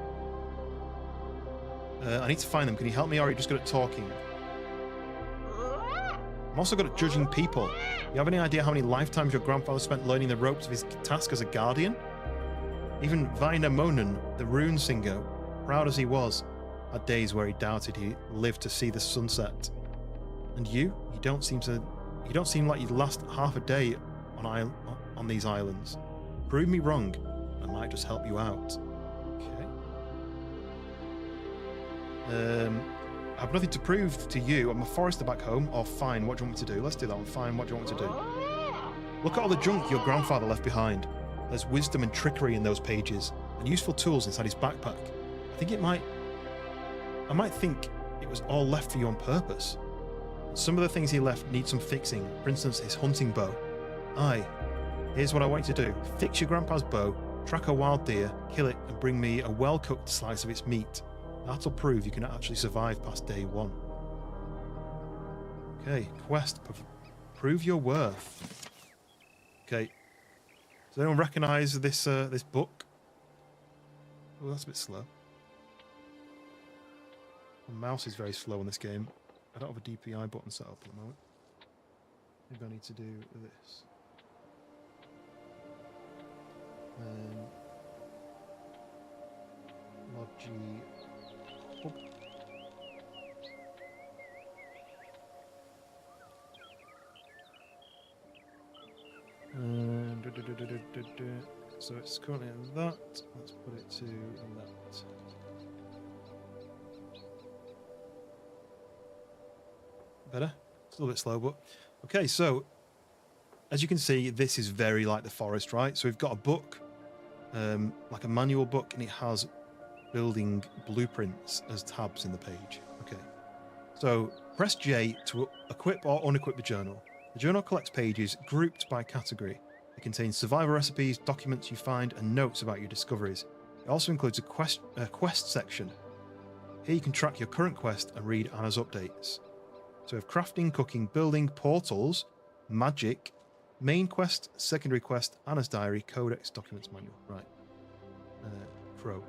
I need to find them. Can you help me, or are you just good at talking? I'm also good at judging people. You have any idea how many lifetimes your grandfather spent learning the ropes of his task as a guardian? Even Vainamonen, the rune singer, proud as he was, had days where he doubted he lived to see the sunset. And you don't seem like you'd last half a day on these islands. Prove me wrong, and I might just help you out. Okay. I have nothing to prove to you. I'm a forester back home. Oh, fine. What do you want me to do? Let's do that one. Fine. What do you want me to do? Look at all the junk your grandfather left behind. There's wisdom and trickery in those pages, and useful tools inside his backpack. I might think it was all left for you on purpose. Some of the things he left need some fixing. For instance, his hunting bow. Aye. Here's what I want you to do. Fix your grandpa's bow, track a wild deer, kill it, and bring me a well-cooked slice of its meat. That'll prove you can actually survive past day one. Okay, quest. Prove your worth. Okay. Does anyone recognise this this book? Oh, that's a bit slow. The mouse is very slow in this game. I don't have a DPI button set up at the moment. Maybe I need to do this. Logi. So it's currently in that. Let's put it to that. Better? It's a little bit slow, but okay. So as you can see, this is very like the forest, right? So we've got a book, like a manual book, and it has building blueprints as tabs in the page. Okay. So press J to equip or unequip the journal. The journal collects pages grouped by category. It contains survival recipes, documents you find, and notes about your discoveries. It also includes a quest section. Here you can track your current quest and read Anna's updates. So we have crafting, cooking, building, portals, magic, main quest, secondary quest, Anna's diary, codex, documents manual. Right. Crow.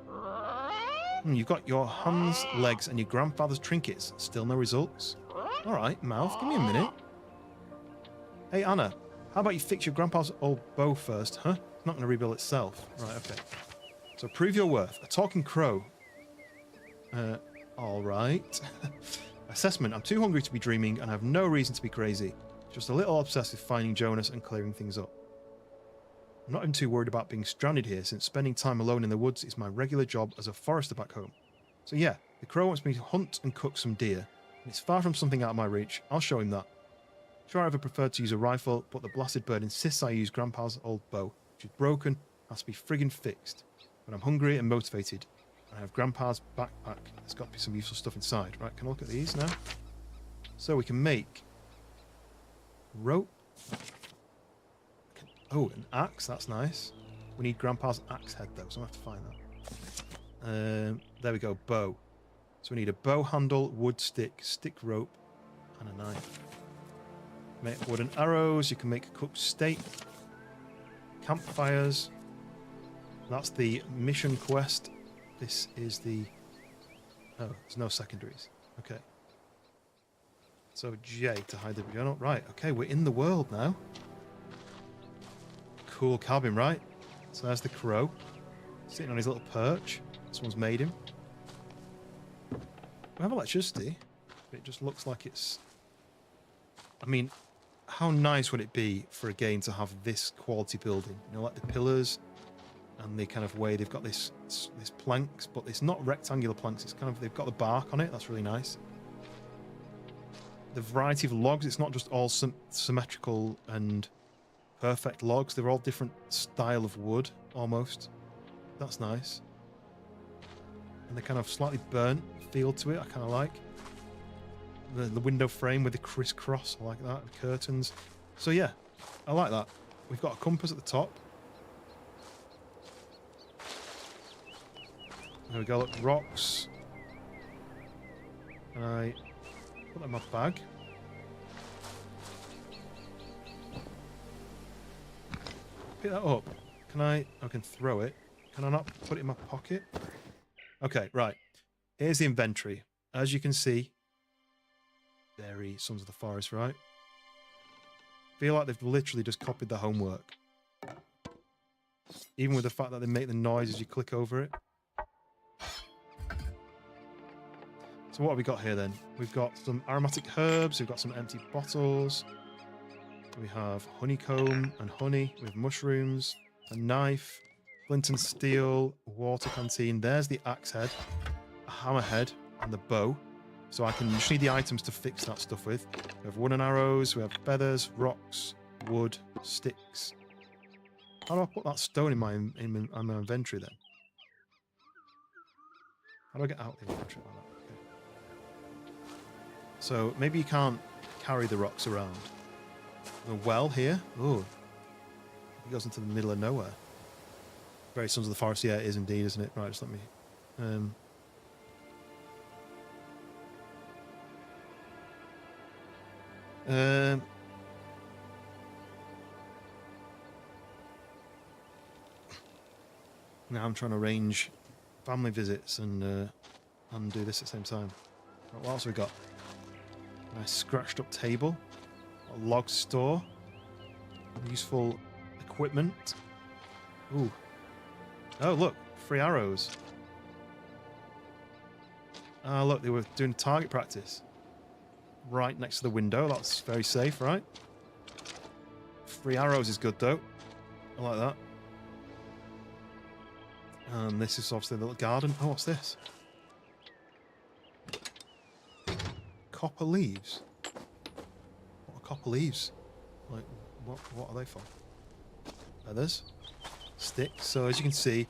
You've got your hands, legs, and your grandfather's trinkets. Still no results? Alright, mouth, give me a minute. Hey, Anna, how about you fix your grandpa's old bow first, huh? It's not going to rebuild itself. Right, okay. So prove your worth. A talking crow. All right. Assessment. I'm too hungry to be dreaming and I have no reason to be crazy. Just a little obsessed with finding Jonas and clearing things up. I'm not even too worried about being stranded here since spending time alone in the woods is my regular job as a forester back home. So yeah, the crow wants me to hunt and cook some deer. And it's far from something out of my reach. I'll show him that. Sure, I ever preferred to use a rifle, but the blasted bird insists I use Grandpa's old bow, which is broken, has to be friggin' fixed. But I'm hungry and motivated. I have Grandpa's backpack. There's got to be some useful stuff inside. Right, can I look at these now? So we can make rope. Oh, an axe. That's nice. We need Grandpa's axe head, though, so I'll have to find that. There we go, bow. So we need a bow handle, wood stick, stick rope, and a knife. Make wooden arrows. You can make a cooked steak. Campfires. That's the mission quest. This is the... Oh, there's no secondaries. Okay. So J to hide the journal. Right, okay, we're in the world now. Cool cabin, right? So there's the crow. Sitting on his little perch. Someone's made him. We have electricity. It just looks like it's... I mean, how nice would it be for a game to have this quality building? You know, like the pillars and the kind of way they've got this planks, but it's not rectangular planks. It's kind of, they've got the bark on it. That's really nice. The variety of logs, it's not just all symmetrical and perfect logs. They're all different style of wood, almost. That's nice. And the kind of slightly burnt feel to it, I kind of like. The window frame with the crisscross, I like that. The curtains. So yeah, I like that. We've got a compass at the top. There we go, look, rocks. And I put that in my bag. Pick that up. Can I can throw it. Can I not put it in my pocket? Okay, right. Here's the inventory. As you can see, very Sons of the Forest, right? Feel like they've literally just copied the homework. Even with the fact that they make the noise as you click over it. So what have we got here then? We've got some aromatic herbs, we've got some empty bottles. We have honeycomb and honey with mushrooms, a knife, flint and steel, water canteen. There's the axe head, a hammerhead, and the bow. So I can just need the items to fix that stuff with. We have wooden arrows, we have feathers, rocks, wood, sticks. How do I put that stone in my inventory then? How do I get out the inventory like that? Okay. So maybe you can't carry the rocks around. A well here. Oh, it goes into the middle of nowhere. Very Sons of the Forest. Yeah, it is indeed, isn't it? Right, just let me. Now I'm trying to arrange family visits and do this at the same time. Right, what else have we got? A nice scratched up table. A log store. Useful equipment. Ooh. Oh, look. Free arrows. Ah, look. They were doing target practice. Right next to the window. That's very safe, right? Free arrows is good, though. I like that. And this is obviously the little garden. Oh, what's this? Copper leaves. Copper leaves. Like, what are they for? Feathers. Sticks. So as you can see,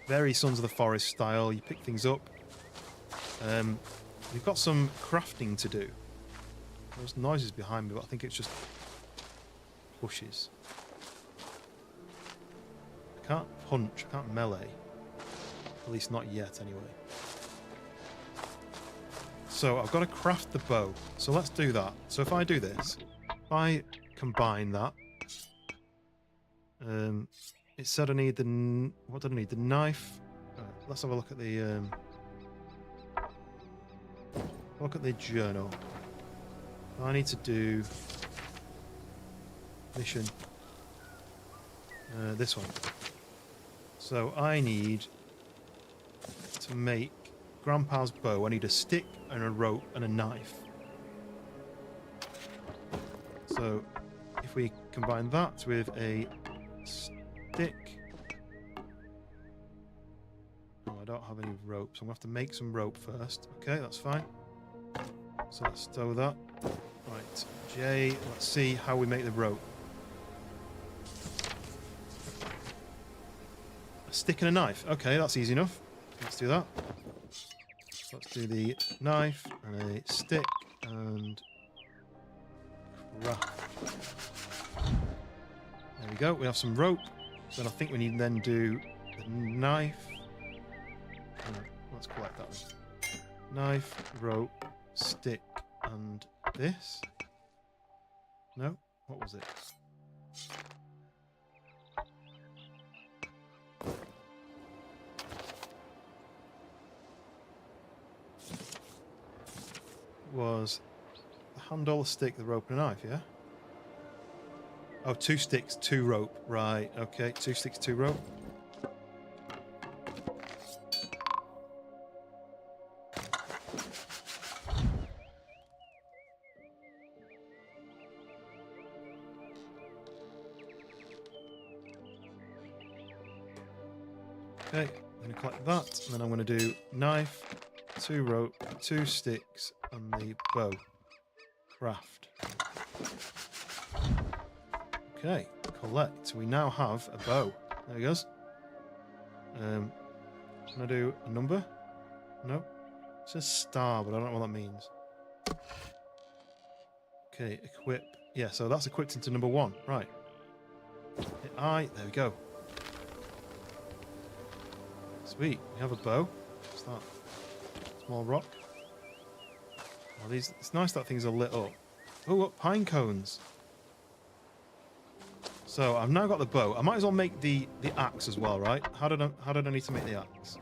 very Sons of the Forest style. You pick things up. We've got some crafting to do. There's noises behind me, but I think it's just bushes. I can't punch, I can't melee. At least not yet, anyway. So I've got to craft the bow. So let's do that. So if I do this, if I combine that, it said I need the... What did I need? The knife. Let's have a look at the... look at the journal. I need to do mission. This one. So I need to make Grandpa's bow. I need a stick and a rope and a knife. So if we combine that with a stick... Oh, I don't have any rope, so I'm going to have to make some rope first. Okay, that's fine. So let's stow that. Right, J, let's see how we make the rope. A stick and a knife. Okay, that's easy enough. Let's do that. So let's do the knife and a stick and craft. There we go. We have some rope. So then I think we need to then do the knife. Oh, no, let's collect that one. Knife, rope, stick, and this. No? What was it? Was the handle, a stick, the rope, and a knife, yeah? Oh, 2 sticks, 2 rope. Right, okay. 2 sticks, 2 rope. Okay, I'm going to collect that, and then I'm going to do knife, 2 rope, 2 sticks, and the bow. Craft. Okay, collect. We now have a bow. There he goes. Can I do a number? No. It says star, but I don't know what that means. Okay, equip. Yeah, so that's equipped into number 1. Right. Hit I. There we go. Sweet. We have a bow. What's that? Small rock. Oh, it's nice that things are lit up. Oh, look, pine cones. So I've now got the bow. I might as well make the axe as well, right? How did I need to make the axe?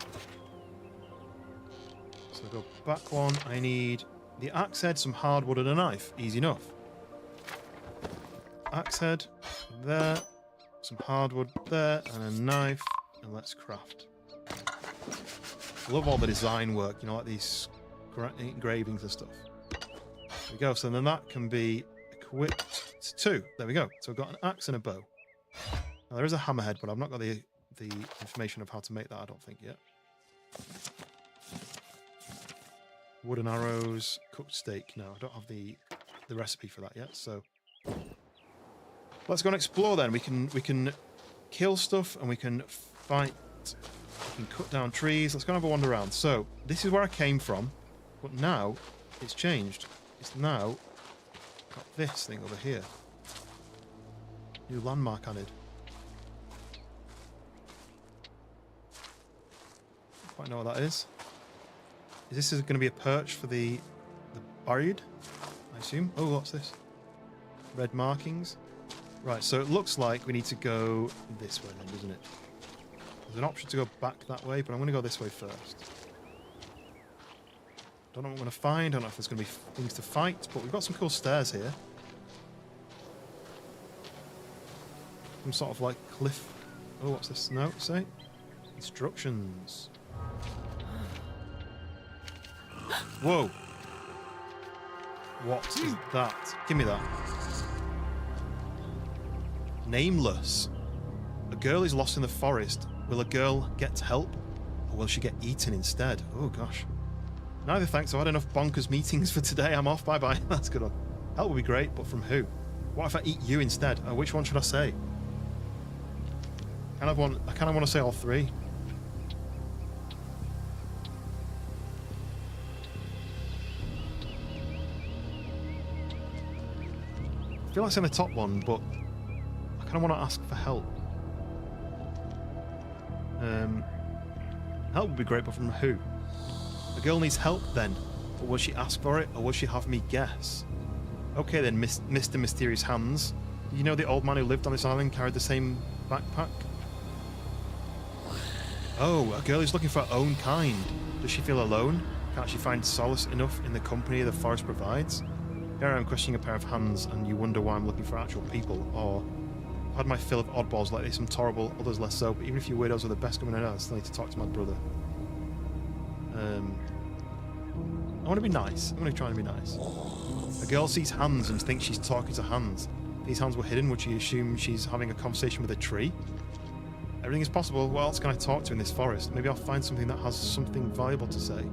So go back one. I need the axe head, some hardwood, and a knife. Easy enough. Axe head there, some hardwood there, and a knife. And let's craft. I love all the design work, you know, like these engravings and stuff. There we go. So then that can be equipped to 2. There we go. So I've got an axe and a bow. Now there is a hammerhead, but I've not got the information of how to make that, I don't think, yet. Wooden arrows, cooked steak. No, I don't have the recipe for that yet. So let's go and explore then. We can kill stuff and we can fight. We can cut down trees. Let's go and have a wander around. So this is where I came from, but now it's changed. It's now got this thing over here. New landmark added. Don't quite know what that is. Is this going to be a perch for the buried? I assume. Oh, what's this? Red markings. Right, so it looks like we need to go this way then, doesn't it? There's an option to go back that way, but I'm going to go this way first. Don't know what I'm going to find. I don't know if there's going to be things to fight, but we've got some cool stairs here. Some sort of like cliff. Oh, what's this note say? Instructions. Whoa. What is that? Give me that. Nameless. A girl is lost in the forest. Will a girl get help, or will she get eaten instead? Oh, gosh. Neither thanks. I've had enough bonkers meetings for today. I'm off. Bye-bye. That's good one. Help would be great, but from who? What if I eat you instead? Oh, which one should I say? I kind of want to say all 3. I feel like saying the top one, but I kind of want to ask for help. Help would be great, but from who? The girl needs help then, but will she ask for it, or will she have me guess? Okay then, Mr. Mysterious Hands. You know the old man who lived on this island carried the same backpack? Oh, a girl who's looking for her own kind. Does she feel alone? Can't she find solace enough in the company the forest provides? Here I am questioning a pair of hands, and you wonder why I'm looking for actual people. Or I've had my fill of oddballs like this, some tolerable, others less so. But even if you weirdos are the best coming out, I still need to talk to my brother. I want to be nice. I'm going to try and be nice. A girl sees hands and thinks she's talking to hands. If these hands were hidden, would she assume she's having a conversation with a tree? Everything is possible. What else can I talk to in this forest? Maybe I'll find something that has something valuable to say.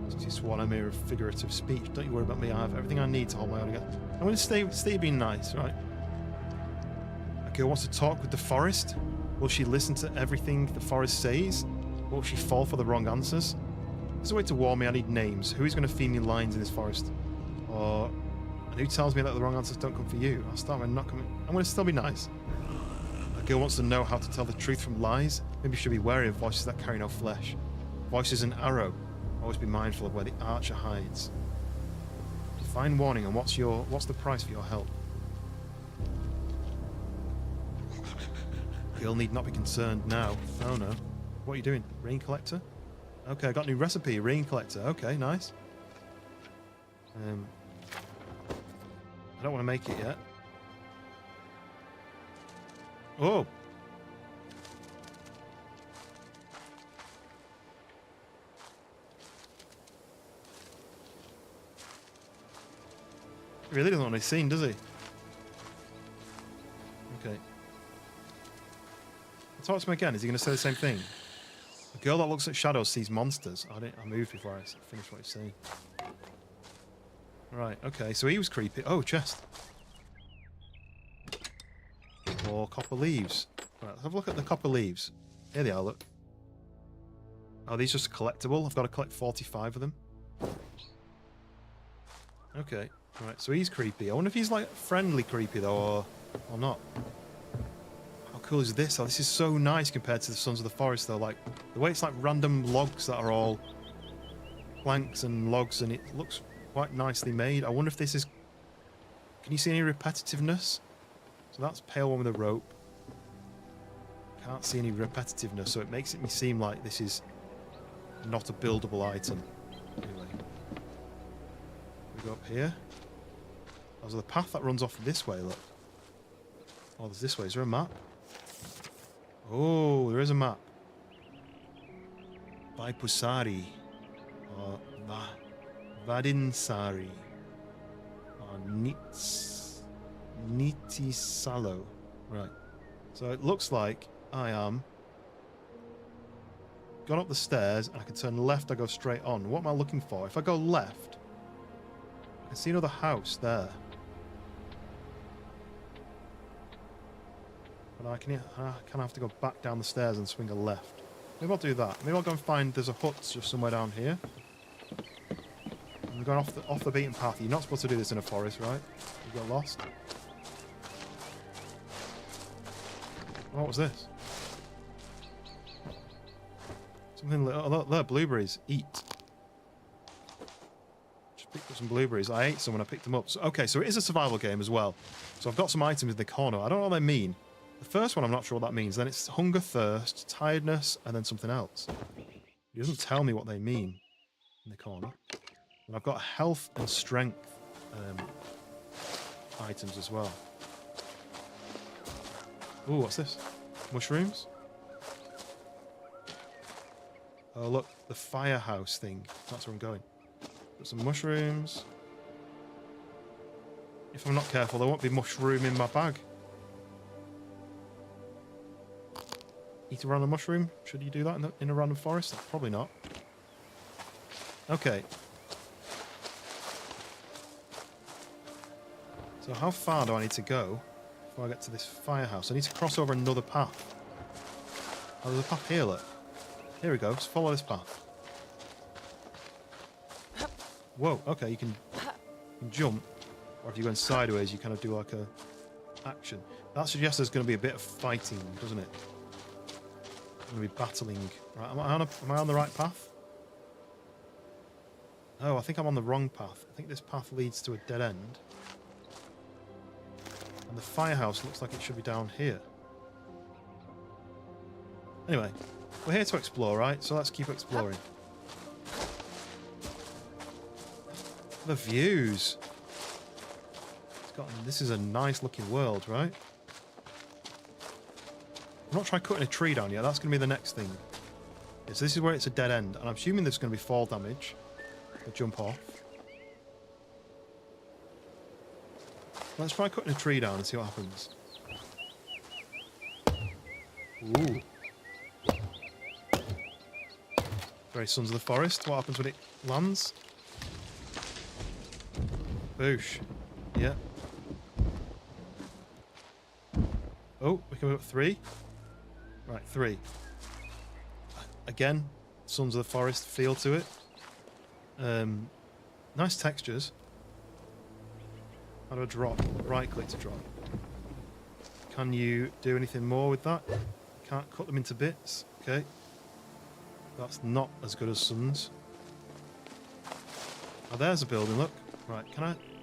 Since you swore I'm here of figurative speech, don't you worry about me. I have everything I need to hold my own again. I'm going to stay being nice, right? A girl wants to talk with the forest. Will she listen to everything the forest says? Or will she fall for the wrong answers? There's a way to warn me. I need names. Who is going to feed me lines in this forest? Or and who tells me that the wrong answers don't come for you? I'll start by not coming. I'm going to still be nice. A girl wants to know how to tell the truth from lies. Maybe you should be wary of voices that carry no flesh. Voice is an arrow. Always be mindful of where the archer hides. Define warning, and what's the price for your help? Girl need not be concerned now. Oh no. What are you doing? Rain collector? Okay, I got a new recipe. Rain collector. Okay, nice. I don't want to make it yet. Oh! He really doesn't want to be seen, does he? Okay. I'll talk to him again. Is he going to say the same thing? A girl that looks at shadows sees monsters. I moved before I finished what he's saying. Right, okay, so he was creepy. Oh, chest. 4 copper leaves. Right, let's have a look at the copper leaves. Here they are, look. Oh, these just collectible? I've got to collect 45 of them. Okay, right, so he's creepy. I wonder if he's, like, friendly creepy, though, or not. How cool is this? Oh, this is so nice compared to the Sons of the Forest, though. Like, the way it's, like, random logs that are all planks and logs, and it looks quite nicely made. I wonder if this is... Can you see any repetitiveness? So that's pale one with a rope. Can't see any repetitiveness, so it makes it me seem like this is not a buildable item. Anyway. We go up here. There's a path that runs off this way, look. Oh, there's this way. Is there a map? Oh, there is a map. Vaipusari. Or Vadinsari. Or Nitisalo. Right. So it looks like I am gone up the stairs, and I can turn left, I go straight on. What am I looking for? If I go left, I can see another house there. But I can have to go back down the stairs and swing a left. Maybe I'll do that. Maybe I'll go and find there's a hut just somewhere down here. I'm going off the beaten path. You're not supposed to do this in a forest, right? You get lost. What was this? Something like... Oh, look, blueberries. Eat. Just picked up some blueberries. I ate some when I picked them up. So, okay, so it is a survival game as well. So I've got some items in the corner. I don't know what they mean. The first one I'm not sure what that means. Then it's hunger, thirst, tiredness, and then something else. It doesn't tell me what they mean in the corner. And I've got health and strength items as well. Ooh, what's this? Mushrooms? Oh, look, the firehouse thing. That's where I'm going. Got some mushrooms. If I'm not careful, there won't be mushroom in my bag. Eat a random mushroom? Should you do that in a random forest? Probably not. Okay. So how far do I need to go before I get to this firehouse? I need to cross over another path. Oh, there's a path here, look. Here we go. Just follow this path. Whoa, okay, you can jump. Or if you're going sideways, you kind of do like a action. That suggests there's going to be a bit of fighting, doesn't it? I'm going to be battling. Right, am I on the right path? Oh, I think I'm on the wrong path. I think this path leads to a dead end. And the firehouse looks like it should be down here. Anyway, we're here to explore, right? So let's keep exploring. The views. This is a nice looking world, right? I'm not trying cutting a tree down yet. That's going to be the next thing. Yeah, so this is where it's a dead end. And I'm assuming there's going to be fall damage. Or jump off. Let's try cutting a tree down and see what happens. Ooh. Very Sons of the Forest. What happens when it lands? Boosh. Yeah. Oh, we can go up 3. Right, 3. Again, Sons of the Forest feel to it. Nice textures. How do I drop? Right click to drop. Can you do anything more with that? Can't cut them into bits. Okay. That's not as good as Sons. Oh, there's a building, look. Right,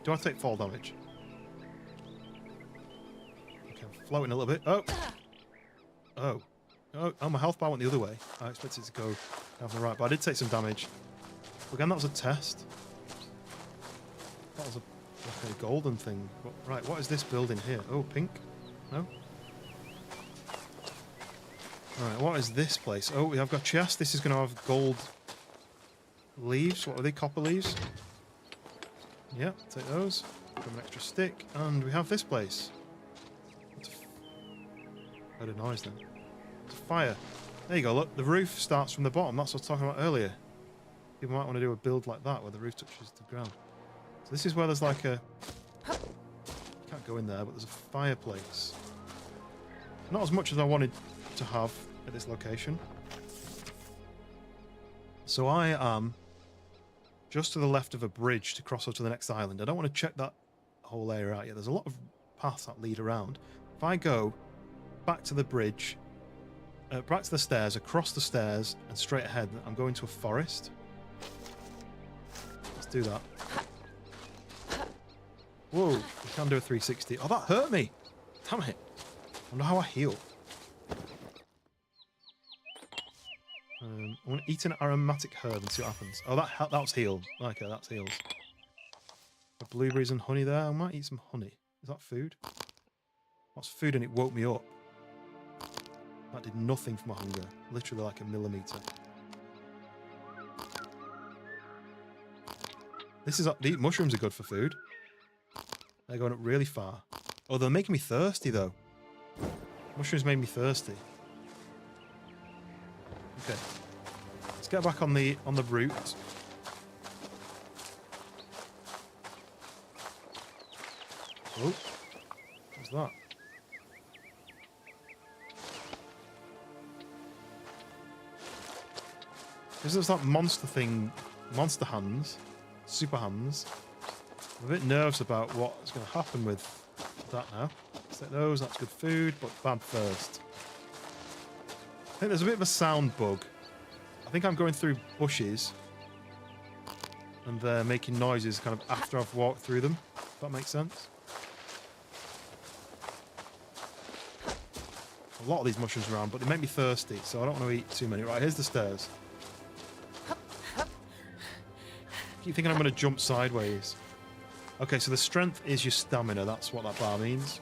do I take fall damage? Okay, I'm floating a little bit. Oh! Oh, my health bar went the other way. I expected it to go down the right, but I did take some damage. Again, that was a test. That was like a golden thing. But, right, what is this building here? Oh, pink? No? Alright, what is this place? Oh, we have got chest. This is going to have gold leaves. What are they? Copper leaves? Yeah, take those. Give an extra stick. And we have this place. Heard a noise then. It's a fire. There you go, look. The roof starts from the bottom. That's what I was talking about earlier. People might want to do a build like that where the roof touches the ground. So this is where there's like a... You can't go in there, but there's a fireplace. Not as much as I wanted to have at this location. So I am just to the left of a bridge to cross over to the next island. I don't want to check that whole area out yet. There's a lot of paths that lead around. If I go back to the bridge, back to the stairs, across the stairs, and straight ahead, I'm going to a forest. Let's do that. Whoa, you can do a 360. Oh, that hurt me. Damn it. I wonder how I heal. I want to eat an aromatic herb and see what happens. Oh, that was heal. Okay, that's heals. Blueberries and honey there. I might eat some honey. Is that food? What's food? And it woke me up. That did nothing for my hunger. Literally like a millimeter. These mushrooms are good for food. They're going up really far. Oh, they're making me thirsty though. Mushrooms made me thirsty. Okay. Let's get back on the route. Oh, what's that? This is that monster thing, monster hands, super hands. I'm a bit nervous about what's going to happen with that now. Let's take those, that's good food, but bad first. I think there's a bit of a sound bug. I think I'm going through bushes and they're making noises kind of after I've walked through them, if that makes sense. A lot of these mushrooms around, but they make me thirsty, so I don't want to eat too many. Right, here's the stairs. I keep thinking I'm going to jump sideways. Okay, so the strength is your stamina. That's what that bar means.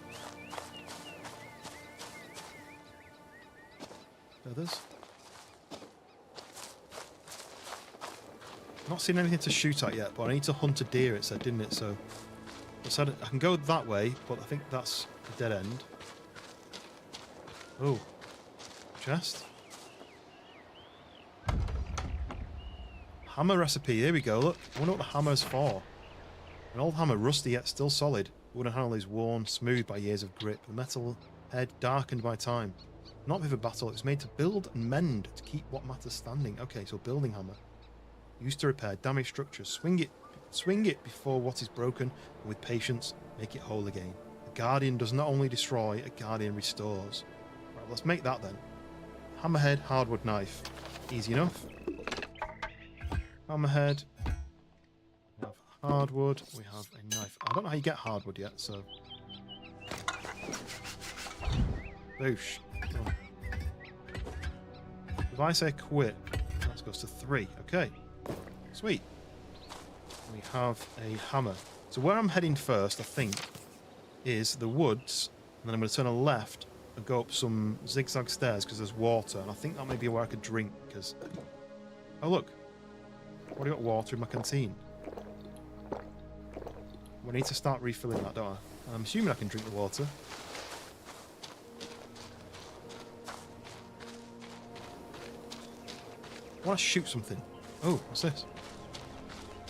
Feathers. Not seen anything to shoot at yet, but I need to hunt a deer, it said, didn't it? So I said I can go that way, but I think that's a dead end. Oh. Chest. Hammer recipe, here we go, look. I wonder what the hammer's for. An old hammer, rusty yet still solid. The wooden handle is worn, smooth by years of grip. The metal head darkened by time. Not with a battle, it was made to build and mend, to keep what matters standing. Okay, so building hammer. Used to repair damaged structures. Swing it before what is broken, and with patience, make it whole again. A guardian does not only destroy, a guardian restores. Right, let's make that then. Hammerhead, hardwood knife. Easy enough. Hammerhead. We have hardwood. We have a knife. I don't know how you get hardwood yet, so... Boosh. Oh. If I say quit, that goes to 3. Okay. Sweet. We have a hammer. So where I'm heading first, I think, is the woods, and then I'm going to turn a left and go up some zigzag stairs because there's water, and I think that may be where I could drink. Because oh look, I've already got water in my canteen. We need to start refilling that, don't I? I'm assuming I can drink the water. I want to shoot something. Oh, what's this?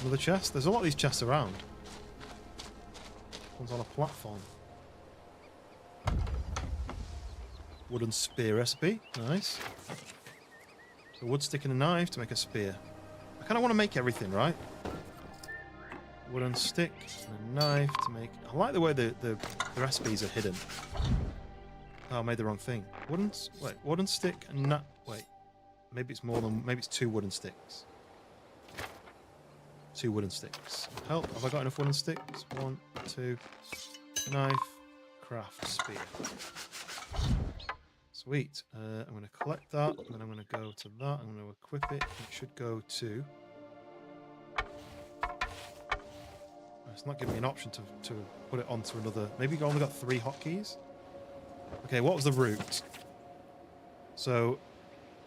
Another chest? There's a lot of these chests around. One's on a platform. Wooden spear recipe. Nice. A wood stick and a knife to make a spear. I kind of want to make everything, right? Wooden stick and a knife to make... I like the way the recipes are hidden. Oh, I made the wrong thing. Wooden stick and wait. Maybe it's more than... Maybe it's 2 wooden sticks. 2 wooden sticks. Help, have I got enough wooden sticks? 1, 2, knife, craft, spear. Sweet. I'm going to collect that, and then I'm going to go to that. I'm going to equip it. It should go to... It's not giving me an option to put it onto another... Maybe you only got 3 hotkeys? Okay, what was the route? So,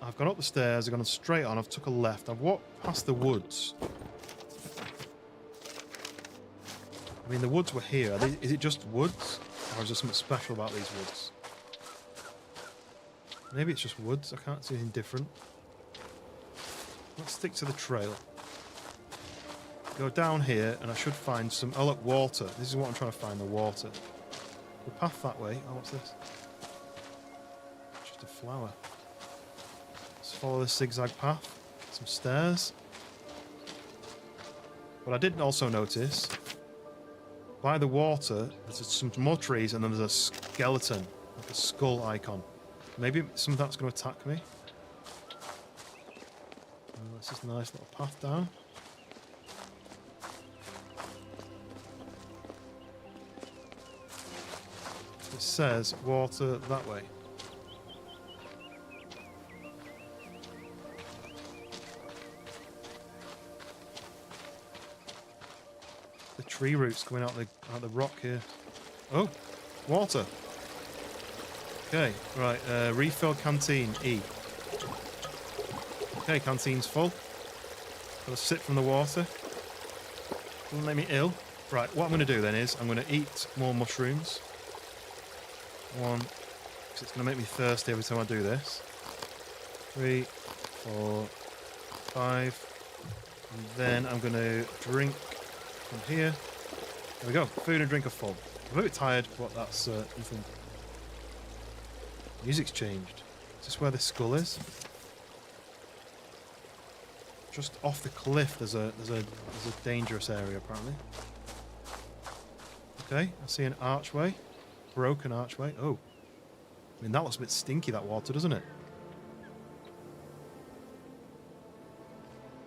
I've gone up the stairs, I've gone straight on, I've took a left, I've walked past the woods. I mean, the woods were here. Is it just woods? Or is there something special about these woods? Maybe it's just woods. I can't see anything different. Let's stick to the trail. Go down here, and I should find some... Oh, look, water. This is what I'm trying to find, the water. The path that way. Oh, what's this? Just a flower. Let's follow this zigzag path. Some stairs. But I did also notice... By the water, there's some more trees, and then there's a skeleton, like a skull icon. Maybe some of that's going to attack me. This is a nice little path down. It says water that way. The tree roots coming out the rock here. Oh, water. Okay, right. Refill canteen E. Okay, canteen's full. Got to sip from the water. Doesn't make me ill. Right, what I'm going to do then is I'm going to eat more mushrooms. 1, because it's going to make me thirsty every time I do this. 3, 4, 5. And then I'm going to drink from here. There we go. Food and drink are full. I'm a bit tired, but that's nothing. Music's changed. Is this where the skull is? Just off the cliff, there's a dangerous area apparently. Okay, I see an archway, broken archway. Oh, I mean that looks a bit stinky, that water, doesn't it?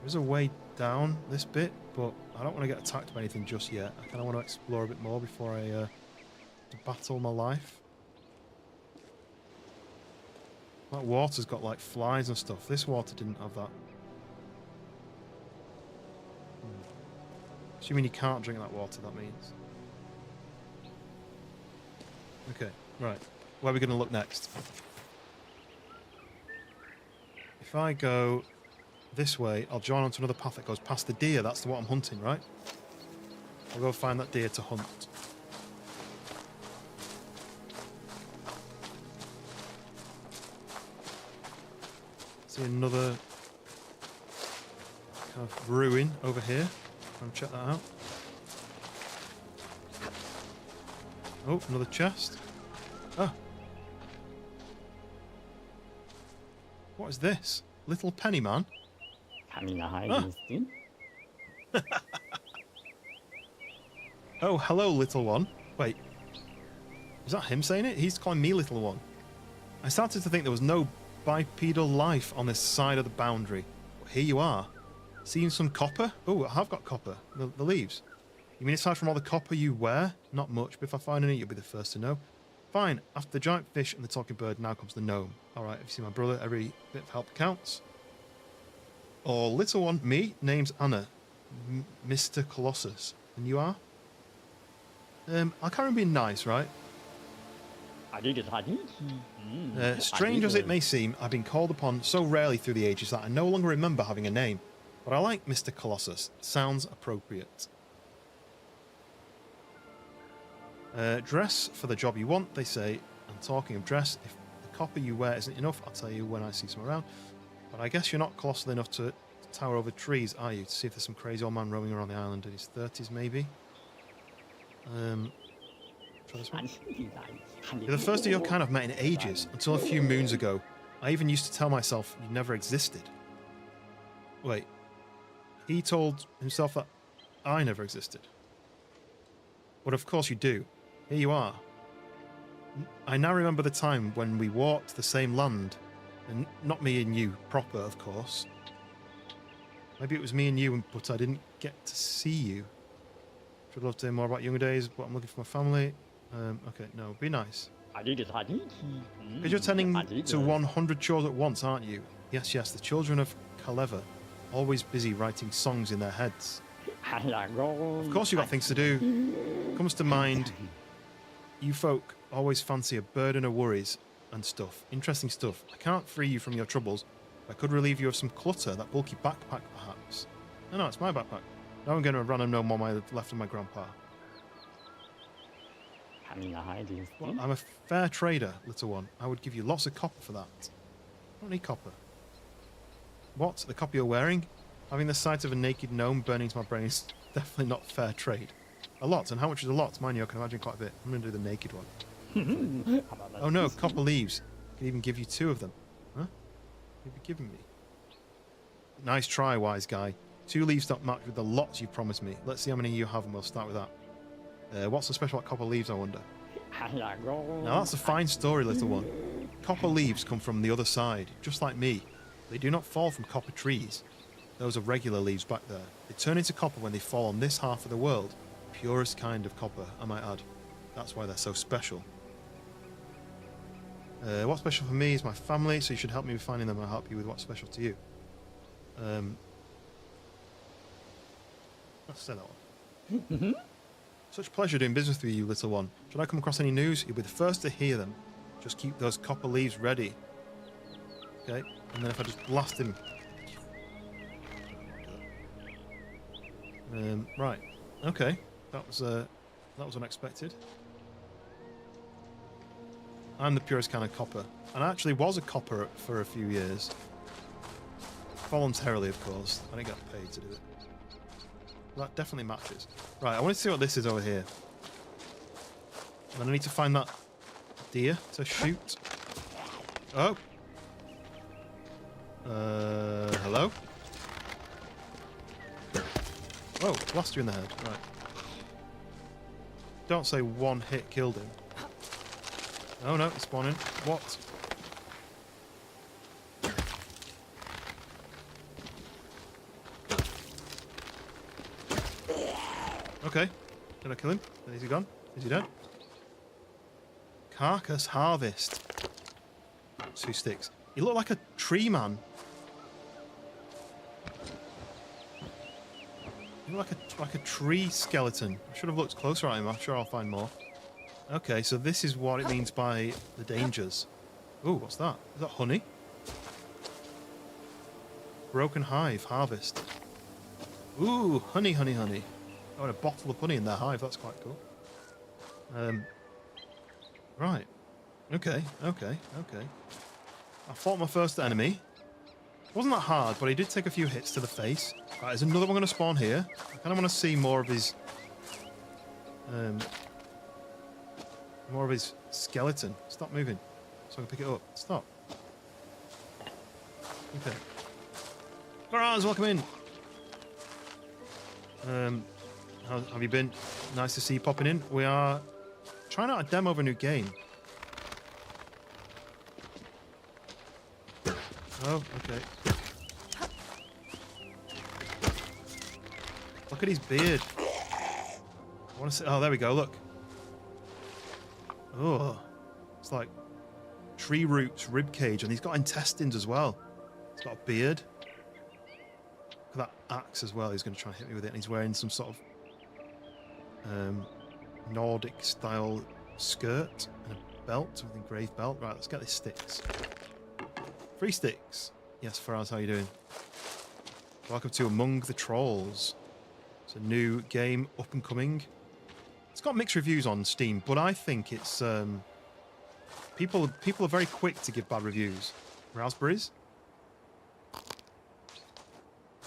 There's a way down this bit, but I don't want to get attacked by anything just yet. I kind of want to explore a bit more before I battle my life. That water's got like flies and stuff. This water didn't have that. Assuming you can't drink that water, that means. Okay, right. Where are we going to look next? If I go this way, I'll join onto another path that goes past the deer. That's what I'm hunting, right? I'll go find that deer to hunt. See another kind of ruin over here. Come check that out. Oh, another chest. Ah. What is this? Little penny man? Oh, hello, little one. Wait. Is that him saying it? He's calling me little one. I started to think there was no bipedal life on this side of the boundary. But here you are. Seeing some copper? Oh, I have got copper. The leaves. You mean aside from all the copper you wear? Not much, but if I find any, you'll be the first to know. Fine. After the giant fish and the talking bird, now comes the gnome. Alright, if you see my brother, every bit of help counts. Or little one, me, name's Anna. Mr. Colossus. And you are? I can't be nice, right? Strange as it may seem, I've been called upon so rarely through the ages that I no longer remember having a name. But I like Mr. Colossus. Sounds appropriate. Dress for the job you want, they say. And talking of dress, if the copper you wear isn't enough, I'll tell you when I see some around. But I guess you're not colossal enough to tower over trees, are you? To see if there's some crazy old man roaming around the island in his 30s, maybe? Try this one. You're the first of your kind I've met in ages, until a few moons ago. I even used to tell myself you never existed. Wait. He told himself that I never existed. But of course you do. Here you are. I now remember the time when we walked the same land. And not me and you proper, of course. Maybe it was me and you, but I didn't get to see you. Should love to hear more about younger days, but I'm looking for my family. Okay, no, be nice. Because you're tending to 100 chores at once, aren't you? Yes, yes, the children of Kaleva. Always busy writing songs in their heads. Of course you've got things to do. Comes to mind, you folk always fancy a burden of worries and stuff. Interesting stuff. I can't free you from your troubles. I could relieve you of some clutter, that bulky backpack perhaps. No, it's my backpack. Now I'm going to run and no more left of my grandpa. Well, I'm a fair trader, little one. I would give you lots of copper for that. I don't need copper. What? The copper you're wearing? Having the sight of a naked gnome burning into my brain is definitely not fair trade. A lot, and how much is a lot? Mind you, I can imagine quite a bit. I'm going to do the naked one. Oh no, copper leaves. I can even give you 2 of them. Huh? You've been giving me. Nice try, wise guy. 2 leaves don't match with the lots you promised me. Let's see how many you have and we'll start with that. What's so special about copper leaves, I wonder? Now that's a fine story, little one. Copper leaves come from the other side, just like me. They do not fall from copper trees. Those are regular leaves back there. They turn into copper when they fall on this half of the world. Purest kind of copper, I might add. That's why they're so special. What's special for me is my family, so you should help me with finding them. I'll help you with what's special to you. Let's say that one. Such pleasure doing business with you, little one. Should I come across any news? You'll be the first to hear them. Just keep those copper leaves ready. Okay, and then if I just blast him. Right. Okay, that was unexpected. I'm the purest kind of copper, and I actually was a copper for a few years. Voluntarily, of course. I didn't get paid to do it. That definitely matches. Right, I want to see what this is over here. And then I need to find that deer to shoot. Oh. Hello? Whoa, blast you in the head. Right. Don't say one hit killed him. Oh no, it's spawning. What? Okay. Did I kill him? Is he gone? Is he dead? Carcass harvest. 2 sticks. You look like a tree man. You look like a tree skeleton. I should have looked closer at him. I'm sure I'll find more. Okay, so this is what it means by the dangers. Ooh, what's that? Is that honey? Broken hive harvest. Ooh, honey, honey, honey. Oh, and a bottle of honey in their hive. That's quite cool. Right. Okay. I fought my first enemy. It wasn't that hard, but he did take a few hits to the face. Right, there's another one going to spawn here. I kind of want to see more of his... more of his skeleton. Stop moving. So I can pick it up. Stop. Okay. Garage, welcome in. How have you been? Nice to see you popping in. We are trying out a demo of a new game. Oh, okay. Look at his beard. I want to see. Oh, there we go. Look. Oh, it's like tree roots, rib cage, and he's got intestines as well. He's got a beard. Look at that axe as well. He's going to try and hit me with it, and he's wearing some sort of Nordic style skirt and a belt with engraved belt. Right, let's get these sticks. 3 sticks. Yes, Faraz, how you doing? Welcome to Among the Trolls. It's a new game, up and coming. It's got mixed reviews on Steam, but I think it's people are very quick to give bad reviews. Raspberries.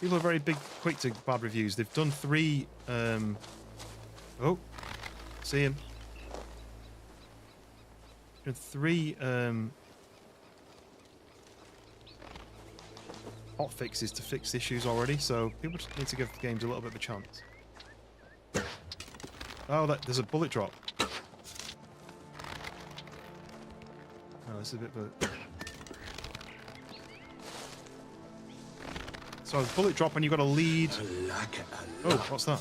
People are very quick to give bad reviews. They've done 3. Oh, see him. Done 3 hot fixes to fix issues already, so people just need to give the games a little bit of a chance. Oh, there's a bullet drop. Oh, this is a bit of a... So, bullet drop and you've got a lead. Oh, what's that?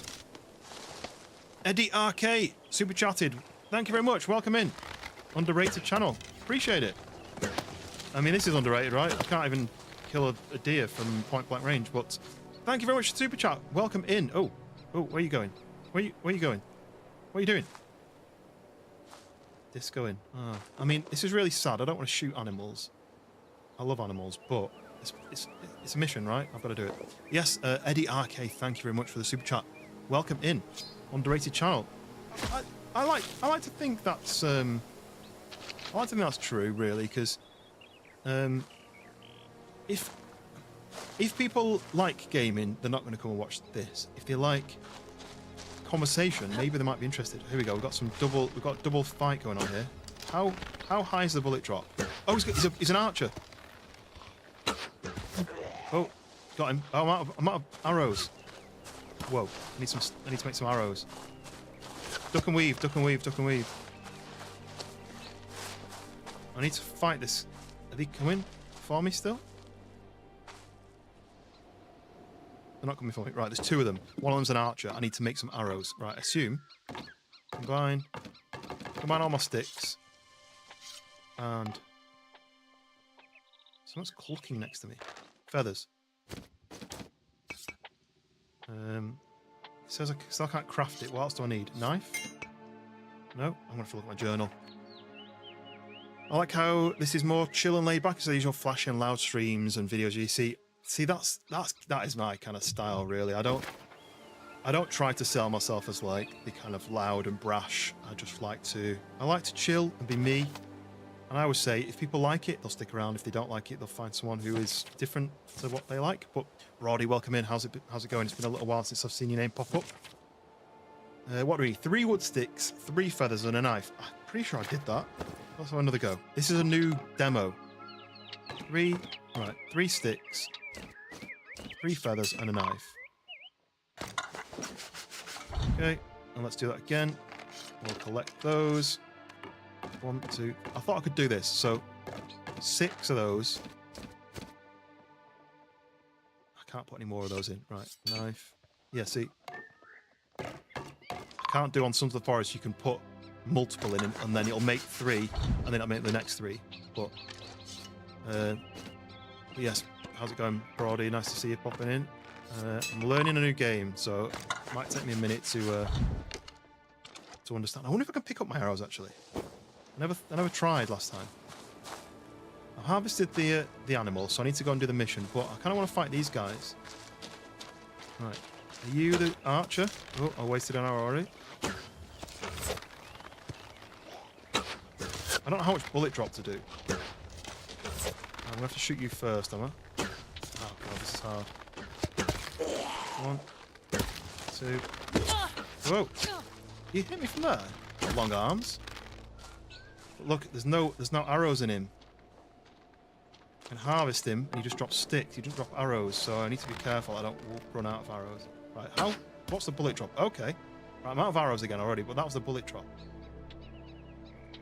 Eddie RK, super chatted. Thank you very much. Welcome in. Underrated channel. Appreciate it. I mean, this is underrated, right? I can't even kill a deer from point blank range, but thank you very much for super chat. Welcome in. Oh, where are you going? Where are you going? What are you doing? Discoing. Oh, I mean, this is really sad. I don't want to shoot animals. I love animals, but it's a mission, right? I've got to do it. Yes, Eddie RK, thank you very much for the super chat. Welcome in. Underrated channel. I like to think that's true, really, because if people like gaming, they're not going to come and watch this. If they like conversation, maybe they might be interested. Here we go. We've got double fight going on here. How high is the bullet drop? Oh, he's an archer. Oh, got him. Oh, I'm out of arrows. Whoa, I need to make some arrows. Duck and weave, duck and weave, duck and weave. I need to fight this. Are they coming for me still? They're not coming for me. Right, there's 2 of them. One of them's an archer. I need to make some arrows. Right, assume. Combine all my sticks. And someone's clucking next to me. Feathers. It says I still can't craft it. What else do I need? Knife? No, I'm gonna have to look at my journal. I like how this is more chill and laid back. It's the usual flashy and loud streams and videos you see. See, that is my kind of style, really. I don't try to sell myself as like the kind of loud and brash. I like to chill and be me. And I always say, if people like it, they'll stick around. If they don't like it, they'll find someone who is different to what they like. But Roddy, welcome in. How's it going? It's been a little while since I've seen your name pop up. What do we need? 3 wood sticks, 3 feathers, and a knife. I'm pretty sure I did that. Let's have another go. This is a new demo. 3 sticks, 3 feathers, and a knife. Okay, and let's do that again. We'll collect those. 1, 2. I thought I could do this. So 6 of those. I can't put any more of those in. Right, knife. Yeah, see. I can't do on Sons of the Forest. You can put multiple in and then it'll make 3 and then it'll make the next 3. But yes, how's it going, Brody? Nice to see you popping in. I'm learning a new game, so it might take me a minute to understand. I wonder if I can pick up my arrows actually. I never tried last time. I've harvested the animal, so I need to go and do the mission, but I kind of want to fight these guys. Right. Are you the archer? Oh, I wasted an arrow already. I don't know how much bullet drop to do. I'm going to have to shoot you first, am I? Oh god, this is hard. 1, 2. Whoa! You hit me from there? Got long arms. But look, there's no arrows in him. I can harvest him, and he just drops sticks. He doesn't drop arrows, so I need to be careful I don't run out of arrows. Right, what's the bullet drop? Okay. Right, I'm out of arrows again already, but that was the bullet drop.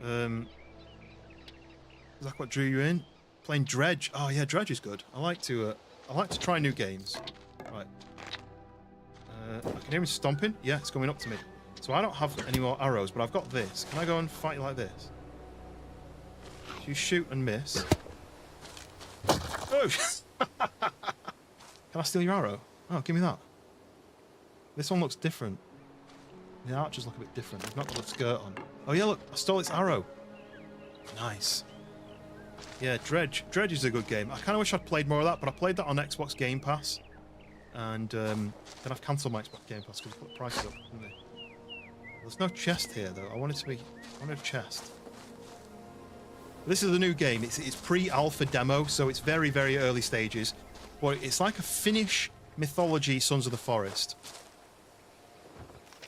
Is that what drew you in? Playing Dredge. Oh yeah, Dredge is good. I like to try new games. Right. I can hear him stomping. Yeah, it's coming up to me. So I don't have any more arrows, but I've got this. Can I go and fight like this? If you shoot and miss. Oh! Can I steal your arrow? Oh, give me that. This one looks different. The archers look a bit different. They've not got a skirt on. Oh yeah, look, I stole its arrow. Nice. Yeah, Dredge. Dredge is a good game. I kind of wish I'd played more of that, but I played that on Xbox Game Pass. And then I've cancelled my Xbox Game Pass because they put the prices up, didn't they? There's no chest here, though. I wanted a chest. This is a new game. It's pre-alpha demo, so it's very, very early stages. But it's like a Finnish mythology Sons of the Forest.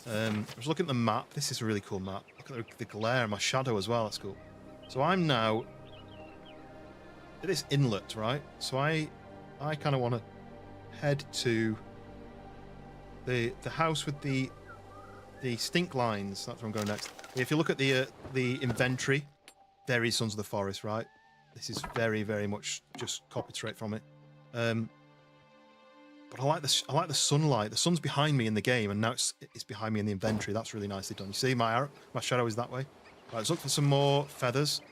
I was looking at the map. This is a really cool map. Look at the glare and my shadow as well. That's cool. So I'm now at this inlet, right? So I kind of want to head to the house with the stink lines. That's where I'm going next. If you look at the inventory, there is Sons of the Forest, right? This is very, very much just copied straight from it. But I like the sunlight. The sun's behind me in the game, and now it's behind me in the inventory. That's really nicely done. You see, my shadow is that way. Right, let's look for some more feathers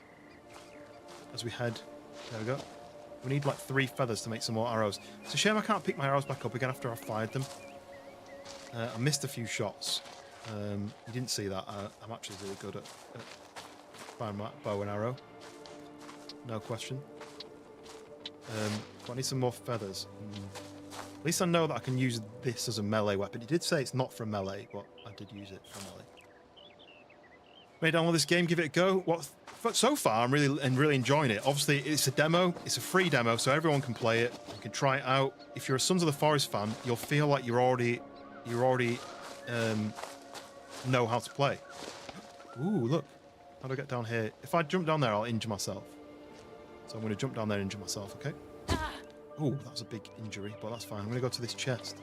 as we head. There we go. We need like 3 feathers to make some more arrows. It's a shame I can't pick my arrows back up again after I fired them. I missed a few shots. You didn't see that. I'm actually really good at firing my bow and arrow. No question. But I need some more feathers. At least I know that I can use this as a melee weapon. It did say it's not for melee, but I did use it for melee. Made download this game, give it a go. But so far, I'm really enjoying it. Obviously, it's a demo. It's a free demo, so everyone can play it. You can try it out. If you're a Sons of the Forest fan, you'll feel like you already know how to play. Ooh, look. How do I get down here? If I jump down there, I'll injure myself. So I'm going to jump down there and injure myself, okay? Oh, that was a big injury, but that's fine. I'm going to go to this chest.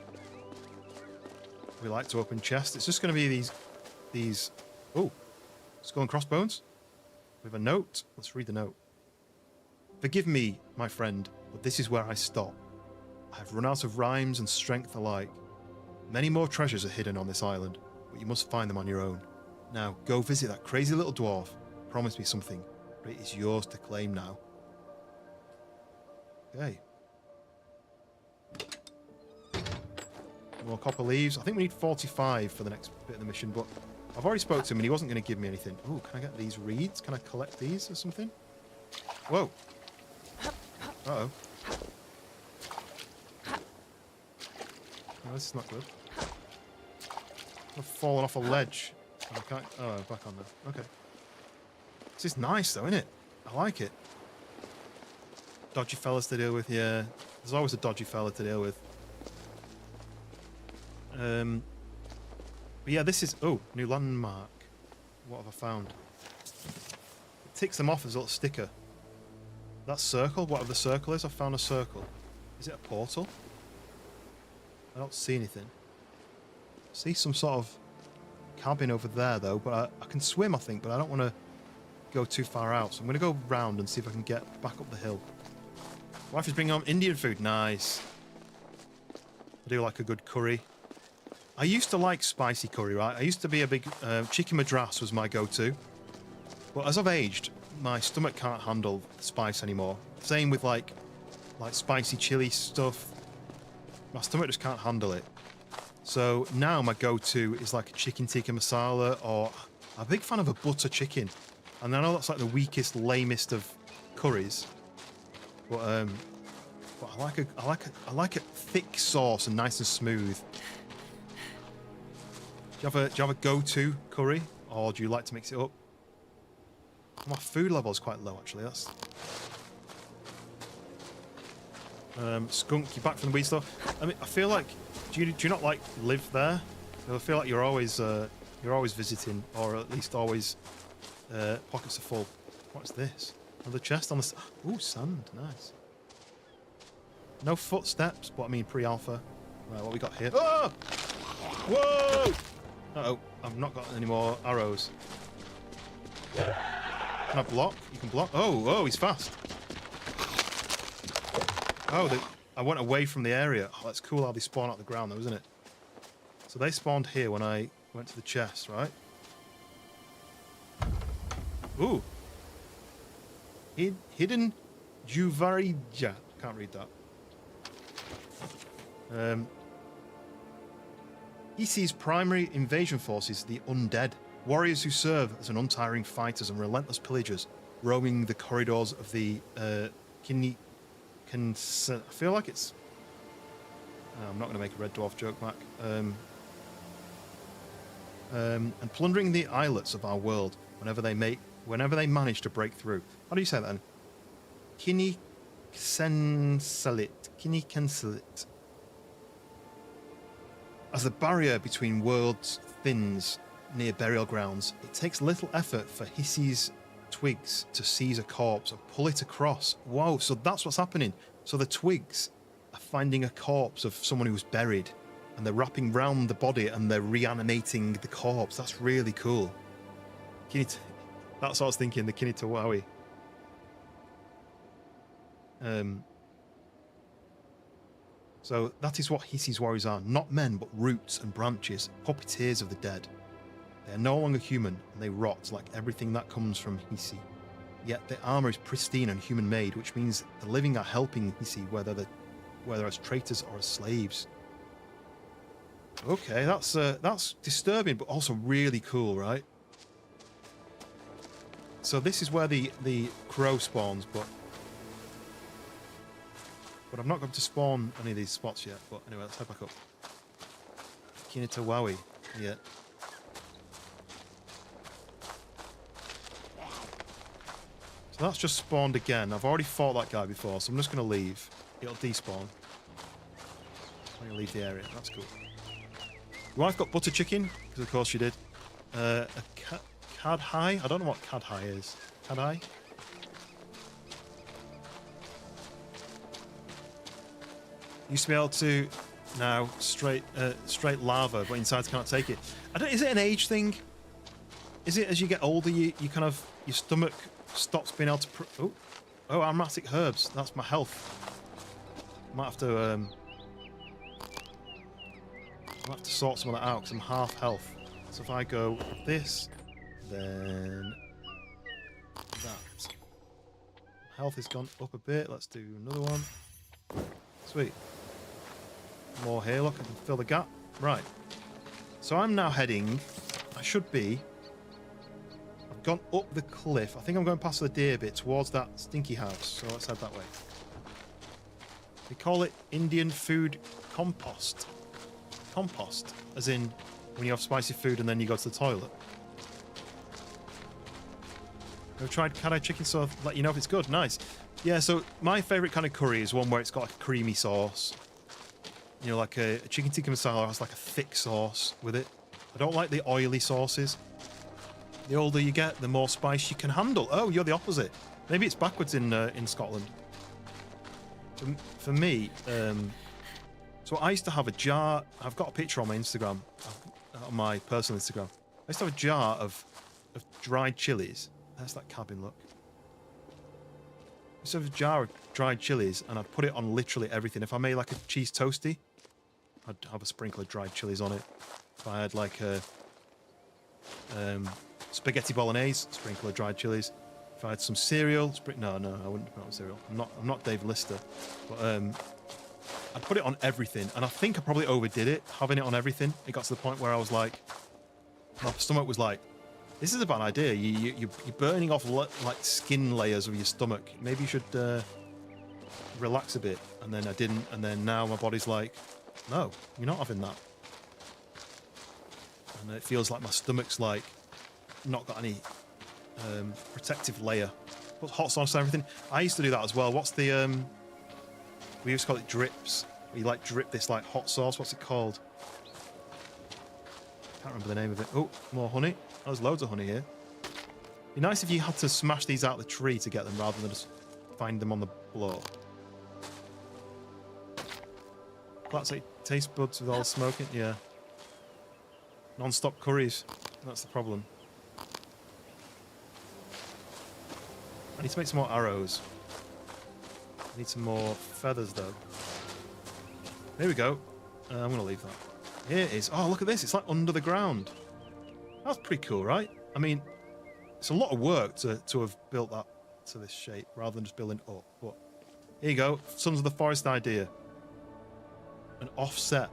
We like to open chests. It's just going to be these... Oh, skull and crossbones. We have a note. Let's read the note. Forgive me, my friend, but this is where I stop. I have run out of rhymes and strength alike. Many more treasures are hidden on this island, but you must find them on your own. Now, go visit that crazy little dwarf. Promise me something, but it is yours to claim now. Okay. More copper leaves. I think we need 45 for the next bit of the mission, but I've already spoke to him and he wasn't going to give me anything. Oh, can I get these reeds? Can I collect these or something? Whoa. Uh-oh. Oh, this is not good. I've fallen off a ledge. I can't... Oh, back on there. Okay. This is nice though, isn't it? I like it. Dodgy fellas to deal with, yeah. There's always a dodgy fella to deal with. But yeah, this is... Oh, new landmark. What have I found? It ticks them off as a little sticker. That circle, whatever the circle is, I found a circle. Is it a portal? I don't see anything. I see some sort of cabin over there, though, but I can swim, I think, but I don't want to go too far out. So I'm going to go round and see if I can get back up the hill. Wife is bringing home Indian food. Nice. I do like a good curry. I used to like spicy curry, right? I used to be a big... chicken madras was my go-to. But as I've aged, my stomach can't handle spice anymore. Same with, like spicy chili stuff. My stomach just can't handle it. So now my go-to is like a chicken tikka masala, or I'm a big fan of a butter chicken. And I know that's like the weakest, lamest of curries. But I like a thick sauce and nice and smooth. Do you have a go-to curry, or do you like to mix it up? My food level is quite low, actually. That's Skunk. You're back from the weed store. I mean, I feel like do you not like live there? I feel like you're always visiting, or at least always pockets are full. What's this? Another chest on the... Ooh, sand. Nice. No footsteps, but I mean pre-alpha. Right, what we got here? Oh! Whoa! Uh-oh, I've not got any more arrows. Can I block? You can block? Oh, he's fast. Oh, I went away from the area. Oh, that's cool how they spawn out the ground though, isn't it? So they spawned here when I went to the chest, right? Ooh. Hidden Juvarija. Can't read that. Hisei's primary invasion force is the undead, warriors who serve as an untiring fighters and relentless pillagers, roaming the corridors of the I feel like it's... I'm not going to make a Red Dwarf joke, Mac. And plundering the islets of our world whenever they manage to break through. How do you say that then? Kinikenselit. As the barrier between worlds thins near burial grounds, it takes little effort for Hisei's twigs to seize a corpse and pull it across. Whoa, so that's what's happening. So the twigs are finding a corpse of someone who's buried, and they're wrapping round the body and they're reanimating the corpse. That's really cool. That's what I was thinking, the Kinitawawi. So that is what Hisei's warriors are. Not men, but roots and branches, puppeteers of the dead. They are no longer human, and they rot like everything that comes from Hisei. Yet their armor is pristine and human-made, which means the living are helping Hisei, whether as traitors or as slaves. Okay, that's disturbing, but also really cool, right? So this is where the crow spawns, but I'm not going to spawn any of these spots yet. But anyway, let's head back up. Kinitawawi, yeah. So that's just spawned again. I've already fought that guy before, so I'm just going to leave. It'll despawn. I'm going to leave the area. That's cool. Your wife got butter chicken, because of course she did. A Cadhai? I don't know what Cadhai is. Cadhai? Used to be able to now straight lava, but inside can't take it. Is it an age thing? Is it as you get older, you kind of, your stomach stops being able to... Oh, aromatic herbs. That's my health. Might have to sort some of that out because I'm half health. So if I go this, then that. Health has gone up a bit. Let's do another one. Sweet. More here, look, I can fill the gap. Right. So I'm now heading... I've gone up the cliff. I think I'm going past the deer bit towards that stinky house. So let's head that way. They call it Indian food compost. Compost, as in when you have spicy food and then you go to the toilet. I've tried Kadai chicken, so I'll let you know if it's good. Nice. Yeah, so my favourite kind of curry is one where it's got like a creamy sauce. You know, like a chicken tikka masala has like a thick sauce with it. I don't like the oily sauces. The older you get, the more spice you can handle. Oh, you're the opposite. Maybe it's backwards in Scotland. For me, so I used to have a jar. I've got a picture on my Instagram, on my personal Instagram. I used to have a jar of dried chilies. There's that cabin, look. I used to have a jar of dried chilies, and I'd put it on literally everything. If I made like a cheese toasty, I'd have a sprinkle of dried chilies on it. If I had like a spaghetti bolognese, sprinkle of dried chilies. If I had some cereal, no, I wouldn't put it on cereal. I'm not Dave Lister, but I'd put it on everything, and I think I probably overdid it, having it on everything. It got to the point where I was like, my stomach was like, this is a bad idea. You're burning off like skin layers of your stomach. Maybe you should relax a bit. And then I didn't, and then now my body's like, no, you're not having that. And it feels like my stomach's like not got any protective layer. Put hot sauce and everything. I used to do that as well. What's the we used to call it drips. Where you like drip this like hot sauce. What's it called? Can't remember the name of it. Oh, more honey. Oh, there's loads of honey here. It'd be nice if you had to smash these out of the tree to get them rather than just find them on the floor. That's like taste buds with all smoking. Yeah. Non-stop curries. That's the problem. I need to make some more arrows. I need some more feathers, though. There we go. I'm going to leave that. Here it is. Oh, look at this. It's like under the ground. That's pretty cool, right? I mean, it's a lot of work to have built that to this shape rather than just building up. But here you go. Sons of the Forest idea. An offset.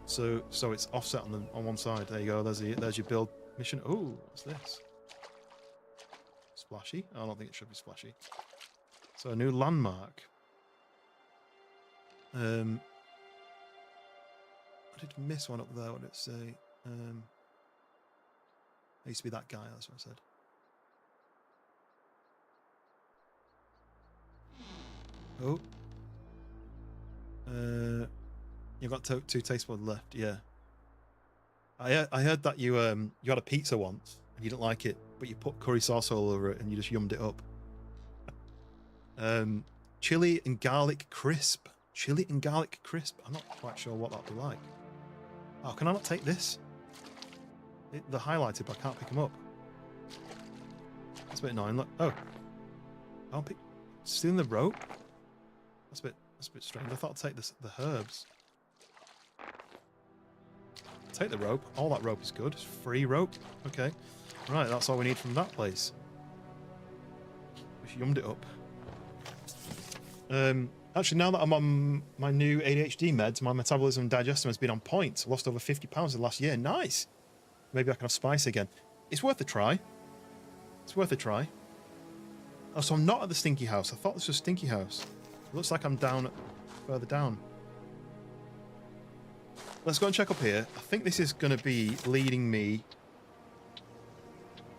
So it's offset on one side. There you go. There's your build mission. Oh, what's this? Splashy? I don't think it should be splashy. So a new landmark. I did miss one up there. What did it say? I used to be that guy. That's what I said. Oh. You've got two taste buds left. Yeah. I heard that you had a pizza once and you didn't like it, but you put curry sauce all over it and you just yummed it up. Chili and garlic crisp. Chili and garlic crisp. I'm not quite sure what that'd be like. Oh, can I not take this? They're highlighted, but I can't pick them up. That's a bit annoying. Look. Oh. I'll pick. Stealing the rope? That's a bit strange. I thought I'd take the herbs. Take the rope. All that rope is good. It's free rope. Okay. Right, that's all we need from that place. We yummed it up. Actually, now that I'm on my new ADHD meds, my metabolism and digestion has been on point. Lost over 50 pounds in the last year. Nice. Maybe I can have spice again. It's worth a try. It's worth a try. Oh, so I'm not at the stinky house. I thought this was stinky house. It looks like I'm further down. Let's go and check up here. I think this is going to be leading me.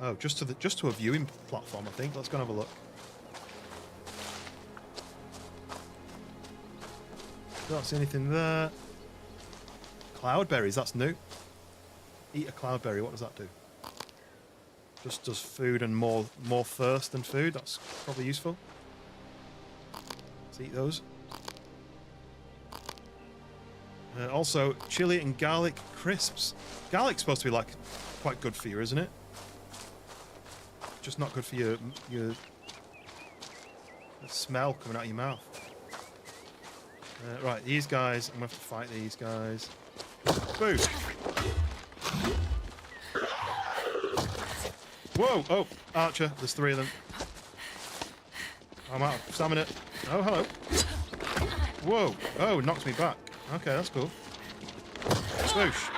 Oh, just to a viewing platform. I think. Let's go and have a look. Don't see anything there. Cloudberries. That's new. Eat a cloudberry. What does that do? Just does food and more thirst than food. That's probably useful. Let's eat those. Also, chili and garlic crisps. Garlic's supposed to be like quite good for you, isn't it? Just not good for your the smell coming out of your mouth. Right, these guys. I'm gonna have to fight these guys. Boom! Whoa! Oh, Archer. There's 3 of them. I'm out of stamina. Oh, hello. Whoa! Oh, knocked me back. Okay, that's cool. Swoosh.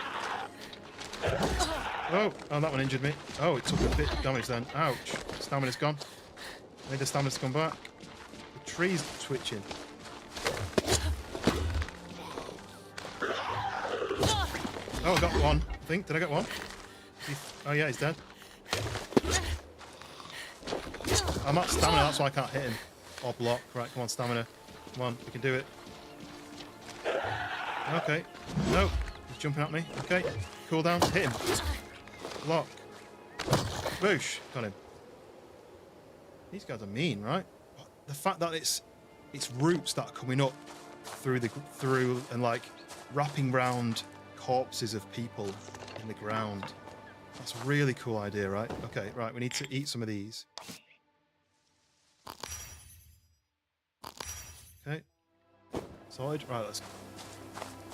Oh, that one injured me. Oh, it took a bit of damage then. Ouch. Stamina's gone. I need the stamina to come back. The tree's twitching. Oh, I got one. I think. Did I get one? Oh, yeah, he's dead. I'm at stamina, that's why I can't hit him. Or block. Right, come on, stamina. Come on, we can do it. Okay. No. He's jumping at me. Okay. Cool down. Hit him. Block. Boosh. Got him. These guys are mean, right? The fact that it's roots that are coming up through and like wrapping round corpses of people in the ground. That's a really cool idea, right? Okay, right, we need to eat some of these. Okay. Sorted. Right, let's...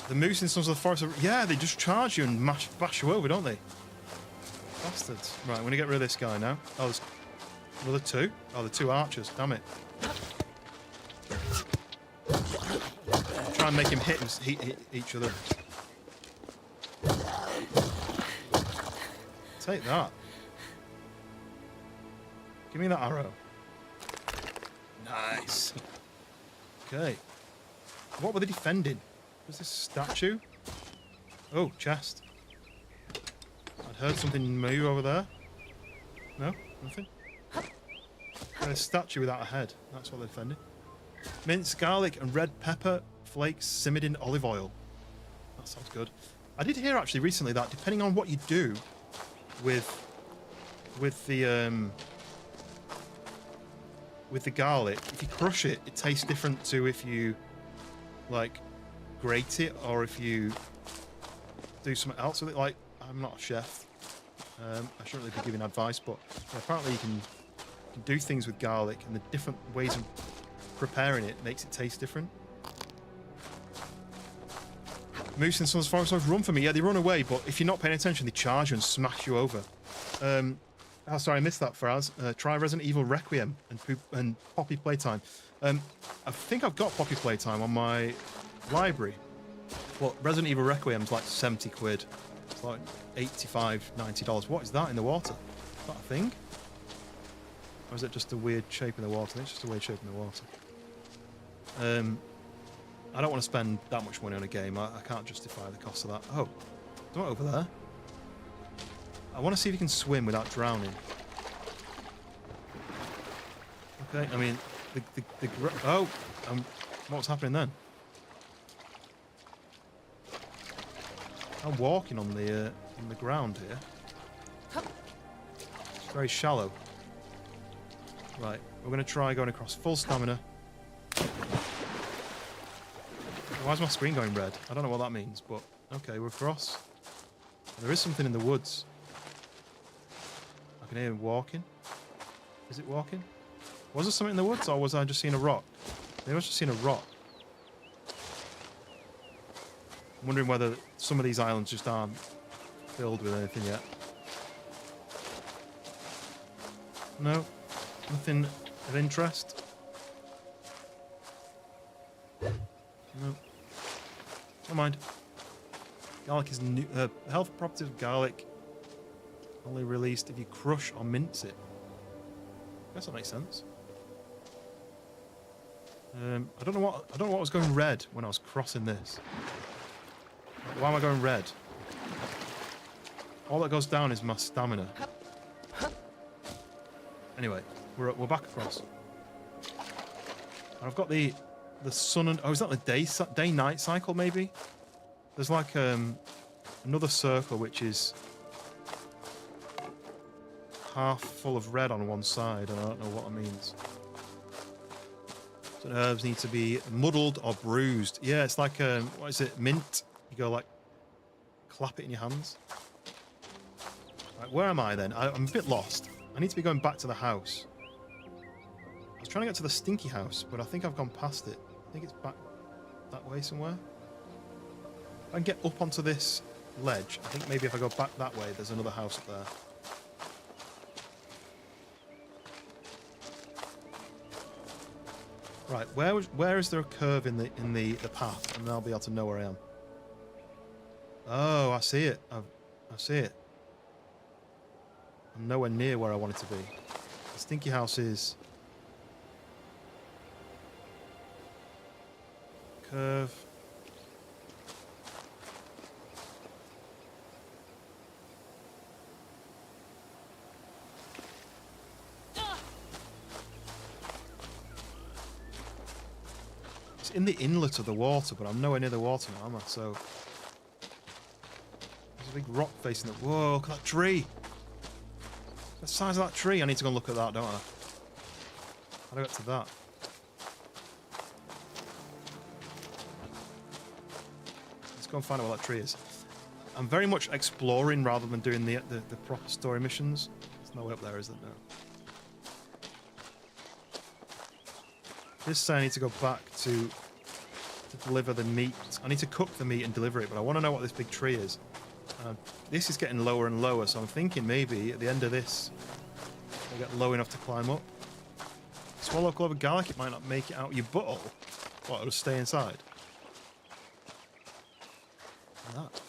The moose in some of the forest are... Yeah, they just charge you and bash you over, don't they? Bastards. Right, I'm going to get rid of this guy now. Oh, there's another 2. Oh, the 2 archers. Damn it. I'll try and make him hit each other. Take that. Give me that arrow. Nice. Okay. What were they defending? Was this statue? Oh, chest. I'd heard something move over there. No? Nothing? A statue without a head. That's what they're defending. Minced garlic and red pepper flakes simmered in olive oil. That sounds good. I did hear actually recently that depending on what you do with the garlic, if you crush it, it tastes different to if you like grate it or if you do something else with it. Like, I'm not a chef. I shouldn't really be giving advice, but yeah, apparently you can do things with garlic, and the different ways of preparing it makes it taste different. Moose in Sons Forest run for me. Yeah, they run away, but if you're not paying attention, they charge you and smash you over. Oh, sorry, I missed that, Faraz. Try Resident Evil Requiem and Poppy Playtime. I think I've got Poppy Playtime on my library. Well, Resident Evil Requiem's like 70 quid. It's like $85, $90. What is that in the water? Is that a thing? Or is it just a weird shape in the water? I think it's just a weird shape in the water. I don't want to spend that much money on a game. I can't justify the cost of that. Oh, it's not over there. I want to see if you can swim without drowning. Okay, I mean, what's happening then? I'm walking on the ground here. It's very shallow. Right, we're going to try going across. Full stamina. Why is my screen going red? I don't know what that means, but okay, we're across. There is something in the woods. I can hear him walking. Is it walking? Was there something in the woods, or was I just seeing a rock? Maybe I was just seeing a rock. I'm wondering whether some of these islands just aren't filled with anything yet. No, nothing of interest. No. Never mind. Garlic is new. Health properties of garlic only released if you crush or mince it. I guess that makes sense. I don't know what was going red when I was crossing this. Why am I going red? All that goes down is my stamina. Anyway, we're back across. And I've got the sun and... Oh, is that the day-night cycle, maybe? There's like another circle which is half full of red on one side, and I don't know what that means. So herbs need to be muddled or bruised. Yeah, it's like, what is it, mint? You go like, clap it in your hands. Right, where am I then? I'm a bit lost. I need to be going back to the house. I was trying to get to the stinky house, but I think I've gone past it. I think it's back that way somewhere. If I can get up onto this ledge, I think maybe if I go back that way, there's another house up there. Right, where is there a curve in the path, and then I'll be able to know where I am. Oh, I see it. I see it. I'm nowhere near where I want it to be. The stinky house is curve. It's in the inlet of the water, but I'm nowhere near the water now, am I? So there's a big rock facing the... Whoa, look at that tree! The size of that tree. I need to go and look at that, don't I? How do I get to that? Let's go and find out what that tree is. I'm very much exploring rather than doing the proper story missions. There's no way up there, is there? No. This I need to go back to deliver the meat. I need to cook the meat and deliver it, but I want to know what this big tree is. This is getting lower and lower, so I'm thinking maybe at the end of this I'll get low enough to climb up. Swallow a clove of garlic, it might not make it out your butthole. What, it'll stay inside? Like that.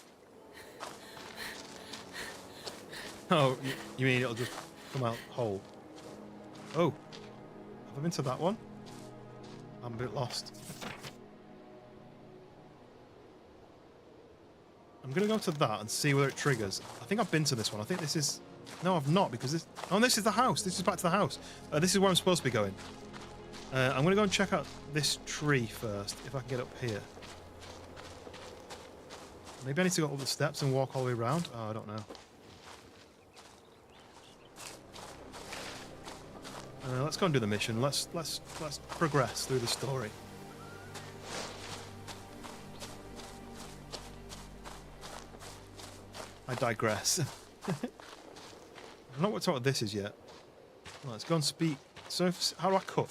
Oh, you mean it'll just come out whole? Oh, have I been to that one? I'm a bit lost. I'm going to go to that and see whether it triggers. I think I've been to this one. I think this is... No, I've not, because this... Oh, this is the house. This is back to the house. This is where I'm supposed to be going. I'm going to go and check out this tree first, if I can get up here. Maybe I need to go up the steps and walk all the way around. Oh, I don't know. Let's go and do the mission. Let's progress through the story. I digress. I don't know what this is yet. Well, let's go and speak. So, how do I cook?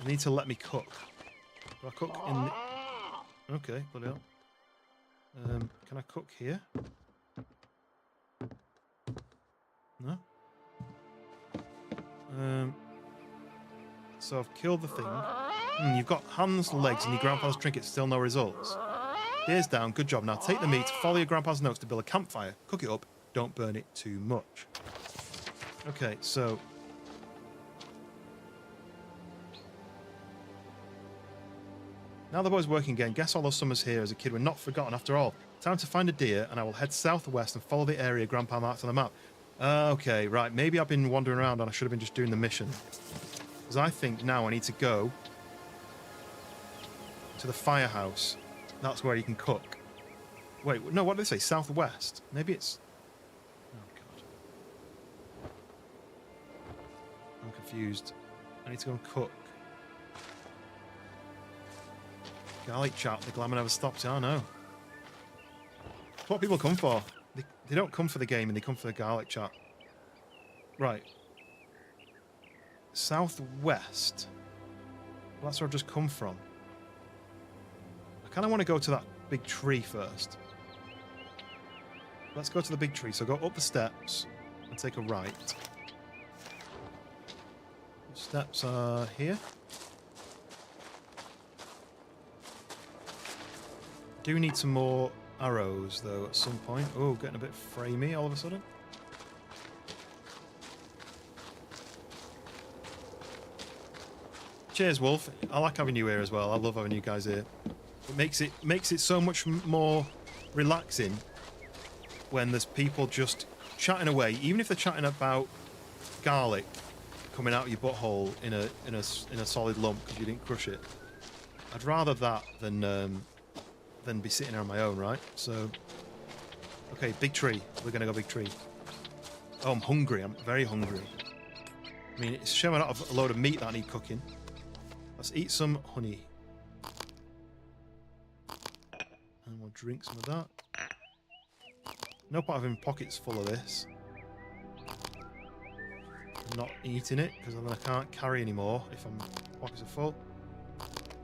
You need to let me cook. Do I cook in the... Okay, bloody hell. Can I cook here? No? So I've killed the thing. You've got hands, legs, and your grandpa's trinket, still no results. Ears down, good job. Now take the meat, follow your grandpa's notes to build a campfire, cook it up, don't burn it too much. Okay, so... Now the boy's working again. Guess all those summers here as a kid were not forgotten after all. Time to find a deer, and I will head southwest and follow the area Grandpa marked on the map. Okay, right. Maybe I've been wandering around and I should have been just doing the mission. Because I think now I need to go to the firehouse. That's where you can cook. Wait, no, what did they say? Southwest? Maybe it's... Oh, God. I'm confused. I need to go and cook. Garlic chat, the glamour never stops. Yeah, I know. It's what people come for. They don't come for the game, and they come for the garlic chat. Right. Southwest. Well, that's where I've just come from. I kind of want to go to that big tree first. Let's go to the big tree. So go up the steps and take a right. The steps are here. Do need some more arrows though at some point. Oh, getting a bit framey all of a sudden. Cheers, Wolf. I like having you here as well. I love having you guys here. It makes it so much more relaxing when there's people just chatting away, even if they're chatting about garlic coming out of your butthole in a solid lump because you didn't crush it. I'd rather that than be sitting here on my own, right? So, okay, big tree. We're gonna go big tree. Oh, I'm hungry. I'm very hungry. I mean, it's showing out a load of meat that I need cooking. Let's eat some honey. And we'll drink some of that. No point having pockets full of this. I'm not eating it, because then I can't carry anymore if my pockets are full.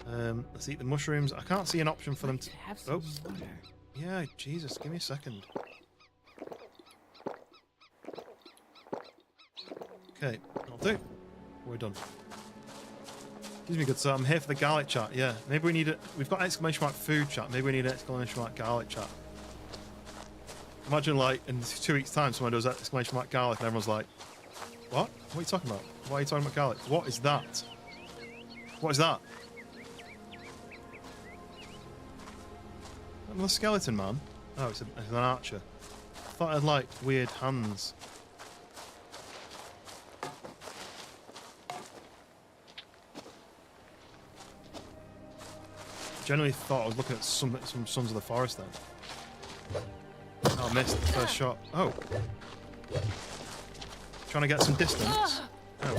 Let's eat the mushrooms. I can't see an option for them to... Oh. Yeah, Jesus, give me a second. Okay, I'll do. We're done. Excuse me, good sir. I'm here for the garlic chat. Yeah, maybe we need it. We've got exclamation mark food chat. Maybe we need an exclamation mark garlic chat. Imagine, like, in 2 weeks' time, someone does exclamation mark garlic and everyone's like, what? What are you talking about? Why are you talking about garlic? What is that? What is that? I'm a skeleton man. Oh, it's an archer. I thought I had, like, weird hands. Generally thought I was looking at some Sons of the Forest then. Oh, I missed the first shot. Oh. Trying to get some distance. Oh.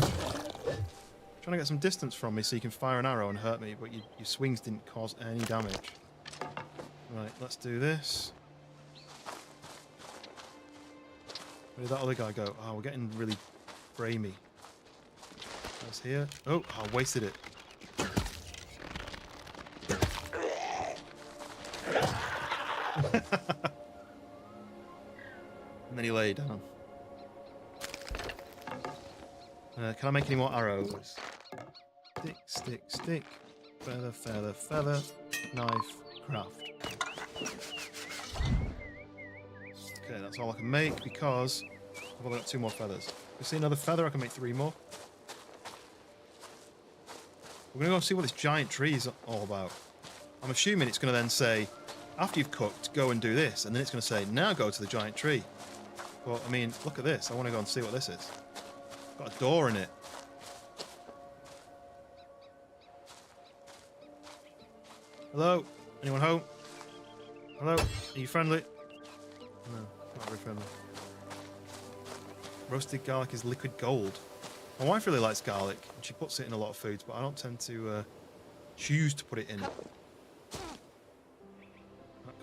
Trying to get some distance from me so you can fire an arrow and hurt me, but your swings didn't cause any damage. Right, let's do this. Where did that other guy go? Oh, we're getting really framey. That's here. Oh, I wasted it. And then he lay down. Can I make any more arrows? Stick, stick, stick. Feather, feather, feather. Knife, craft. Okay, that's all I can make because I've only got 2 more feathers. If you see another feather, I can make 3 more. We're going to go see what this giant tree is all about. I'm assuming it's going to then say, after you've cooked, go and do this. And then it's going to say, now go to the giant tree. But, I mean, look at this. I want to go and see what this is. It's got a door in it. Hello? Anyone home? Hello? Are you friendly? No, not very friendly. Roasted garlic is liquid gold. My wife really likes garlic, and she puts it in a lot of foods, but I don't tend to choose to put it in. That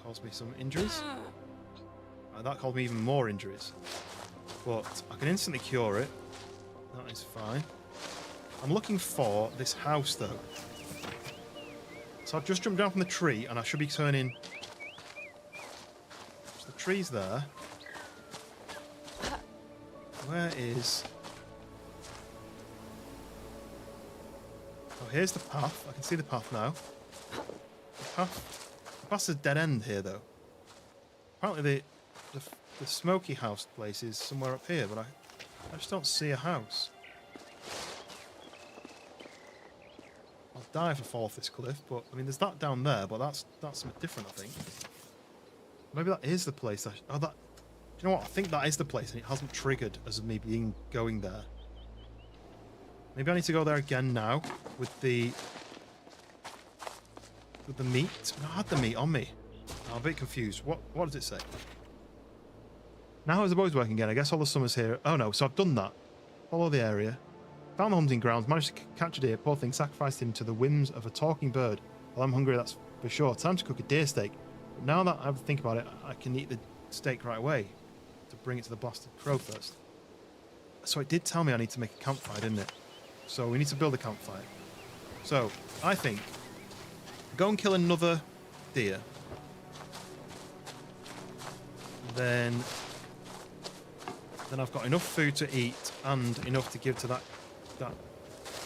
caused me some injuries. That caused me even more injuries. But I can instantly cure it. That is fine. I'm looking for this house, though. So I've just jumped down from the tree, and I should be turning... So the tree's there. Where is... Oh, here's the path. I can see the path now. The path's a dead end here, though. Apparently the smoky house place is somewhere up here, but I just don't see a house. I'll die if I fall off this cliff, but I mean, there's that down there, but that's something different, I think. Maybe that is the place. Do you know what? I think that is the place, and it hasn't triggered as me going there. Maybe I need to go there again now with the meat. No, I had the meat on me. I'm a bit confused. What does it say? Now is the boys working again? I guess all the summer's here. Oh no, so I've done that. Follow the area. Found the hunting grounds. Managed to catch a deer. Poor thing, sacrificed him to the whims of a talking bird. Well, I'm hungry, that's for sure. Time to cook a deer steak. But now that I think about it, I can eat the steak right away. To bring it to the blasted crow first. So it did tell me I need to make a campfire, didn't it? So we need to build a campfire. So I think go and kill another deer. Then I've got enough food to eat and enough to give to that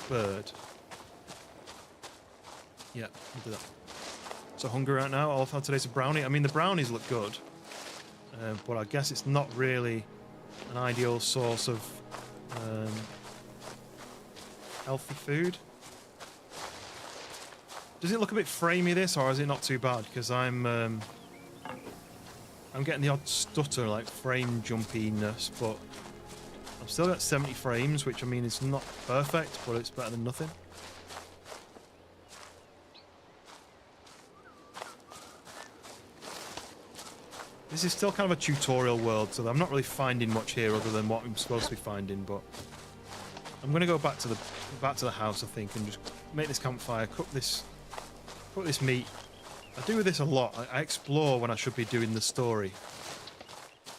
bird. Yeah, we'll do that. So hungry right now. All I've had today's a brownie. I mean, the brownies look good, but I guess it's not really an ideal source of healthy food. Does it look a bit framey, this, or is it not too bad? Because I'm getting the odd stutter, like frame jumpiness, but I'm still at 70 frames, which I mean is not perfect, but it's better than nothing. This is still kind of a tutorial world, so I'm not really finding much here other than what I'm supposed to be finding, but I'm going to go back to the house, I think, and just make this campfire, cook this meat. I do this a lot. I explore when I should be doing the story.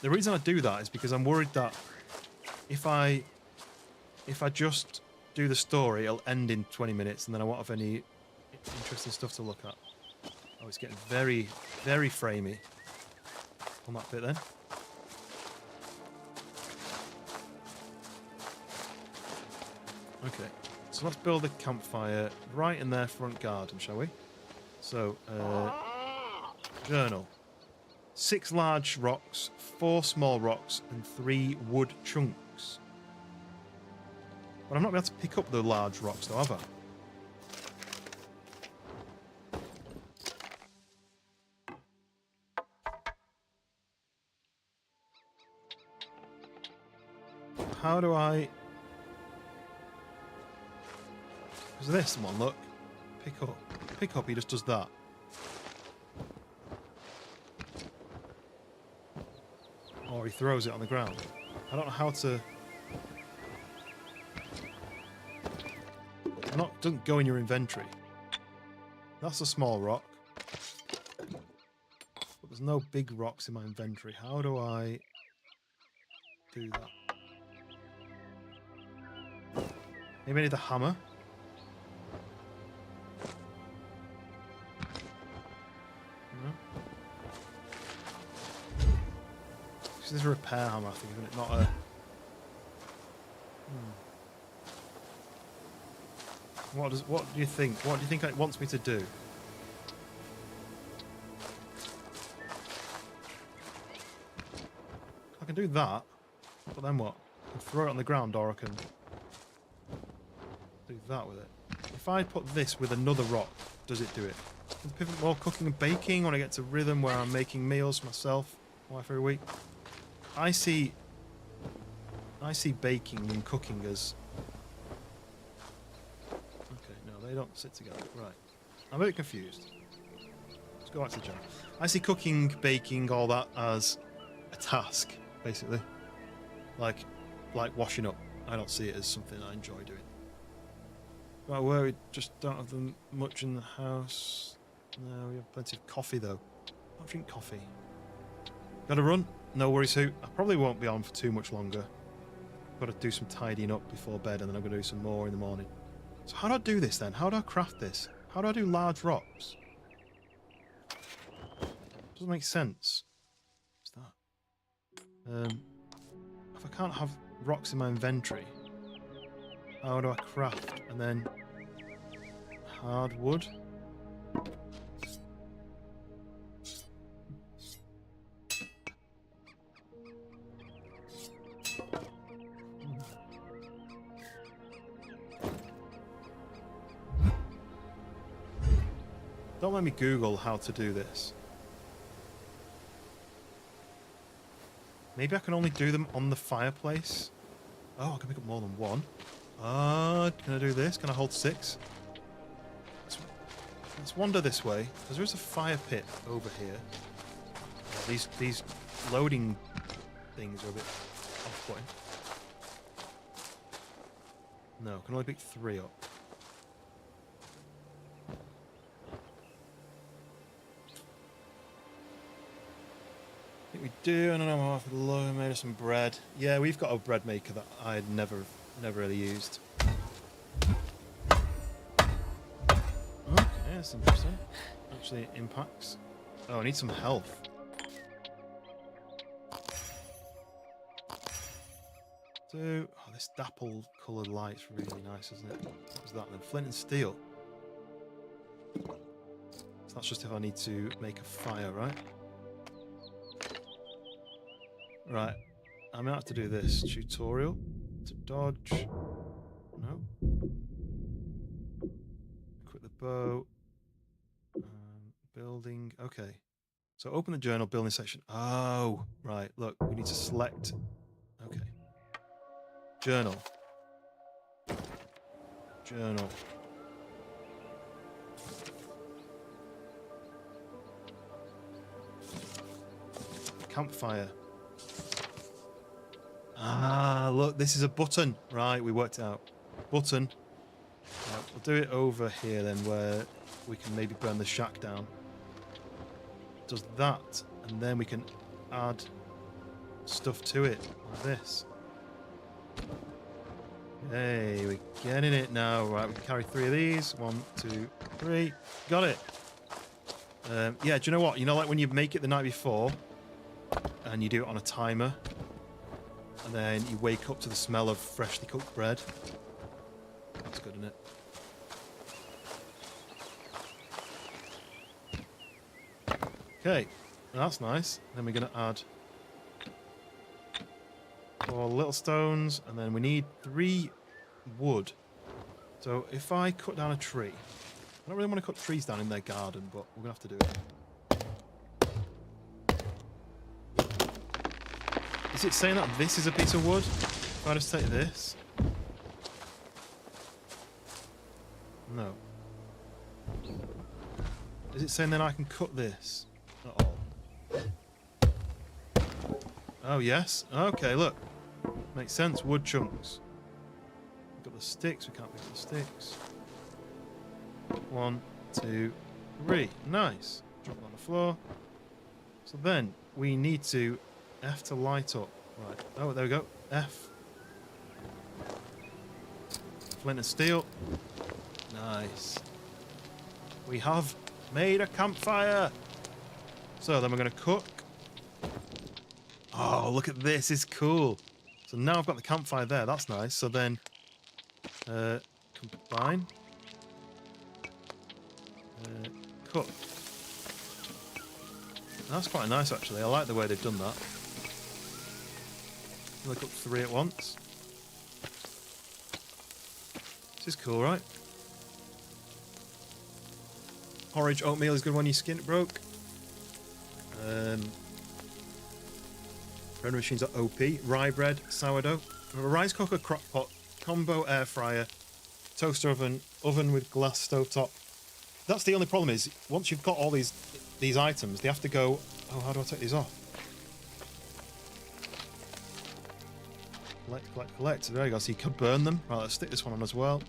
The reason I do that is because I'm worried that if I just do the story, it'll end in 20 minutes and then I won't have any interesting stuff to look at. Oh, it's getting very, very framey on that bit then. Okay, so let's build a campfire right in their front garden, shall we? So, journal. 6 large rocks, 4 small rocks, and 3 wood chunks. But I'm not able to pick up the large rocks, though, have I? How do I... Because this one, look. Pick up. Pick up, he just does that. Or he throws it on the ground. I don't know how to... Doesn't go in your inventory. That's a small rock. But there's no big rocks in my inventory. How do I do that? Maybe I need a hammer. No. This is a repair hammer, I think, isn't it? Not a... What do you think? What do you think it wants me to do? I can do that, but then what? I can throw it on the ground, or I can do that with it. If I put this with another rock, does it do it? Is it more cooking and baking when I get to rhythm where I'm making meals for myself, wife every week? I see baking and cooking as... Okay, no, they don't sit together. Right. I'm a bit confused. Let's go back to the journal. I see cooking, baking, all that as a task, basically. Like washing up. I don't see it as something I enjoy doing. Right, where we just don't have them much in the house. No, we have plenty of coffee, though. I don't drink coffee. Gotta run. No worries, Hoot. I probably won't be on for too much longer. Got to do some tidying up before bed, and then I'm going to do some more in the morning. So how do I do this, then? How do I craft this? How do I do large rocks? Doesn't make sense. What's that? If I can't have rocks in my inventory, how do I craft? And then... hardwood. Don't let me Google how to do this. Maybe I can only do them on the fireplace. Oh, I can pick up more than one. Can I do this? Can I hold 6? Let's wander this way, because there is a fire pit over here. These loading things are a bit off-putting. No, I can only pick 3 up. I think we do. I don't know. I've made us some bread. Yeah, we've got a bread maker that I'd never really used. Okay, that's interesting. Actually, it impacts. Oh, I need some health. Oh, this dapple coloured light's really nice, isn't it? What was that then? Flint and steel. So that's just if I need to make a fire, right? Right, I'm gonna have to do this tutorial to dodge. No. Equip the bow. Building. Okay. So open the journal building section. Oh, right. Look, we need to select. Okay. Journal. Journal. Campfire. Ah, look, this is a button. Right, we worked it out. Button. Right, we'll do it over here then, where we can maybe burn the shack down. Does that, and then we can add stuff to it, like this. Hey, we're getting it now. Right, we can carry 3 of these. 1, 2, 3. Got it. Yeah, do you know what? You know, like when you make it the night before, and you do it on a timer, and then you wake up to the smell of freshly cooked bread. That's good, isn't it? Okay, that's nice. Then we're going to add 4 little stones, and then we need 3 wood. So if I cut down a tree, I don't really want to cut trees down in their garden, but we're going to have to do it. Is it saying that this is a piece of wood? If I just take this? No. Is it saying then I can cut this? Not all. Oh, yes. Okay, look. Makes sense. Wood chunks. We've got the sticks. We can't pick up the sticks. 1, 2, 3. Nice. Drop them on the floor. So then we need to F to light up. Right. Oh, there we go. F. Flint and steel. Nice. We have made a campfire. So then we're going to cook. Oh, look at this. It's cool. So now I've got the campfire there. That's nice. So then combine. Cook. That's quite nice, actually. I like the way they've done that. They cook 3 at once. This is cool, right? Porridge oatmeal is good when your skin broke. Bread machines are OP. Rye bread, sourdough. We have a rice cooker, crock pot, combo air fryer, toaster oven, oven with glass stovetop. That's the only problem is, once you've got all these items, they have to go... Oh, how do I take these off? Collect, collect, collect. There you go. So you can burn them. Right, let's stick this one on as well.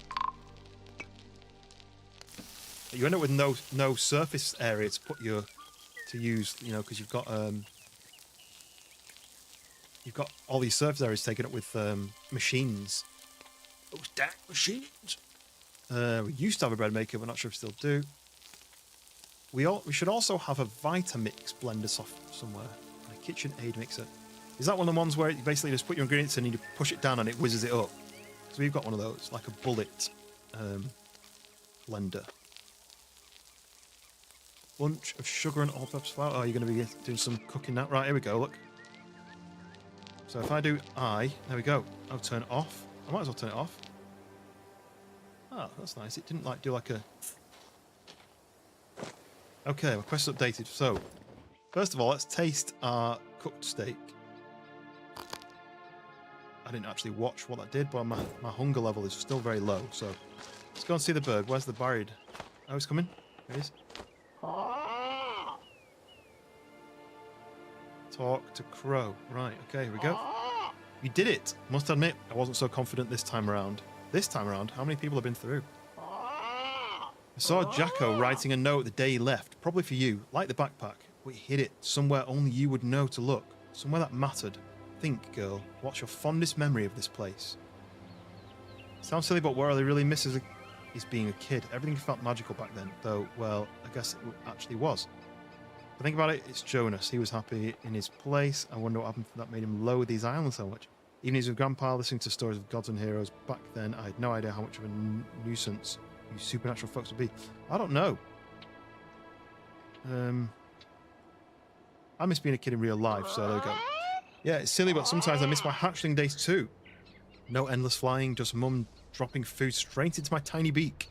You end up with no surface area to put your... to use, you know, because you've got all these surface areas taken up with machines. Those damn machines. We used to have a bread maker, but not sure if we still do. We should also have a Vitamix blender somewhere. A kitchen aid mixer. Is that one of the ones where you basically just put your ingredients in and you push it down and it whizzes it up? Because we've got one of those, like a bullet blender. bunch of sugar and all-purpose flour. Oh, you're going to be doing some cooking now. Right, here we go, look. So if I do I, there we go. I'll turn it off. I might as well turn it off. Oh, that's nice. It didn't like do like a... Okay, my quest is updated. So, first of all, let's taste our cooked steak. I didn't actually watch what that did, but my hunger level is still very low. So, let's go and see the bird. Where's the buried? Oh, he's coming. There he is. Talk to crow. Right, okay, here we go. You did it. Must admit, I wasn't so confident this time around. This time around, how many people have been through? I saw Jacko writing a note the day he left, probably for you, like the backpack, but he hid it somewhere only you would know to look, somewhere that mattered. Think, girl, what's your fondest memory of this place? Sounds silly, but what I really miss is being a kid. Everything felt magical back then, though, well, I guess it actually was. But think about it, it's Jonas. He was happy in his place. I wonder what happened that made him loathe these islands so much. Even as a grandpa listening to stories of gods and heroes back then, I had no idea how much of a nuisance you supernatural folks would be. I don't know. I miss being a kid in real life, so there we go. Yeah, it's silly, but sometimes I miss my hatchling days too. No endless flying, just mum dropping food straight into my tiny beak.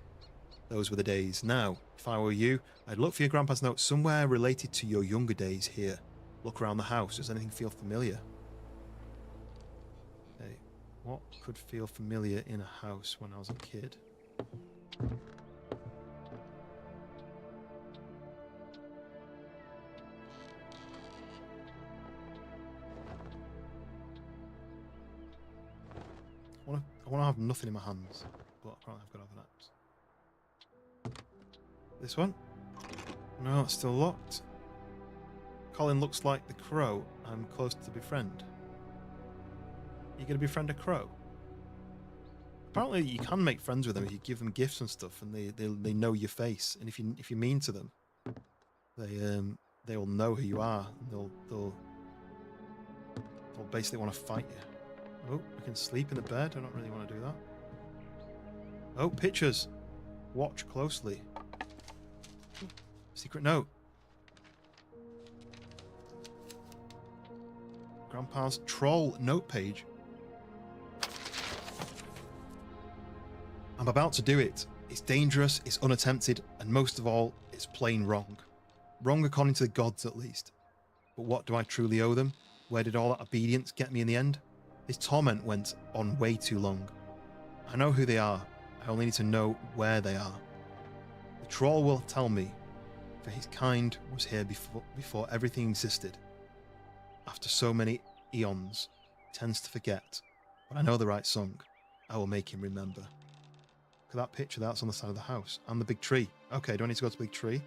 Those were the days. Now, if I were you, I'd look for your grandpa's note somewhere related to your younger days here. Look around the house. Does anything feel familiar? Okay, what could feel familiar in a house when I was a kid? I want to have nothing in my hands, but apparently I've got to have an axe. This one? No, it's still locked. Colin looks like the crow I'm close to befriend. You gonna befriend a crow? Apparently you can make friends with them if you give them gifts and stuff, and they know your face, and if you're mean to them, they will know who you are, and they'll basically want to fight you. Oh, we can sleep in the bed. I don't really want to do that. Oh, pictures. Watch closely. Secret note. Grandpa's troll note page. I'm about to do it. It's dangerous, it's unattempted, and most of all, it's plain wrong. Wrong according to the gods, at least. But what do I truly owe them? Where did all that obedience get me in the end? This torment went on way too long. I know who they are. I only need to know where they are. The troll will tell me, for his kind was here before everything existed. After so many eons, he tends to forget. But I know the right song. I will make him remember. Look at that picture that's on the side of the house. And the big tree. Okay, do I need to go to the big tree?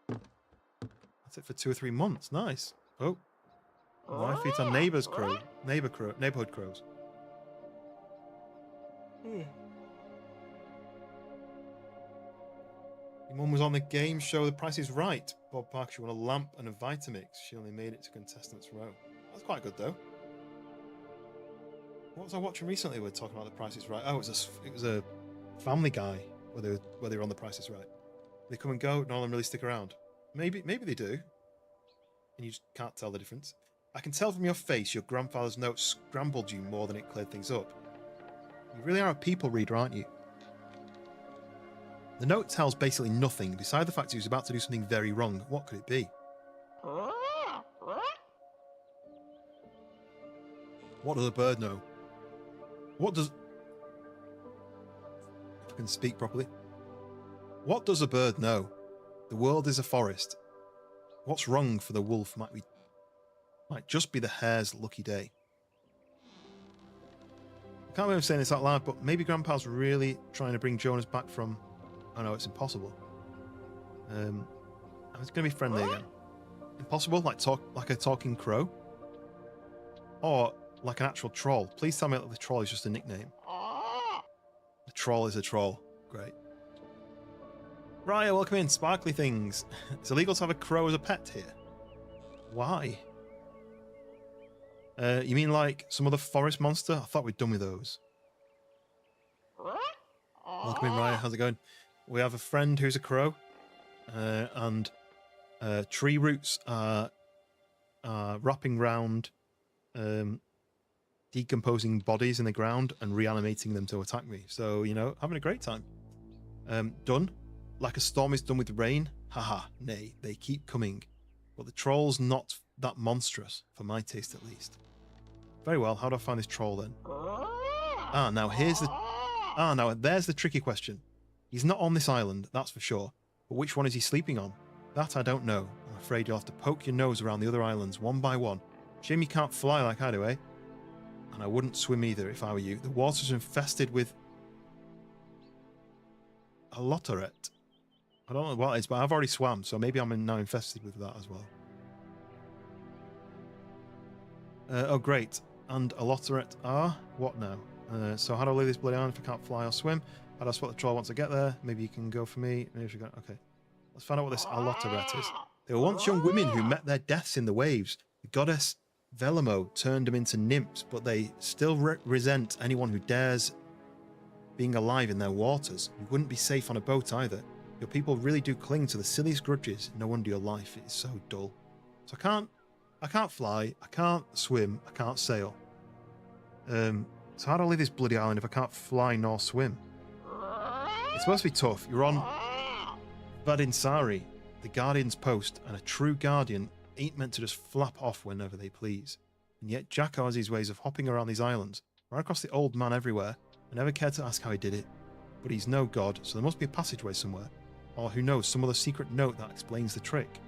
That's it for 2 or 3 months. Nice. Oh. My feet on neighborhood crows. Your mum was on the game show The Price is Right. Bob Parker, she won a lamp and a Vitamix. She only made it to contestants row. That's quite good though. What was I watching recently? We were talking about The Price is Right. Oh, it was a Family Guy where they were on The Price is Right. They come and go. None of them really stick around. Maybe they do, and you just can't tell the difference. I can tell from your face your grandfather's note scrambled you more than it cleared things up. You really are a people reader, aren't you? The note tells basically nothing, beside the fact he was about to do something very wrong. What could it be? What does a bird know? What does... If I can speak properly. What does a bird know? The world is a forest. What's wrong for the wolf might just be the hare's lucky day. I can't believe I'm saying this out loud, but maybe Grandpa's really trying to bring Jonas back from... Oh no, it's impossible. I was going to be friendly again. Impossible? Like a talking crow? Or like an actual troll? Please tell me that the troll is just a nickname. The troll is a troll. Great. Raya, welcome in. Sparkly things. It's illegal to have a crow as a pet here. Why? You mean like some other forest monster? I thought we'd done with those. Welcome in, Raya. How's it going? we have a friend who's a crow, and tree roots are wrapping round decomposing bodies in the ground and reanimating them to attack me. So, you know, having a great time. Done. Like a storm is done with rain. Haha, nay, they keep coming. But the troll's not that monstrous, for my taste at least. Very well, how do I find this troll then? Now there's the tricky question. He's not on this island, that's for sure. But which one is he sleeping on? That I don't know. I'm afraid you'll have to poke your nose around the other islands one by one. Shame you can't fly like I do, eh? And I wouldn't swim either if I were you. The water's infested with a lotteret. I don't know what it is, but I've already swam, so maybe I'm now infested with that as well. Oh, great. And a lotteret are? What now? So how do I leave this bloody island if I can't fly or swim? How do I spot the troll once I get there? Maybe you can go for me. Maybe if you go. Okay. Let's find out what this Allotteret is. They were once young women who met their deaths in the waves. The goddess Velamo turned them into nymphs, but they still resent anyone who dares being alive in their waters. You wouldn't be safe on a boat either. Your people really do cling to the silliest grudges. No wonder your life is so dull. So I can't fly, I can't swim, I can't sail. So how do I leave this bloody island if I can't fly nor swim? It's supposed to be tough. You're on Vadinsari, the Guardian's post, and a true Guardian ain't meant to just flap off whenever they please. And yet Jacko has his ways of hopping around these islands, right across the old man everywhere. I never cared to ask how he did it. But he's no god, so there must be a passageway somewhere. Or who knows, some other secret note that explains the trick.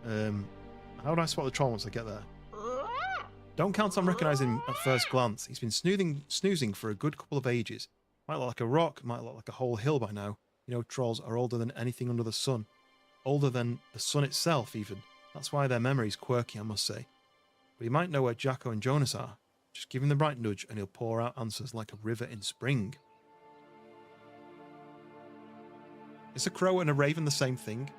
How do I spot the troll once I get there? Don't count on recognising him at first glance. He's been snoozing for a good couple of ages. Might look like a rock, might look like a whole hill by now. You know, trolls are older than anything under the sun. Older than the sun itself, even. That's why their memory's quirky, I must say. But he might know where Jacko and Jonas are. Just give him the right nudge and he'll pour out answers like a river in spring. Is a crow and a raven the same thing?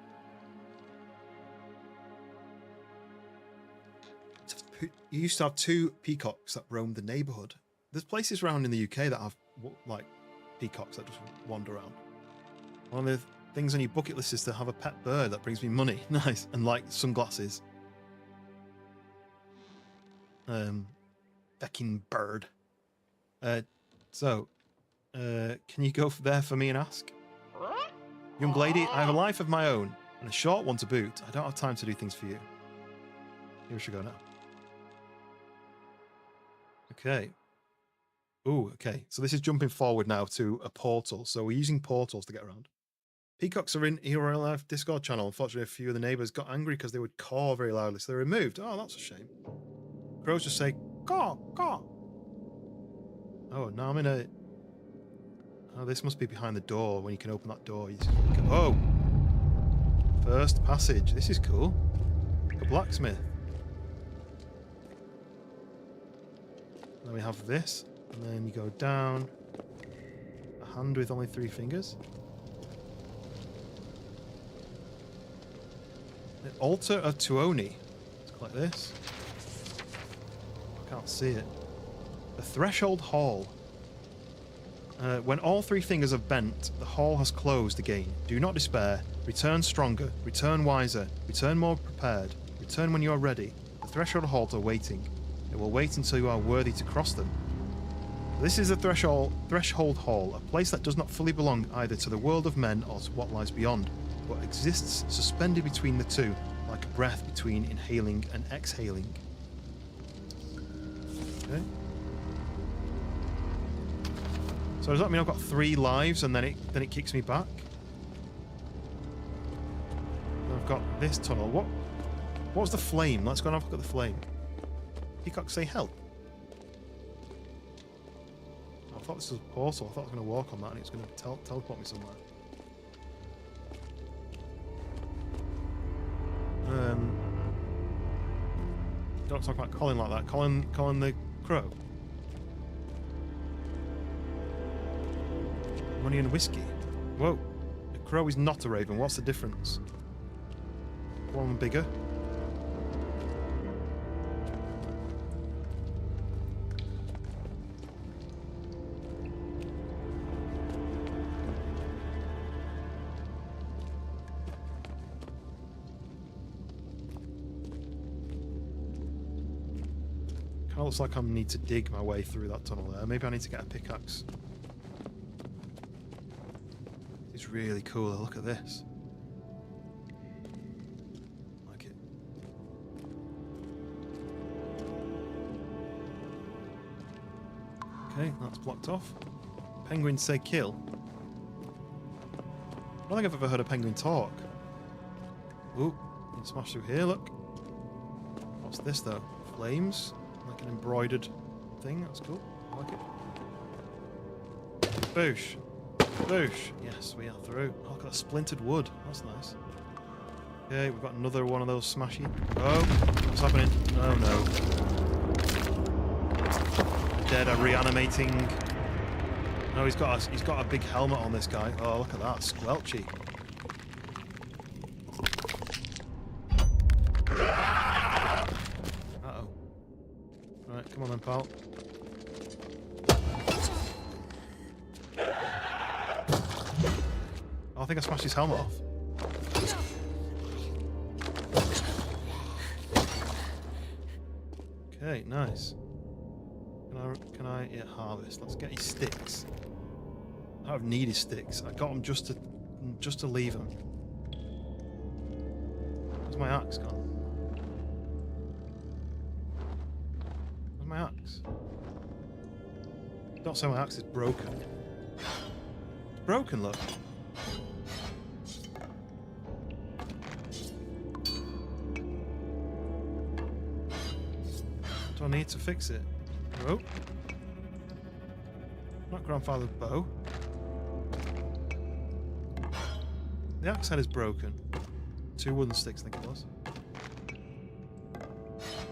You used to have two peacocks that roamed the neighbourhood. There's places around in the UK that have, like, peacocks that just wander around. One of the things on your bucket list is to have a pet bird that brings me money. Nice. And, like, sunglasses. Fecking bird. Can you go there for me and ask? Young lady, I have a life of my own, and a short one to boot. I don't have time to do things for you. Here we should go now. Okay. Ooh, okay. So this is jumping forward now to a portal. So we're using portals to get around. Peacocks are in Hero Life Discord channel. Unfortunately, a few of the neighbours got angry because they would caw very loudly, so they're removed. Oh, that's a shame. Crows just say, caw, caw. Oh, now I'm in a... Oh, this must be behind the door. When you can open that door, you just... Oh! First passage. This is cool. A blacksmith. Then we have this, and then you go down. A hand with only 3 fingers. The altar of Tuoni. It's like this. I can't see it. The threshold hall. When all 3 fingers are bent, the hall has closed again. Do not despair. Return stronger. Return wiser. Return more prepared. Return when you are ready. The threshold halls are waiting. They will wait until you are worthy to cross them. This is the threshold hall, a place that does not fully belong either to the world of men or to what lies beyond, but exists suspended between the two, like a breath between inhaling and exhaling. Okay. So does that mean I've got 3 lives and then it kicks me back? And I've got this tunnel. What was the flame? Let's go and have a look at the flame. Peacocks say help. I thought this was a portal. I thought I was going to walk on that and it was going to teleport me somewhere. Don't talk about Colin like that. Colin the crow. Money and whiskey. Whoa. The crow is not a raven. What's the difference? One bigger. It looks like I need to dig my way through that tunnel there. Maybe I need to get a pickaxe. It's really cool. Look at this. Like it. Okay, that's blocked off. Penguins say kill. I don't think I've ever heard a penguin talk. Ooh, you can smash through here, look. What's this though? Flames? Like an embroidered thing, that's cool. I like it. Boosh. Boosh. Yes, we are through. Oh, look at that splintered wood. That's nice. Okay, we've got another one of those smashy. Oh, what's happening? Oh no. Dead are reanimating. No, he's got a big helmet on, this guy. Oh, look at that. Squelchy. Uh-oh. Right, come on then, pal. Oh, I think I smashed his helmet off. Okay, nice. Can I harvest? Let's get his sticks. I don't need his sticks. I got them just to leave them. Where's my axe gone? Where's my axe? Don't say my axe is broken. It's broken, look. Do I need to fix it? Oh. Not grandfather's bow. The axe head is broken. 2 wooden sticks, I think it was.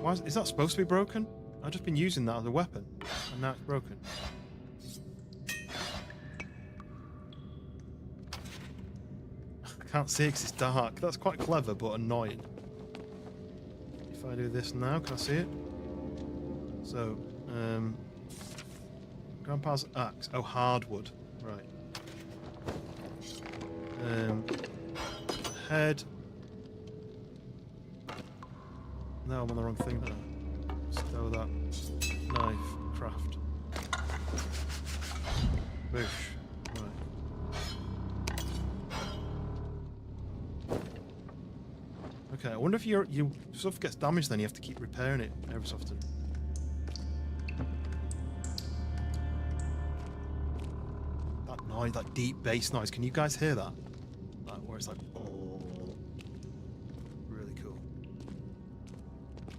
Why is that supposed to be broken? I've just been using that as a weapon, and now it's broken. I can't see it because it's dark. That's quite clever, but annoying. If I do this now, can I see it? So, Grandpa's axe. Oh, hardwood. Right. Head. No, I'm on the wrong thing there. Stow that. Knife. Craft. Boosh. Right. Okay, I wonder if your stuff gets damaged, then you have to keep repairing it every so often. That noise, that deep bass noise. Can you guys hear that? Like, where it's like, oh, really cool.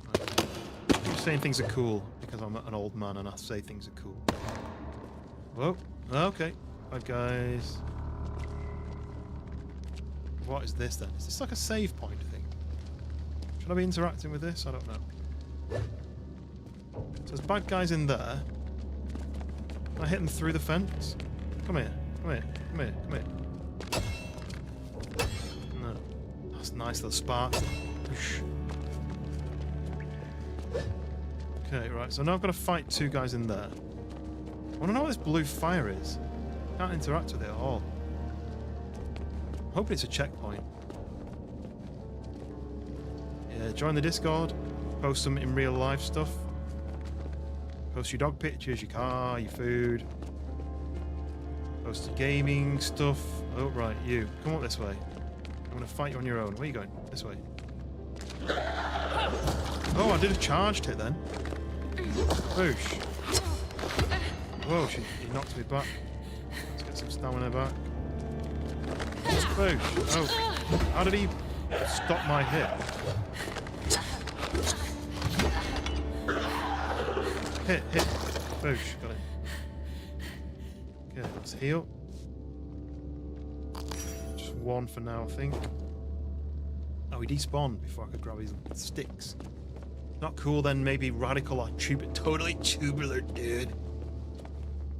Right. I keep saying things are cool because I'm an old man and I say things are cool. Whoa. Okay. Bye, guys. What is this then? Is this like a save point thing? Should I be interacting with this? I don't know. So there's bad guys in there. Can I hit them through the fence? Come here. Come here. Come here. Come here. No. That's nice little sparks. Okay, right. So now I've got to fight 2 guys in there. I want to know what this blue fire is. Can't interact with it at all. I'm hoping it's a checkpoint. Yeah, join the Discord. Post some in real life stuff. Post your dog pictures, your car, your food. Post your gaming stuff. Oh, right, you. Come on this way. I'm going to fight you on your own. Where are you going? This way. Oh, I did a charged hit then. Boosh. Whoa, he knocked me back. Let's get some stamina back. Boosh. Oh, how did he stop my hit? Hit. Boosh. Got it. Okay, let's heal. Just 1 for now, I think. Oh, he despawned before I could grab his sticks. Not cool then, maybe radical or totally tubular, dude.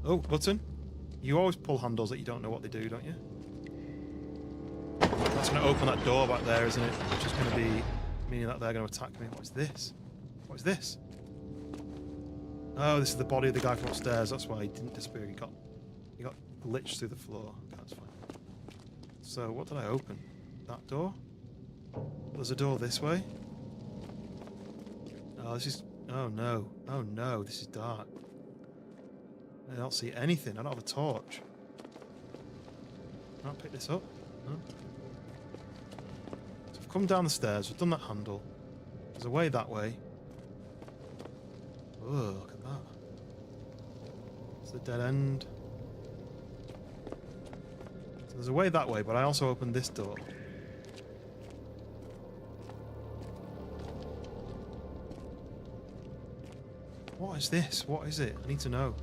Oh, button. You always pull handles that you don't know what they do, don't you? That's going to open that door back there, isn't it? Which is going to be meaning that they're going to attack me. What is this? What is this? Oh, this is the body of the guy from upstairs. That's why he didn't disappear. He got glitched through the floor. Okay, that's fine. So, what did I open? That door? There's a door this way. Oh, this is... Oh no. Oh no, this is dark. I don't see anything. I don't have a torch. Can't pick this up. No. So I've come down the stairs. We've done that handle. There's a way that way. Oh, look at that. It's the dead end. So there's a way that way, but I also opened this door. What is this? What is it? I need to know.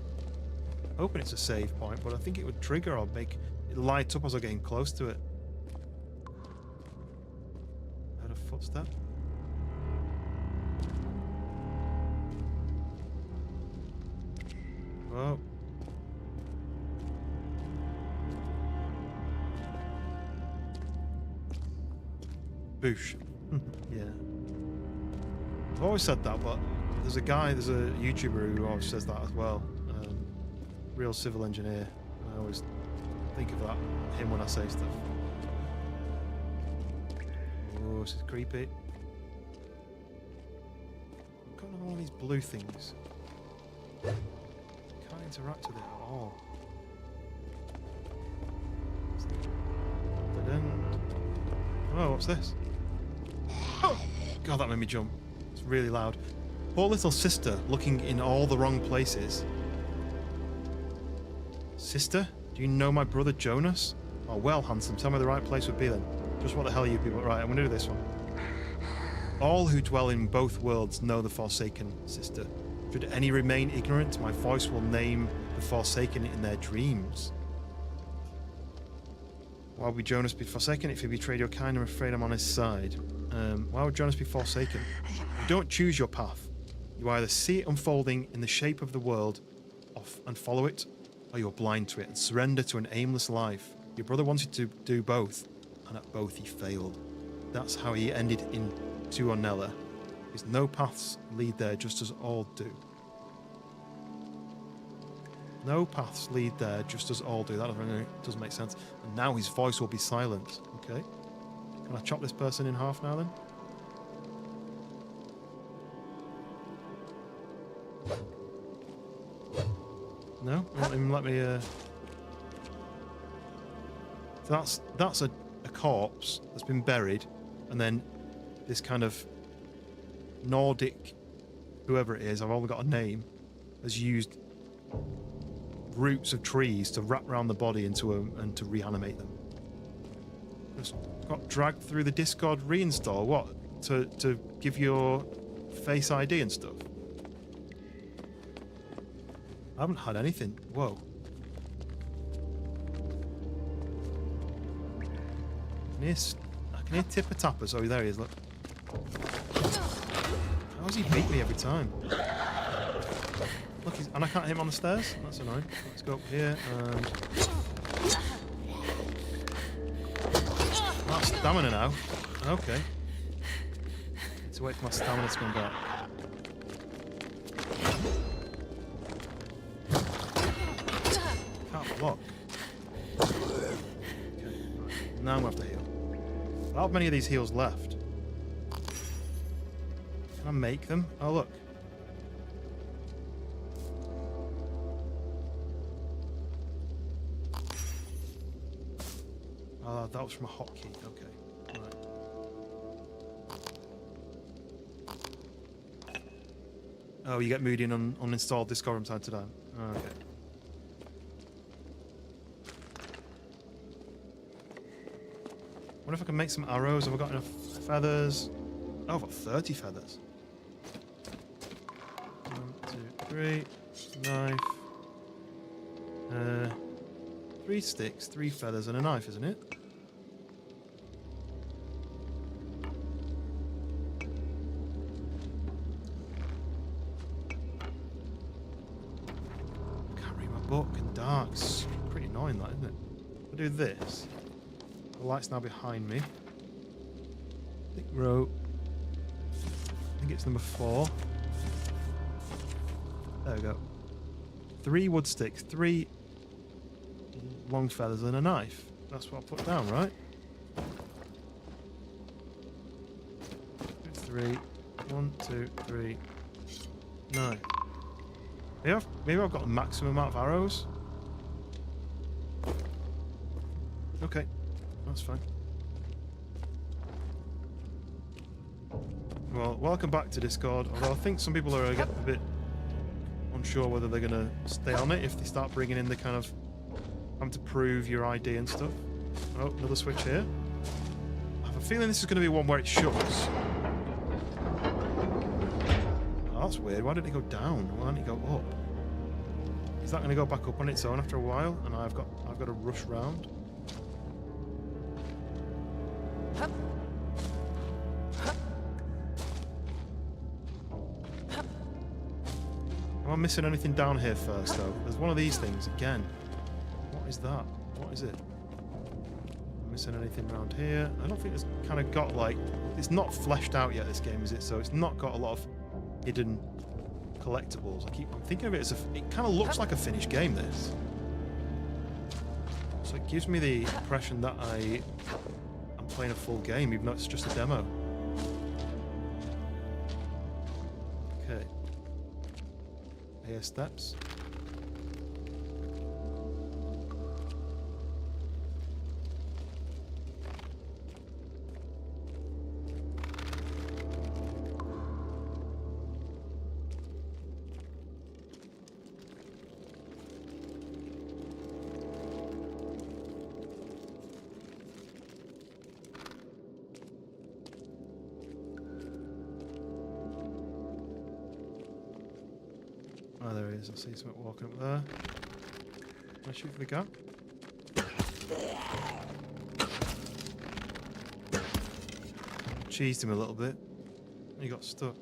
Hoping it's a save point, but I think it would trigger or make it light up as I'm getting close to it. Heard a footstep. Whoa. Boosh. Yeah. I've always said that, but there's a YouTuber who always says that as well. Real civil engineer. I always think of him when I say stuff. Oh, this is creepy. I've got another one of these blue things. Can't interact with it at all. Dead end. Oh, what's this? God, that made me jump. It's really loud. Poor little sister looking in all the wrong places. Sister, do you know my brother Jonas? Oh, well, handsome, tell me the right place would be then. Just what the hell are you people? Right, I'm gonna do this one. All who dwell in both worlds know the Forsaken, sister. Should any remain ignorant, my voice will name the Forsaken in their dreams. Why would Jonas be forsaken? If he betrayed your kind, I'm afraid I'm on his side. Why would Jonas be forsaken? You don't choose your path. You either see it unfolding in the shape of the world and follow it, or you're blind to it and surrender to an aimless life. Your brother wanted to do both, and at both he failed. That's how he ended in Tuonela. Because no paths lead there, just as all do. No paths lead there, just as all do. That doesn't make sense. And now his voice will be silent. Okay. Can I chop this person in half now then? No? Let him let me So that's a corpse that's been buried, and then this kind of Nordic, whoever it is, I've only got a name, has used roots of trees to wrap around the body and to reanimate them. Just got dragged through the Discord reinstall. What? To give your Face ID and stuff? I haven't had anything. Whoa. I can hear tipper tappers. Oh, there he is, look. How does he beat me every time? Look, and I can't hit him on the stairs? That's annoying. Let's go up here and... That's stamina now. Okay. Need to wait for my stamina to come back. Can't block. Okay. Now I'm going to have to heal. I don't have many of these heals left. Can I make them? Oh, look. Oh, that was from a hotkey. Okay. Right. Oh, you get moody and uninstall Discord from time to time. Oh, okay. Wonder if I can make some arrows. Have I got enough feathers? Oh, I've got 30 feathers. 1, 2, 3. Knife. 3 sticks, 3 feathers, and a knife, isn't it? Can't read my book in dark. It's pretty annoying, that, isn't it? I'll do this. The light's now behind me. Thick rope. I think it's number 4. There we go. 3 wood sticks, 3 long feathers, and a knife. That's what I put down, right? 3. 1, 2, 3. No. Maybe I've got a maximum amount of arrows. Okay, that's fine. Well, welcome back to Discord. Although I think some people are getting a bit unsure whether they're going to stay on it if they start bringing in the kind of having to prove your ID and stuff. Oh, another switch here. I have a feeling this is going to be one where it shuts. Oh, that's weird. Why didn't it go down? Why didn't it go up? Is that going to go back up on its own after a while? And I've got to rush round. Am I missing anything down here first, though? There's one of these things again. What is that? What is it? Am I missing anything around here? I don't think it's kind of got like... It's not fleshed out yet, this game, is it? So it's not got a lot of hidden collectibles. I'm thinking of it as it kind of looks like a Finnish game, this. So it gives me the impression that I'm playing a full game, even though it's just a demo. Okay. Here steps. Oh, there he is. I see something walking up there. Can I shoot for the gun? Cheesed him a little bit. He got stuck.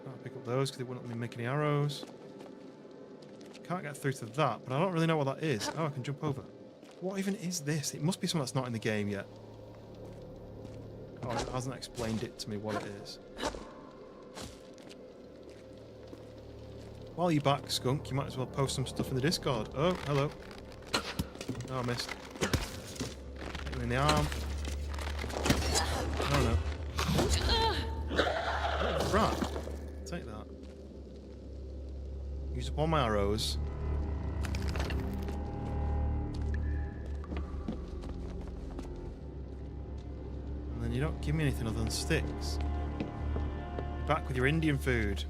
Can't pick up those because they wouldn't let me make any arrows. Can't get through to that, but I don't really know what that is. Oh, I can jump over. What even is this? It must be something that's not in the game yet. Oh, it hasn't explained it to me what it is. While you're back, Skunk, you might as well post some stuff in the Discord. Oh, hello. Oh, I missed. Hit him in the arm. Oh, no. Right. Take that. Use up all my arrows. You don't give me anything other than sticks. Back with your Indian food.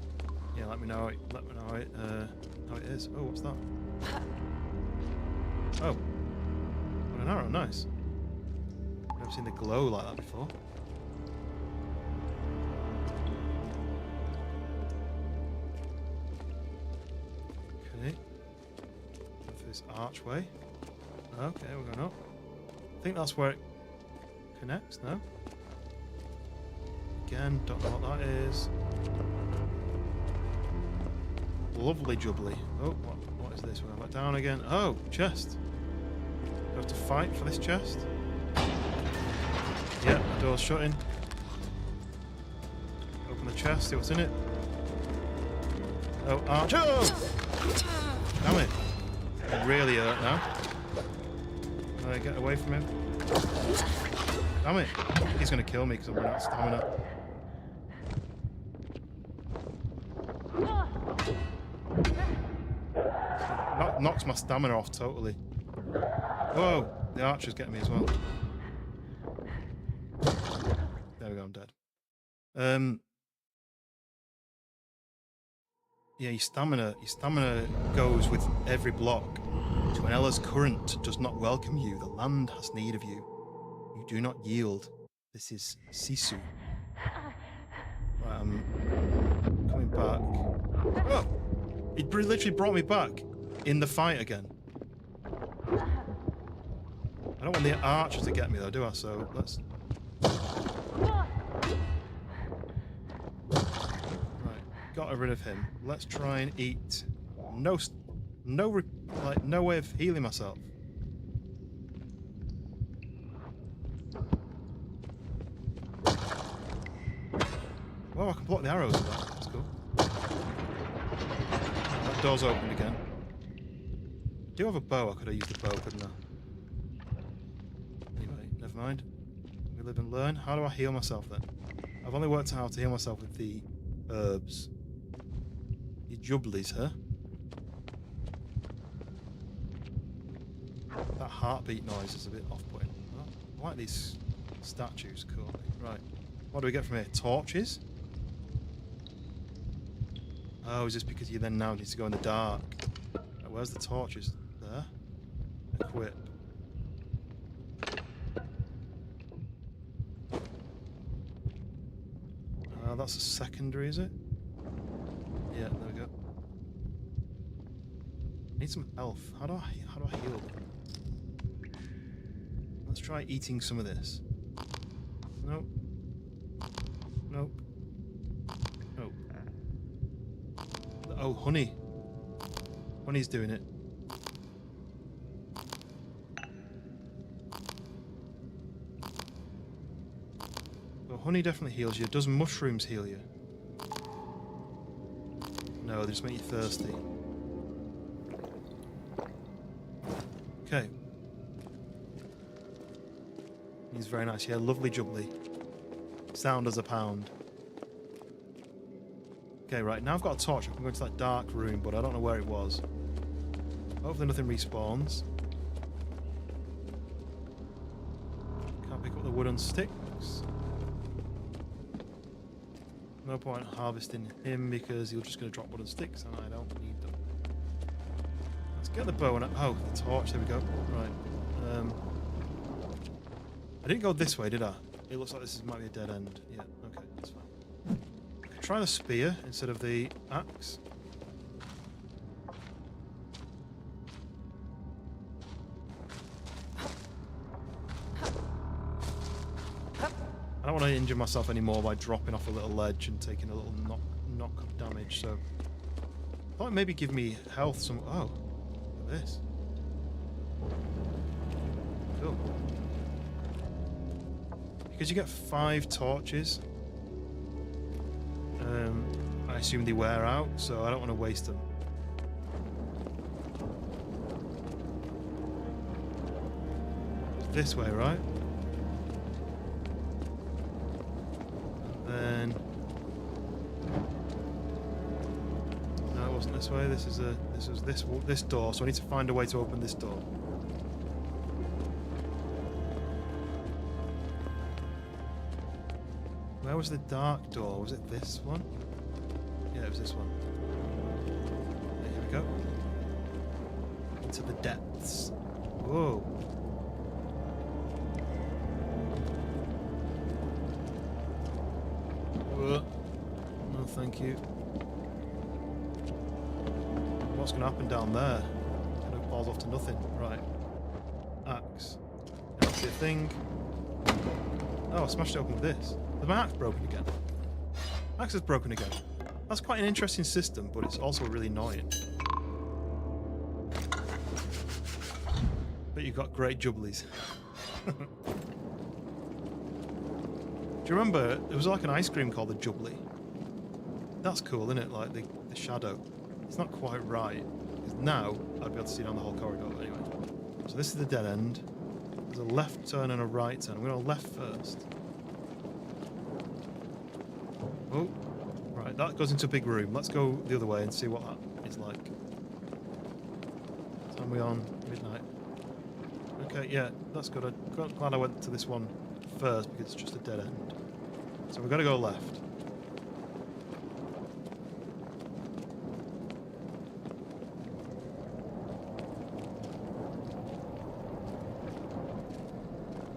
Yeah, let me know how it is. Oh, what's that? Oh, what an arrow! Nice. Never seen the glow like that before. Okay. Go for this archway. Okay, we're going up. I think that's where it connects. No. Again, don't know what that is. Lovely jubbly. Oh, what is this? We're going back down again. Oh, chest. Do I have to fight for this chest? Yeah, the door's shutting. Open the chest, see what's in it. Oh, arch. Oh! Damn it. I'm really hurt now. Can I get away from him? Damn it. He's going to kill me because I'm running out of stamina. Knocks my stamina off totally. Whoa! The archer's getting me as well. There we go, I'm dead. Yeah, your stamina goes with every block. Tuonela's current does not welcome you. The land has need of you. You do not yield. This is Sisu. Right, I'm coming back. Oh! He literally brought me back in the fight again. I don't want the archer to get me though, do I? So let's... Right, got rid of him. Let's try and eat. No way of healing myself. Well, I can block the arrows with that. That's cool. That door's opened again. I do have a bow. I could have used the bow, couldn't I? Anyway, never mind. I'm live and learn. How do I heal myself then? I've only worked out how to heal myself with the herbs. Your jubblies, huh? That heartbeat noise is a bit off-putting. I like these statues, cool. Right. What do we get from here? Torches? Oh, is this because you then now need to go in the dark? Where's the torches? There. Equip. That's a secondary, is it? Yeah, there we go. Need some health. How do I heal? Let's try eating some of this. Nope. Nope. Nope. Oh, honey. Honey's doing it. Well, honey definitely heals you. Does mushrooms heal you? No, they just make you thirsty. Okay. He's very nice. Yeah, lovely jubbly. Sound as a pound. Okay, right. Now I've got a torch. I can go into that dark room, but I don't know where it was. Hopefully nothing respawns. Can't pick up the wooden sticks. No point harvesting him because he's just going to drop wooden sticks and I don't need them. Let's get the bow and... Oh, the torch. There we go. Right. I didn't go this way, did I? It looks like this might be a dead end. Yeah, okay, that's fine. I could try the spear instead of the axe. I don't want to injure myself anymore by dropping off a little ledge and taking a little knock of damage, so... I thought it maybe give me health some... Oh, look at this. Cool. Because you get 5 torches, I assume they wear out, so I don't want to waste them. It's this way, right? And then... No, it wasn't this way. This was this door, so I need to find a way to open this door. Where was the dark door? Was it this one? Yeah, it was this one. Okay, here we go. Into the depths. Whoa. Whoa. No, thank you. What's going to happen down there? It falls off to nothing. Right. Axe. That's the thing. Oh, I smashed it open with this. Is my axe broken again? Axe is broken again. That's quite an interesting system, but it's also really annoying. But you've got great jubblies. Do you remember, there was like an ice cream called the jubbly? That's cool, isn't it? Like the shadow. It's not quite right. Because now, I'd be able to see down the whole corridor anyway. So this is the dead end. There's a left turn and a right turn. I'm going to left first. Oh, right, that goes into a big room. Let's go the other way and see what that is like. Time we on? Midnight. Okay, yeah, that's good. I'm glad I went to this one first because it's just a dead end. So we've got to go left.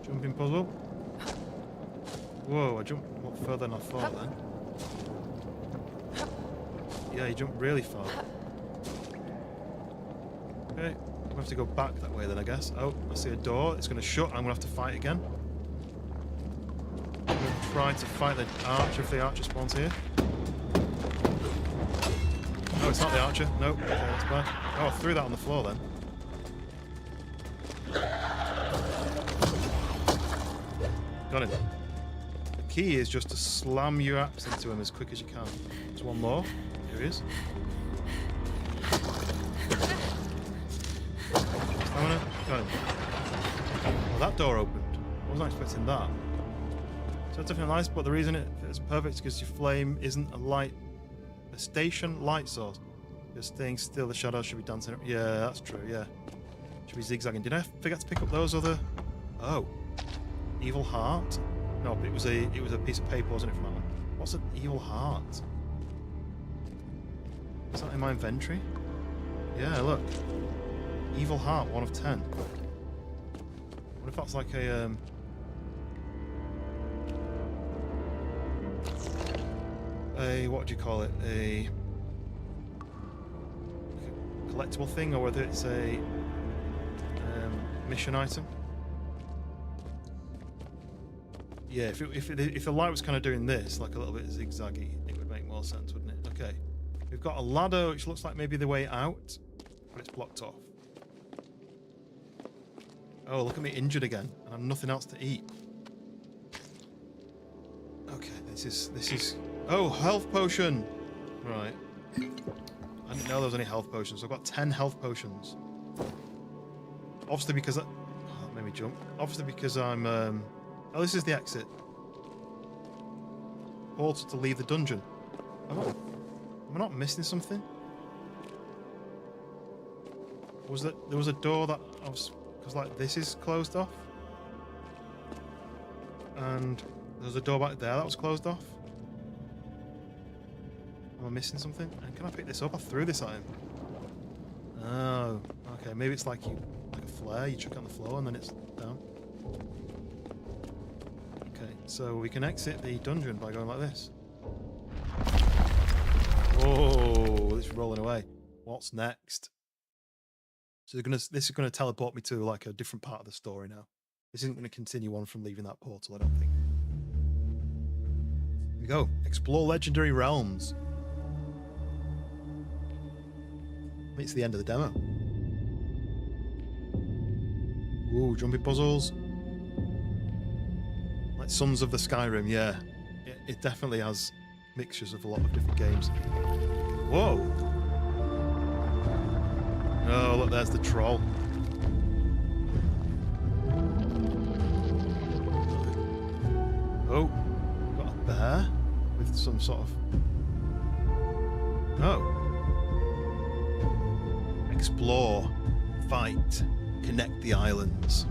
Jumping puzzle. Whoa, I jumped further than I thought then. Yeah, you jumped really far. Okay, we'll have to go back that way then, I guess. Oh, I see a door. It's going to shut. I'm going to have to fight again. I'm going to try to fight the archer if the archer spawns here. No, it's not the archer. Nope. Okay, that's bad. Oh, I threw that on the floor then. Got him. The key is just to slam your axe into him as quick as you can. There's one more. Here he is. Stamina. Got him. Well, that door opened. I wasn't expecting that. So it's definitely nice, but the reason it's perfect is because your flame isn't a station light source. You're staying still, the shadows should be dancing. Yeah, that's true, yeah. Should be zigzagging. Did I forget to pick up those other... Oh. Evil heart? No, but it was a piece of paper, wasn't it, from that one? What's an evil heart? Is that in my inventory? Yeah, look. Evil heart, 1 of 10. What if that's like a what do you call it? A collectible thing, or whether it's a mission item? Yeah, if the light was kind of doing this, like a little bit zigzaggy, it would make more sense, wouldn't it? Okay. We've got a ladder, which looks like maybe the way out, but it's blocked off. Oh, look at me injured again, and I've nothing else to eat. Okay, this is... Oh, health potion! Right. I didn't know there was any health potions. I've got 10 health potions. Obviously because... Oh, that made me jump. Obviously because I'm... Oh, this is the exit. Portal to leave the dungeon. Am I not missing something? There was a door that I was... Because, like, this is closed off. And there's a door back there that was closed off. Am I missing something? And can I pick this up? I threw this at him. Oh, okay. Maybe it's like a flare. You chuck it on the floor and then it's down. Okay, so we can exit the dungeon by going like this. Whoa, it's rolling away. What's next? So this is gonna teleport me to like a different part of the story now. This isn't gonna continue on from leaving that portal, I don't think. Here we go. Explore legendary realms. It's the end of the demo. Ooh, jumping puzzles. Like Sons of the Skyrim, yeah. It definitely has mixtures of a lot of different games. Whoa! Oh, look, there's the troll. Oh, got a bear with some sort of... Oh. Explore, fight, connect the islands.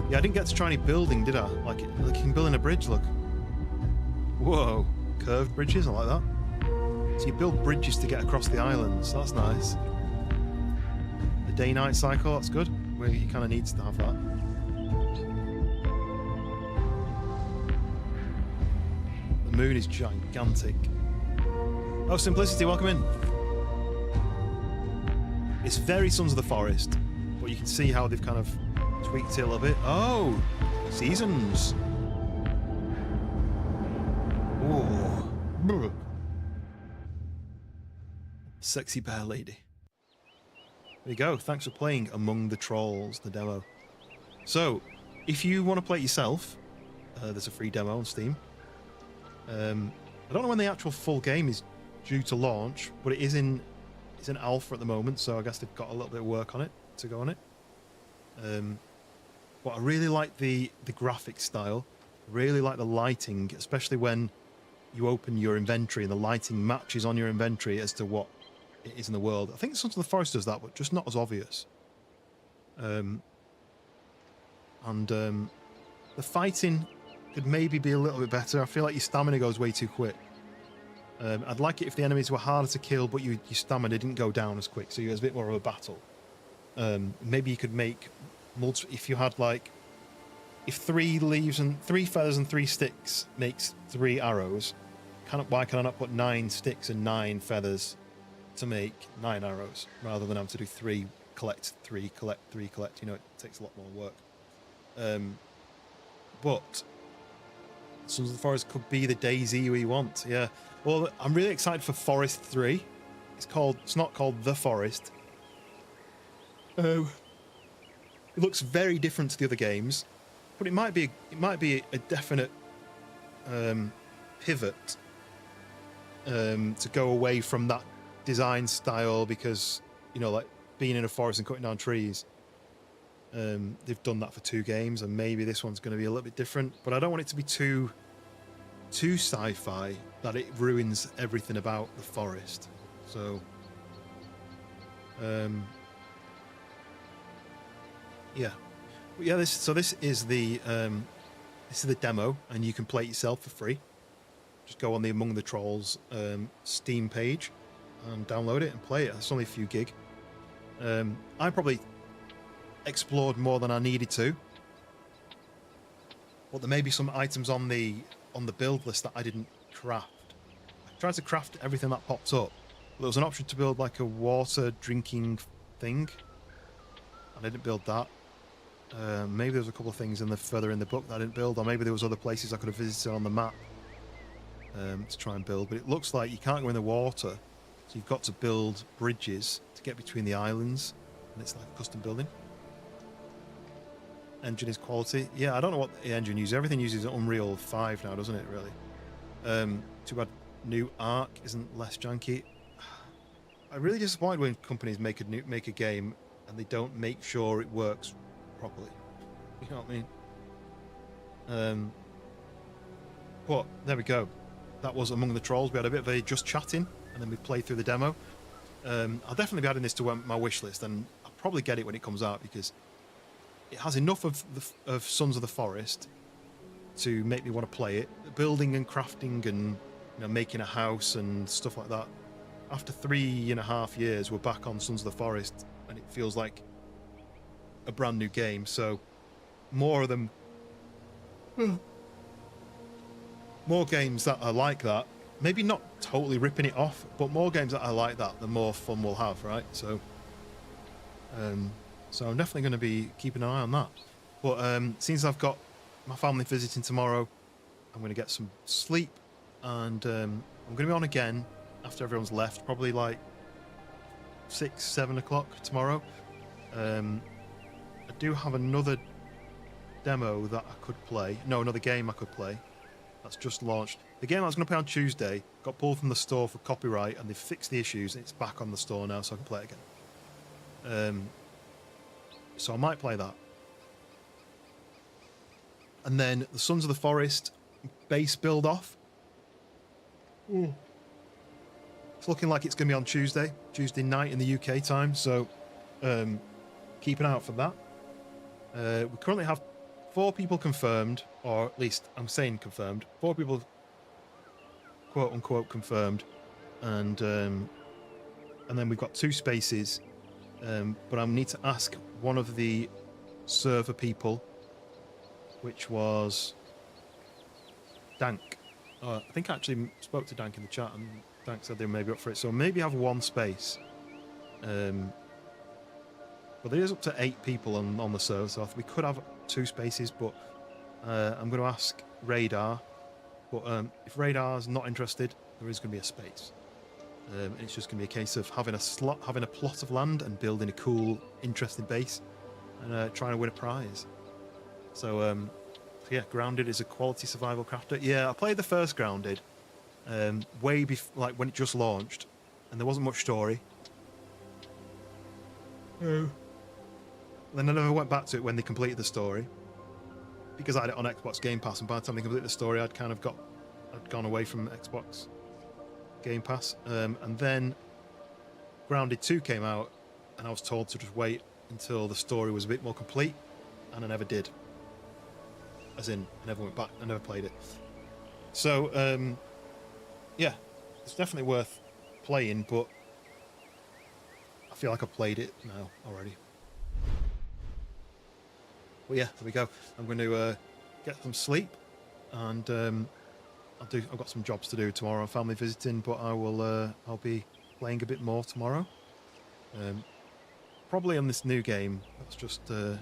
Yeah, I didn't get to try any building, did I? Like you can build in a bridge, look. Whoa, curved bridges, I like that. So you build bridges to get across the islands, that's nice. The day-night cycle, that's good. Where you kind of needs to have that. The moon is gigantic. Oh, Simplicity, welcome in. It's very Sons of the Forest, but you can see how they've kind of tweaked it a little bit. Oh, seasons. Ooh. Sexy bear lady. There you go. Thanks for playing Among the Trolls, the demo. So, if you want to play it yourself, there's a free demo on Steam. I don't know when the actual full game is due to launch, but it's in alpha at the moment, so I guess they've got a little bit of work on it to go on it. But I really like the graphic style. I really like the lighting, especially when you open your inventory and the lighting matches on your inventory as to what it is in the world. I think Sons of the Forest does that, but just not as obvious. The fighting could maybe be a little bit better. I feel like your stamina goes way too quick. I'd like it if the enemies were harder to kill, but your stamina didn't go down as quick, so it was a bit more of a battle. Maybe you could make if you had like, if 3 feathers and 3 sticks makes 3 arrows, why can I not put 9 sticks and 9 feathers to make 9 arrows, rather than having to do 3, collect, 3, collect, 3, collect? You know, it takes a lot more work. But Sons of the Forest could be the DayZ we want, yeah. Well, I'm really excited for Forest 3. It's not called The Forest. It looks very different to the other games, but it might be a definite pivot to go away from that design style, because, you know, like being in a forest and cutting down trees. They've done that for 2 games, and maybe this one's going to be a little bit different, but I don't want it to be too too sci-fi that it ruins everything about the forest. So, yeah, but yeah. This is the demo, and you can play it yourself for free. Just go on the Among the Trolls Steam page and download it and play it. It's only a few gig. I probably explored more than I needed to, but there may be some items on the build list that I didn't craft. I tried to craft everything that popped up. There was an option to build like a water drinking thing, and I didn't build that. Maybe there was a couple of things further in the book that I didn't build, or maybe there was other places I could have visited on the map to try and build. But it looks like you can't go in the water, so you've got to build bridges to get between the islands, and it's like a custom building. Engine is quality. Yeah, I don't know what the engine uses. Everything uses Unreal 5 now, doesn't it, really? Too bad new Arc isn't less janky. I'm really disappointed when companies make a game and they don't make sure it works properly. You know what I mean? But there we go. That was Among the Trolls. We had a bit of a just chatting, and then we played through the demo. I'll definitely be adding this to my wish list, and I'll probably get it when it comes out, because it has enough of Sons of the Forest to make me want to play it. Building and crafting and making a house and stuff like that. After 3.5 years, we're back on Sons of the Forest, and it feels like a brand new game. So more of them, more games that are like that. Maybe not totally ripping it off, but more games that are like that, the more fun we'll have, right? So I'm definitely going to be keeping an eye on that. But since I've got my family visiting tomorrow, I'm going to get some sleep, and I'm going to be on again after everyone's left, probably like 6-7 o'clock tomorrow. I do have another demo that I could play. No, another game I could play that's just launched. The game I was going to play on Tuesday got pulled from the store for copyright, and they've fixed the issues, and it's back on the store now, so I can play it again. So I might play that. And then the Sons of the Forest base build off. It's looking like it's going to be on Tuesday night in the UK time, so keep an eye out for that. We currently have 4 people confirmed, or at least I'm saying confirmed. 4 people, quote unquote, confirmed, and then we've got 2 spaces. But I need to ask one of the server people, which was Dank. I think I actually spoke to Dank in the chat, and Dank said they may be up for it. So maybe have 1 space. But there is up to 8 people on the server, so we could have 2 spaces. But I'm going to ask Radar. But if Radar's not interested, there is going to be a space. It's just going to be a case of having a plot of land and building a cool, interesting base, and trying to win a prize. So yeah, Grounded is a quality survival crafter. Yeah, I played the first Grounded way before, like when it just launched, and there wasn't much story. Then I never went back to it when they completed the story, because I had it on Xbox Game Pass, and by the time they completed the story, I'd gone away from Xbox Game Pass, and then Grounded 2 came out, and I was told to just wait until the story was a bit more complete, and I never did. As in, I never went back, I never played it. So, yeah, it's definitely worth playing, but I feel like I've played it now already. Well, yeah, there we go. I'm going to get some sleep, and I've got some jobs to do tomorrow. I'm family visiting, but I'll be playing a bit more tomorrow. Probably on this new game that's just been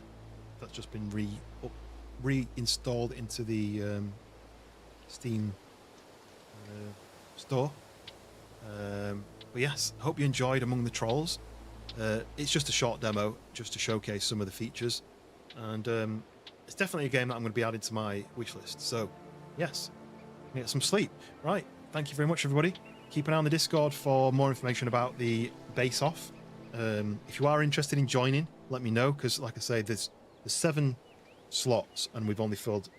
reinstalled into the Steam store. But yes, I hope you enjoyed Among the Trolls. It's just a short demo, just to showcase some of the features, and it's definitely a game that I'm going to be adding to my wish list. So yes, get some sleep. Right, thank you very much, everybody. Keep an eye on the Discord for more information about the base off. If you are interested in joining, let me know, because like I say, there's 7 slots, and we've only filled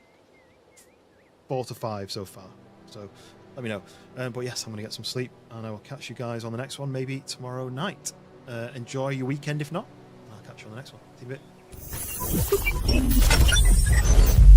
4 to 5 so far. So let me know. But yes, I'm going to get some sleep, and I will catch you guys on the next one, maybe tomorrow night. Enjoy your weekend if not. I'll catch you on the next one. See you in a bit.